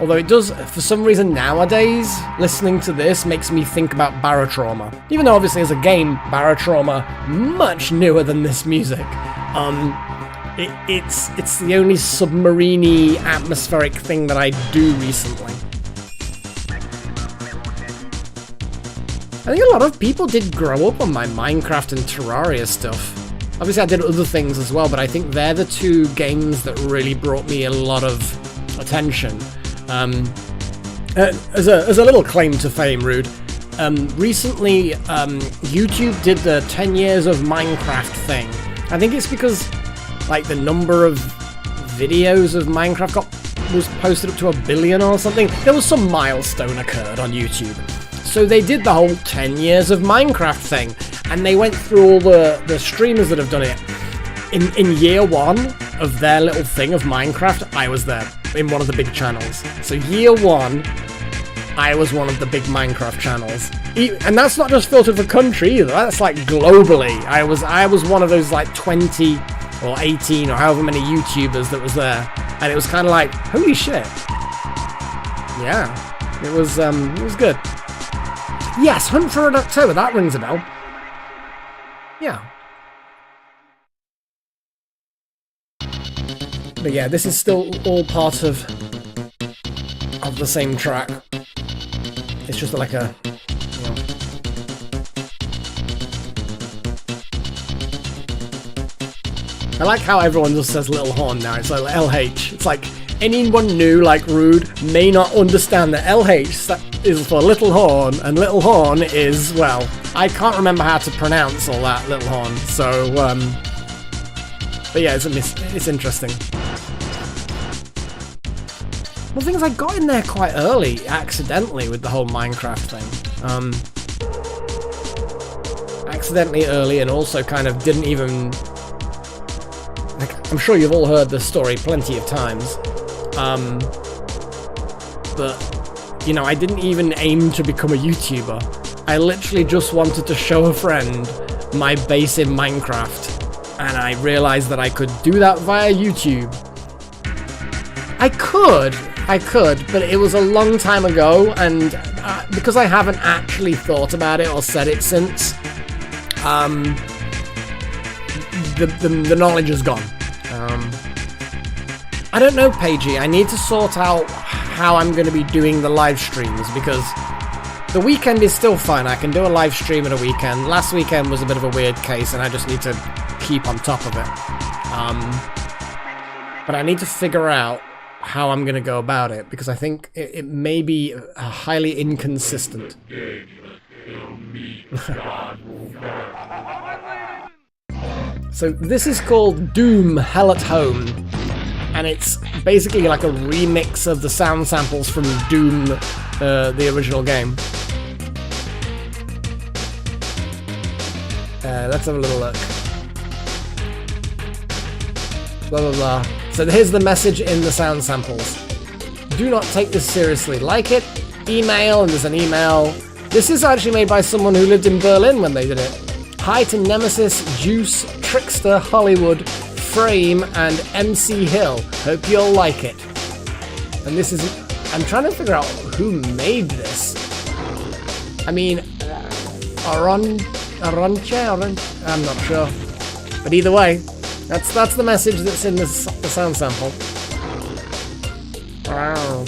Although it does, for some reason nowadays, listening to this makes me think about Barotrauma. Even though obviously as a game, Barotrauma, much newer than this music. It's the only submarine-y atmospheric thing that I do recently. I think a lot of people did grow up on my Minecraft and Terraria stuff. Obviously I did other things as well, but I think they're the two games that really brought me a lot of attention. As a little claim to fame, Rude, recently YouTube did the 10 years of Minecraft thing. I think it's because like the number of videos of Minecraft was posted up to 1 billion or something. There was some milestone occurred on YouTube. So they did the whole 10 years of Minecraft thing, and they went through all the streamers that have done it. In year one of their little thing of Minecraft, I was there in one of the big channels. So year one, I was one of the big Minecraft channels. And that's not just filtered for country either, that's like globally. I was one of those like 20 or 18 or however many YouTubers that was there. And it was kind of like, holy shit. Yeah, it was good. Yes, Hunt for Red October, that rings a bell. Yeah. But yeah, this is still all part of the same track. It's just like a, you know. I like how everyone just says Little Horn now. It's like LH. It's like anyone new, like Rude, may not understand that LH is for Little Horn, and Little Horn is, well, I can't remember how to pronounce all that, Little Horn. So, but yeah, it's interesting. Well, things I got in there quite early, accidentally, with the whole Minecraft thing. Accidentally early, and also kind of didn't even... Like, I'm sure you've all heard this story plenty of times. But, you know, I didn't even aim to become a YouTuber. I literally just wanted to show a friend my base in Minecraft. And I realized that I could do that via YouTube. I could, but it was a long time ago, and because I haven't actually thought about it or said it since, the knowledge is gone. I don't know, Paigey. I need to sort out how I'm going to be doing the live streams, because the weekend is still fine. I can do a live stream at a weekend. Last weekend was a bit of a weird case, and I just need to keep on top of it. But I need to figure out how I'm going to go about it, because I think it may be highly inconsistent. So this is called Doom Hell at Home, and it's basically like a remix of the sound samples from Doom, the original game. Let's have a little look. Blah blah blah. So here's the message in the sound samples. Do not take this seriously. Like it, email, and there's an email. This is actually made by someone who lived in Berlin when they did it. Hi to Nemesis, Juice, Trickster, Hollywood, Frame, and MC Hill. Hope you'll like it. And this is... I'm trying to figure out who made this. I mean... Aronche? I'm not sure. But either way, that's the message that's in the sound sample. Wow.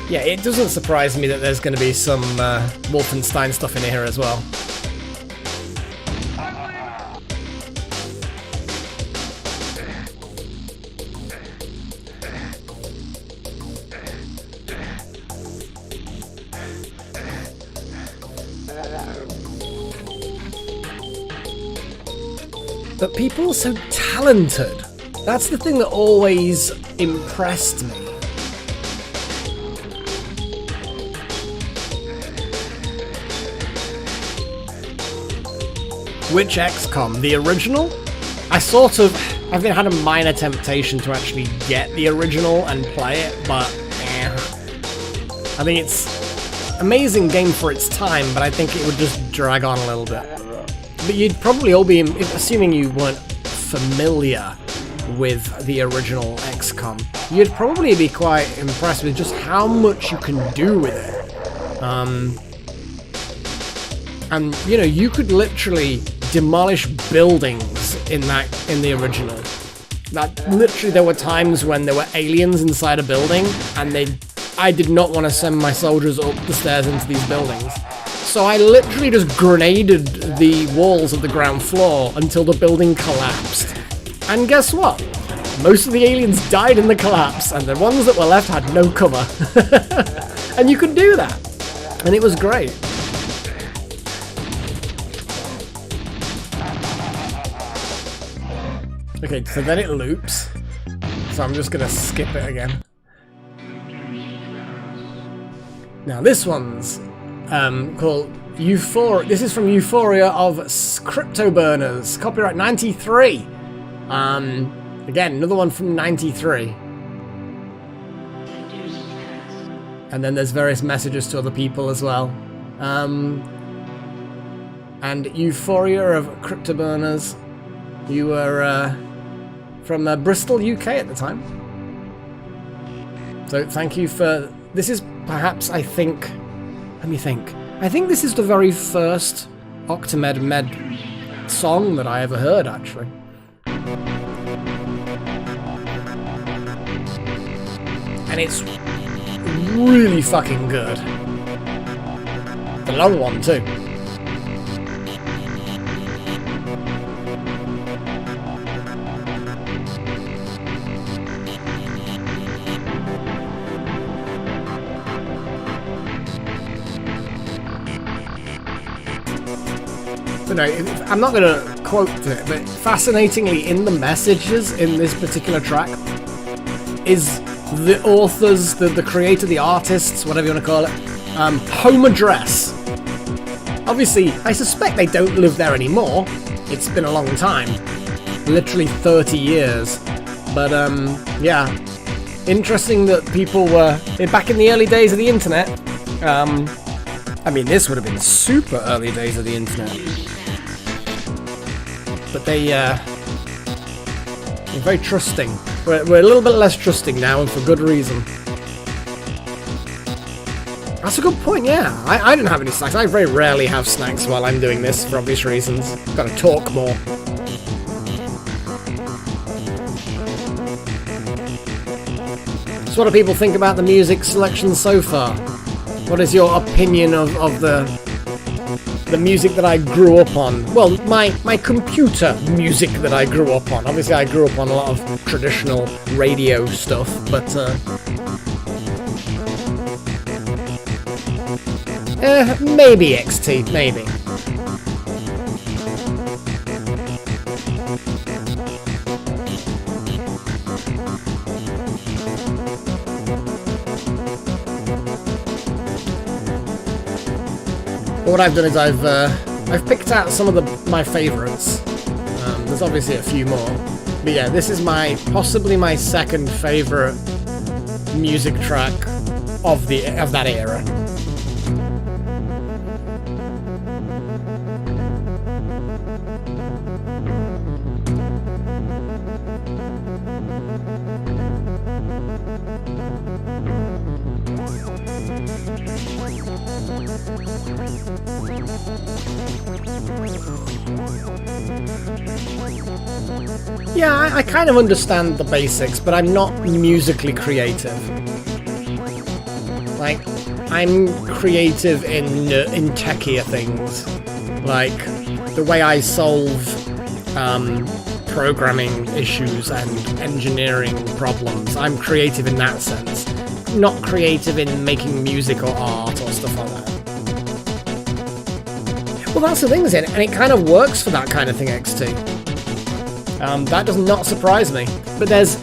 Yeah, it doesn't surprise me that there's going to be some Wolfenstein stuff in here as well. But people are so talented. That's the thing that always impressed me. Which XCOM? The original? I've had a minor temptation to actually get the original and play it, but I think it's an amazing game for its time, but I think it would just drag on a little bit. But you'd probably all be, assuming you weren't familiar with the original XCOM, you'd probably be quite impressed with just how much you can do with it. And, you know, you could literally demolish buildings in the original. Literally, there were times when there were aliens inside a building, and I did not want to send my soldiers up the stairs into these buildings. So I literally just grenaded the walls of the ground floor until the building collapsed. And guess what? Most of the aliens died in the collapse, and the ones that were left had no cover. And you could do that. And it was great. Okay, so then it loops. So I'm just gonna skip it again. Now this one's called Euphoria. This is from Euphoria of Crypto Burners. Copyright 93. Again, another one from 93. And then there's various messages to other people as well. And Euphoria of Crypto Burners. You were from Bristol, UK at the time. So thank you for... This is perhaps, I think... Let me think. I think this is the very first Octamed Med song that I ever heard, actually. And it's really fucking good. The long one, too. No, I'm not going to quote it, but fascinatingly, in the messages in this particular track is the authors, the creator, the artists, whatever you want to call it, home address. Obviously, I suspect they don't live there anymore. It's been a long time, literally 30 years. But yeah, interesting that people were back in the early days of the internet. I mean, this would have been super early days of the internet. But they We're very trusting. We're a little bit less trusting now, and for good reason. That's a good point, yeah. I didn't have any snacks. I very rarely have snacks while I'm doing this, for obvious reasons. Gotta talk more. So what do people think about the music selection so far? What is your opinion of the music that I grew up on? Well, my computer music that I grew up on. Obviously, I grew up on a lot of traditional radio stuff, but maybe XT, maybe. What I've done is I've picked out some of my favourites. There's obviously a few more, but yeah, this is possibly my second favourite music track of that era. Yeah, I kind of understand the basics, but I'm not musically creative. Like, I'm creative in techier things, like the way I solve programming issues and engineering problems. I'm creative in that sense, not creative in making music or art or stuff like that. Well, that's the thing, isn't it? And it kind of works for that kind of thing, XT. That does not surprise me. But there's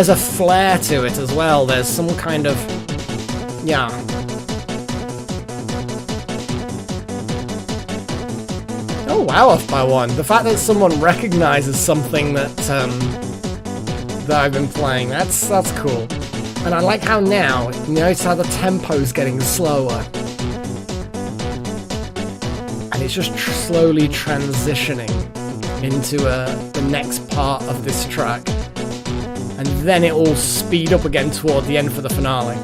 a flair to it as well. There's some kind of... yeah. Oh wow, off by one. The fact that someone recognises something that I've been playing, that's cool. And I like how now, you notice how the tempo's getting slower. And it's just slowly transitioning into the next part of this track, and then it will speed up again toward the end for the finale.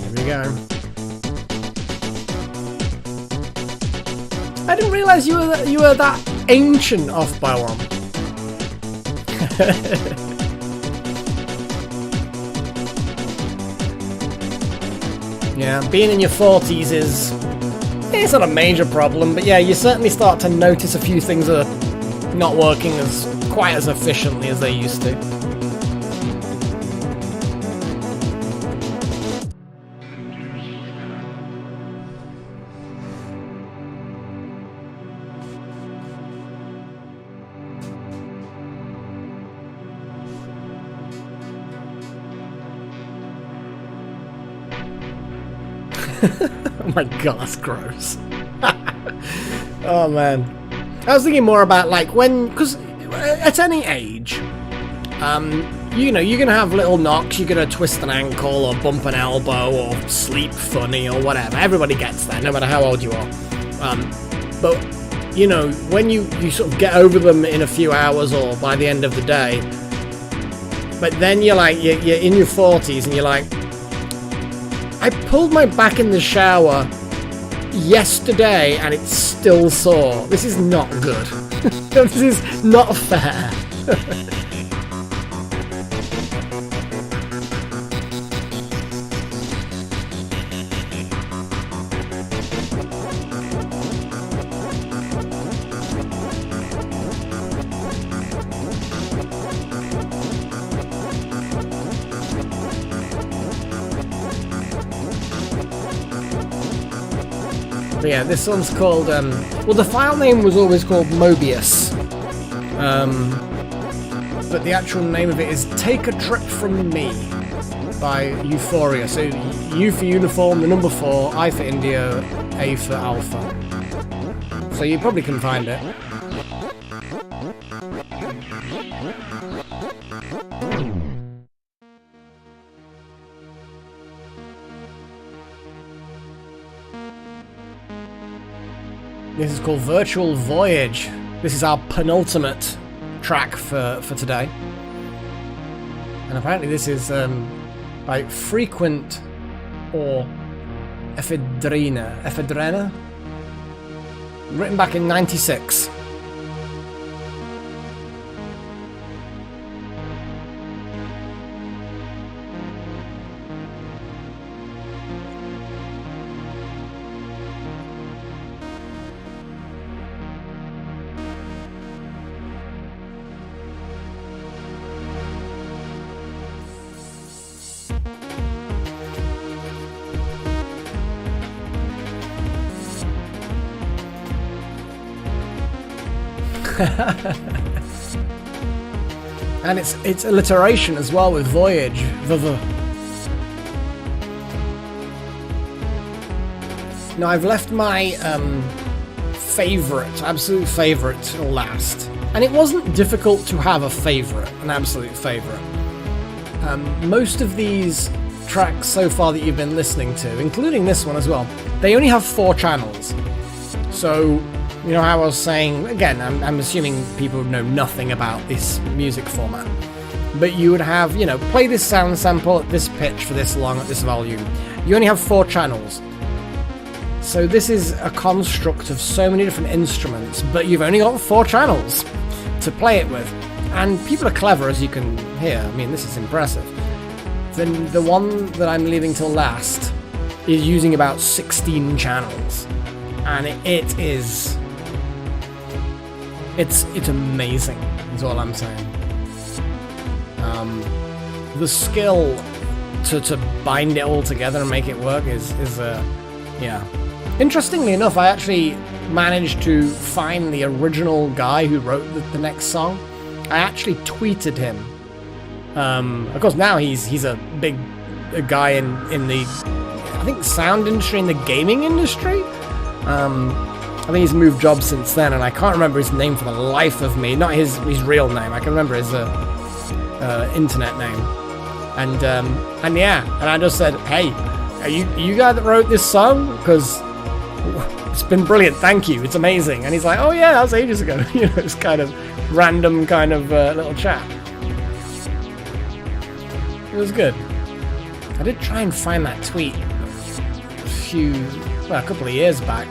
Here we go. I didn't realise you were that ancient off by one. Yeah, being in your 40s it's not a major problem, but yeah, you certainly start to notice a few things are not working quite as efficiently as they used to. Oh my god, that's gross. Oh man. I was thinking more about like because at any age, you know, you're gonna have little knocks, you're gonna twist an ankle or bump an elbow or sleep funny or whatever. Everybody gets that, no matter how old you are. But you know, when you sort of get over them in a few hours or by the end of the day, but then you're in your 40s and you're like, I pulled my back in the shower yesterday and it's still sore. This is not good. This is not fair. But yeah, this one's called, well, the file name was always called Mobius, but the actual name of it is Take a Trip From Me by Euphoria. So U for uniform, the number 4, I for India, A for Alpha. So you probably can find it. This is called Virtual Voyage. This is our penultimate track for today. And apparently this is by Frequent or Ephedrina, written back in 96. And it's alliteration as well with voyage. Now I've left my absolute favourite till last, and it wasn't difficult to have an absolute favourite. Most of these tracks so far that you've been listening to, including this one as well, they only have 4 channels. So, you know how I was saying, again, I'm assuming people know nothing about this music format, but you would have, you know, play this sound sample at this pitch for this long at this volume. You only have 4 channels. So this is a construct of so many different instruments, but you've only got 4 channels to play it with. And people are clever, as you can hear. I mean, this is impressive. Then the one that I'm leaving till last is using about 16 channels. And it's amazing, is all I'm saying. The skill to bind it all together and make it work is yeah. Interestingly enough, I actually managed to find the original guy who wrote the next song. I actually tweeted him. Of course, now he's a big guy in the, I think, sound industry, in the gaming industry. I think he's moved jobs since then, and I can't remember his name for the life of me. Not his real name. I can remember his internet name. And yeah, and I just said, hey, are you guy that wrote this song? Because it's been brilliant. Thank you. It's amazing. And he's like, oh yeah, that was ages ago. You know, it's kind of random kind of little chat. It was good. I did try and find that tweet a couple of years back.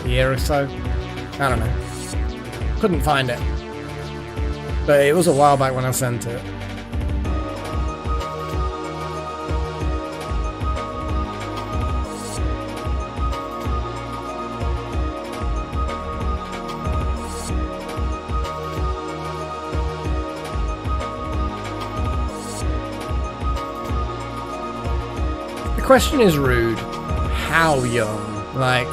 A year or so. I don't know. Couldn't find it. But it was a while back when I sent it. The question is rude. How young? Like,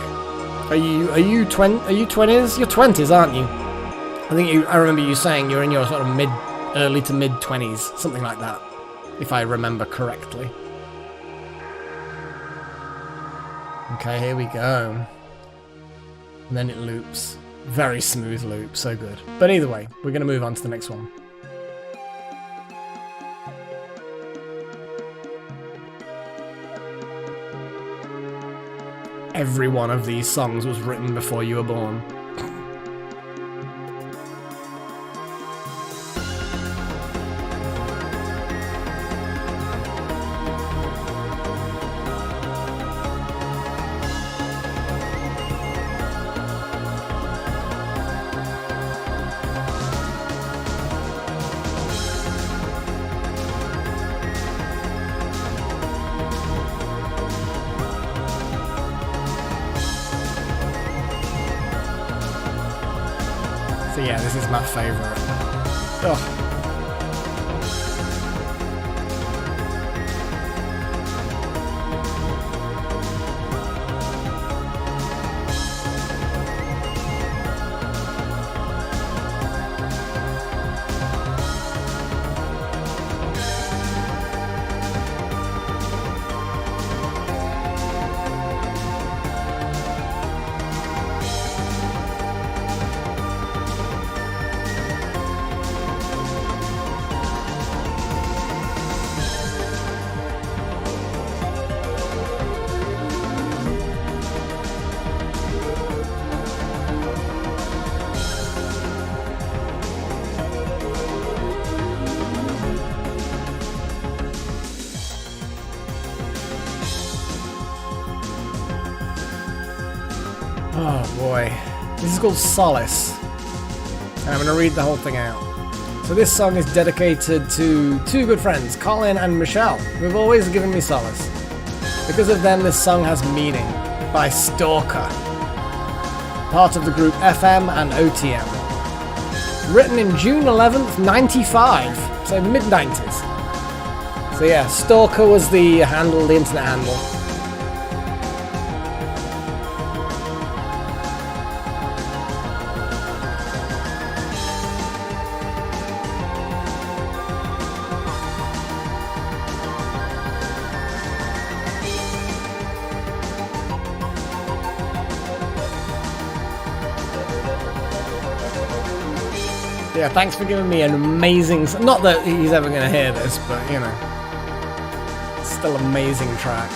Are you 20s? You're 20s, aren't you? I remember you saying you're in your sort of early to mid 20s, something like that, if I remember correctly. Okay, here we go. And then it loops. Very smooth loop, so good. But either way, we're going to move on to the next one. Every one of these songs was written before you were born. So yeah, this is my favourite. Oh. Oh boy. This is called Solace. And I'm going to read the whole thing out. So this song is dedicated to two good friends, Colin and Michelle, who have always given me solace. Because of them, this song has meaning. By Stalker. Part of the group FM and OTM. Written in June 11th, 95. So mid-90s. So yeah, Stalker was the handle, the internet handle. Yeah, thanks for giving me an amazing... Not that he's ever going to hear this, but, you know. Still amazing track.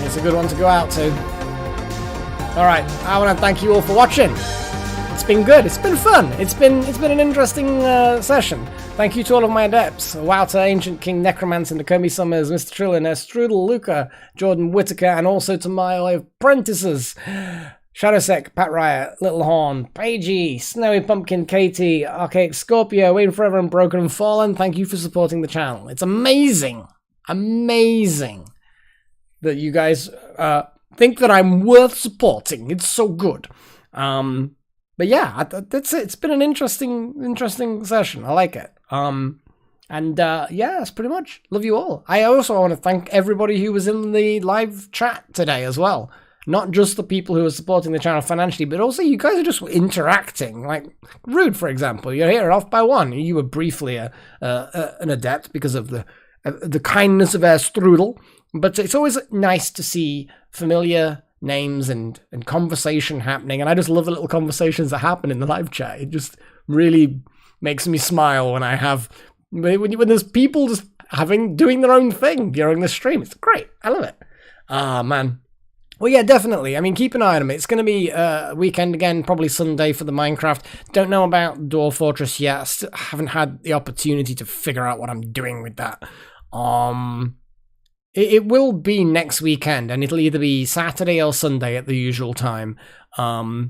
It's a good one to go out to. Alright, I want to thank you all for watching. It's been good, it's been fun, it's been an interesting session. Thank you to all of my adepts, Wouter, Ancient King, Necromancer, Nakomi Summers, Mr. Trillin, Strudel, Luca, Jordan Whitaker, and also to my apprentices, Shadowsec, Pat Riot, Little Horn, Paigey, Snowy Pumpkin, Katie, Archaic Scorpio, Waiting Forever and Broken and Fallen. Thank you for supporting the channel. It's amazing, amazing that you guys think that I'm worth supporting. It's so good. But yeah, that's it. It's been an interesting session. I like it. Yeah, that's pretty much. Love you all. I also want to thank everybody who was in the live chat today as well. Not just the people who are supporting the channel financially, but also you guys are just interacting. Like Rude, for example. You're here off by one. You were briefly an adept because of the kindness of our Strudel. But it's always nice to see familiar names and conversation happening. And I just love the little conversations that happen in the live chat. It just really makes me smile when I have... When there's people just doing their own thing during the stream. It's great. I love it. Ah, man. Well, yeah, definitely. I mean, keep an eye on them. It's going to be weekend again, probably Sunday for the Minecraft. Don't know about Dwarf Fortress yet. Still haven't had the opportunity to figure out what I'm doing with that. It will be next weekend, and it'll either be Saturday or Sunday at the usual time. I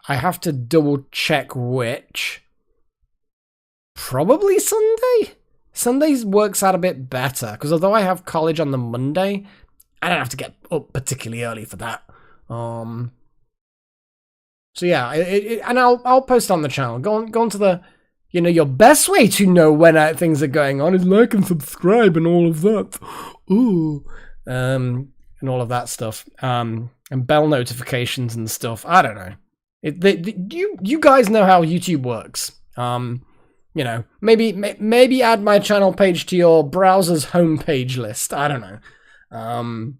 have to double check which. Probably Sunday? Sundays works out a bit better, because although I have college on the Monday, I don't have to get up particularly early for that. So yeah, and I'll post on the channel. Go on to the... You know, your best way to know when things are going on is like and subscribe and all of that. Ooh. And all of that stuff. And bell notifications and stuff. I don't know. You guys know how YouTube works. You know, maybe add my channel page to your browser's homepage list. I don't know.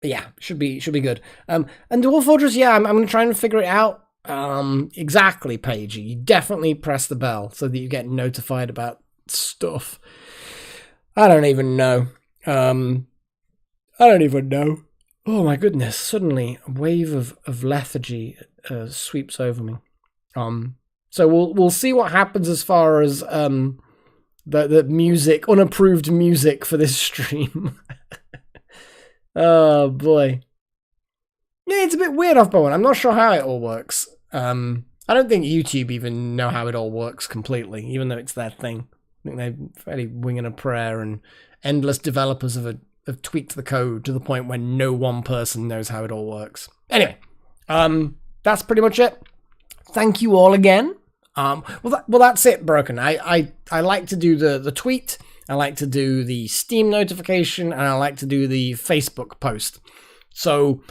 Yeah, should be good. And Dwarf Fortress, yeah, I'm going to try and figure it out. Exactly, Paigey. You definitely press the bell so that you get notified about stuff. I don't even know. I don't even know. Oh my goodness, suddenly a wave of lethargy sweeps over me. So we'll see what happens as far as the music, unapproved music for this stream. Oh boy. Yeah, it's a bit weird off by one. I'm not sure how it all works. I don't think YouTube even know how it all works completely, even though it's their thing. I think they're fairly winging a prayer, and endless developers have tweaked the code to the point where no one person knows how it all works. Anyway, that's pretty much it. Thank you all again. Well, that's it, Broken. I like to do the tweet, I like to do the Steam notification, and I like to do the Facebook post. So...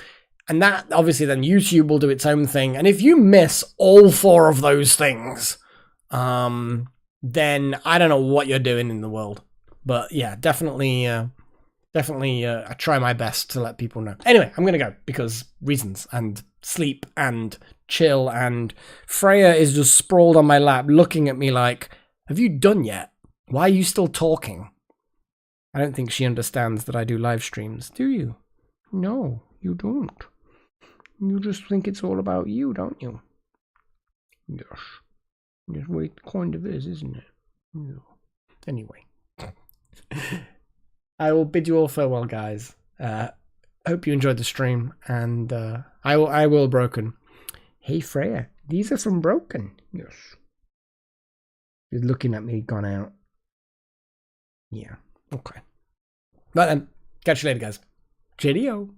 And that, obviously, then YouTube will do its own thing. And if you miss all four of those things, then I don't know what you're doing in the world. But yeah, definitely Definitely, I try my best to let people know. Anyway, I'm gonna go because reasons and sleep and chill, and Freya is just sprawled on my lap looking at me like, have you done yet? Why are you still talking? I don't think she understands that I do live streams, do you? No, you don't. You just think it's all about you, don't you? Yes. Yes, well, it kind of is, isn't it? Yeah. Anyway. I will bid you all farewell, guys. Hope you enjoyed the stream, and I will Broken. Hey, Freya, these are from Broken. Yes. He's looking at me, gone out. Yeah, okay. Right then, catch you later, guys. Cheerio.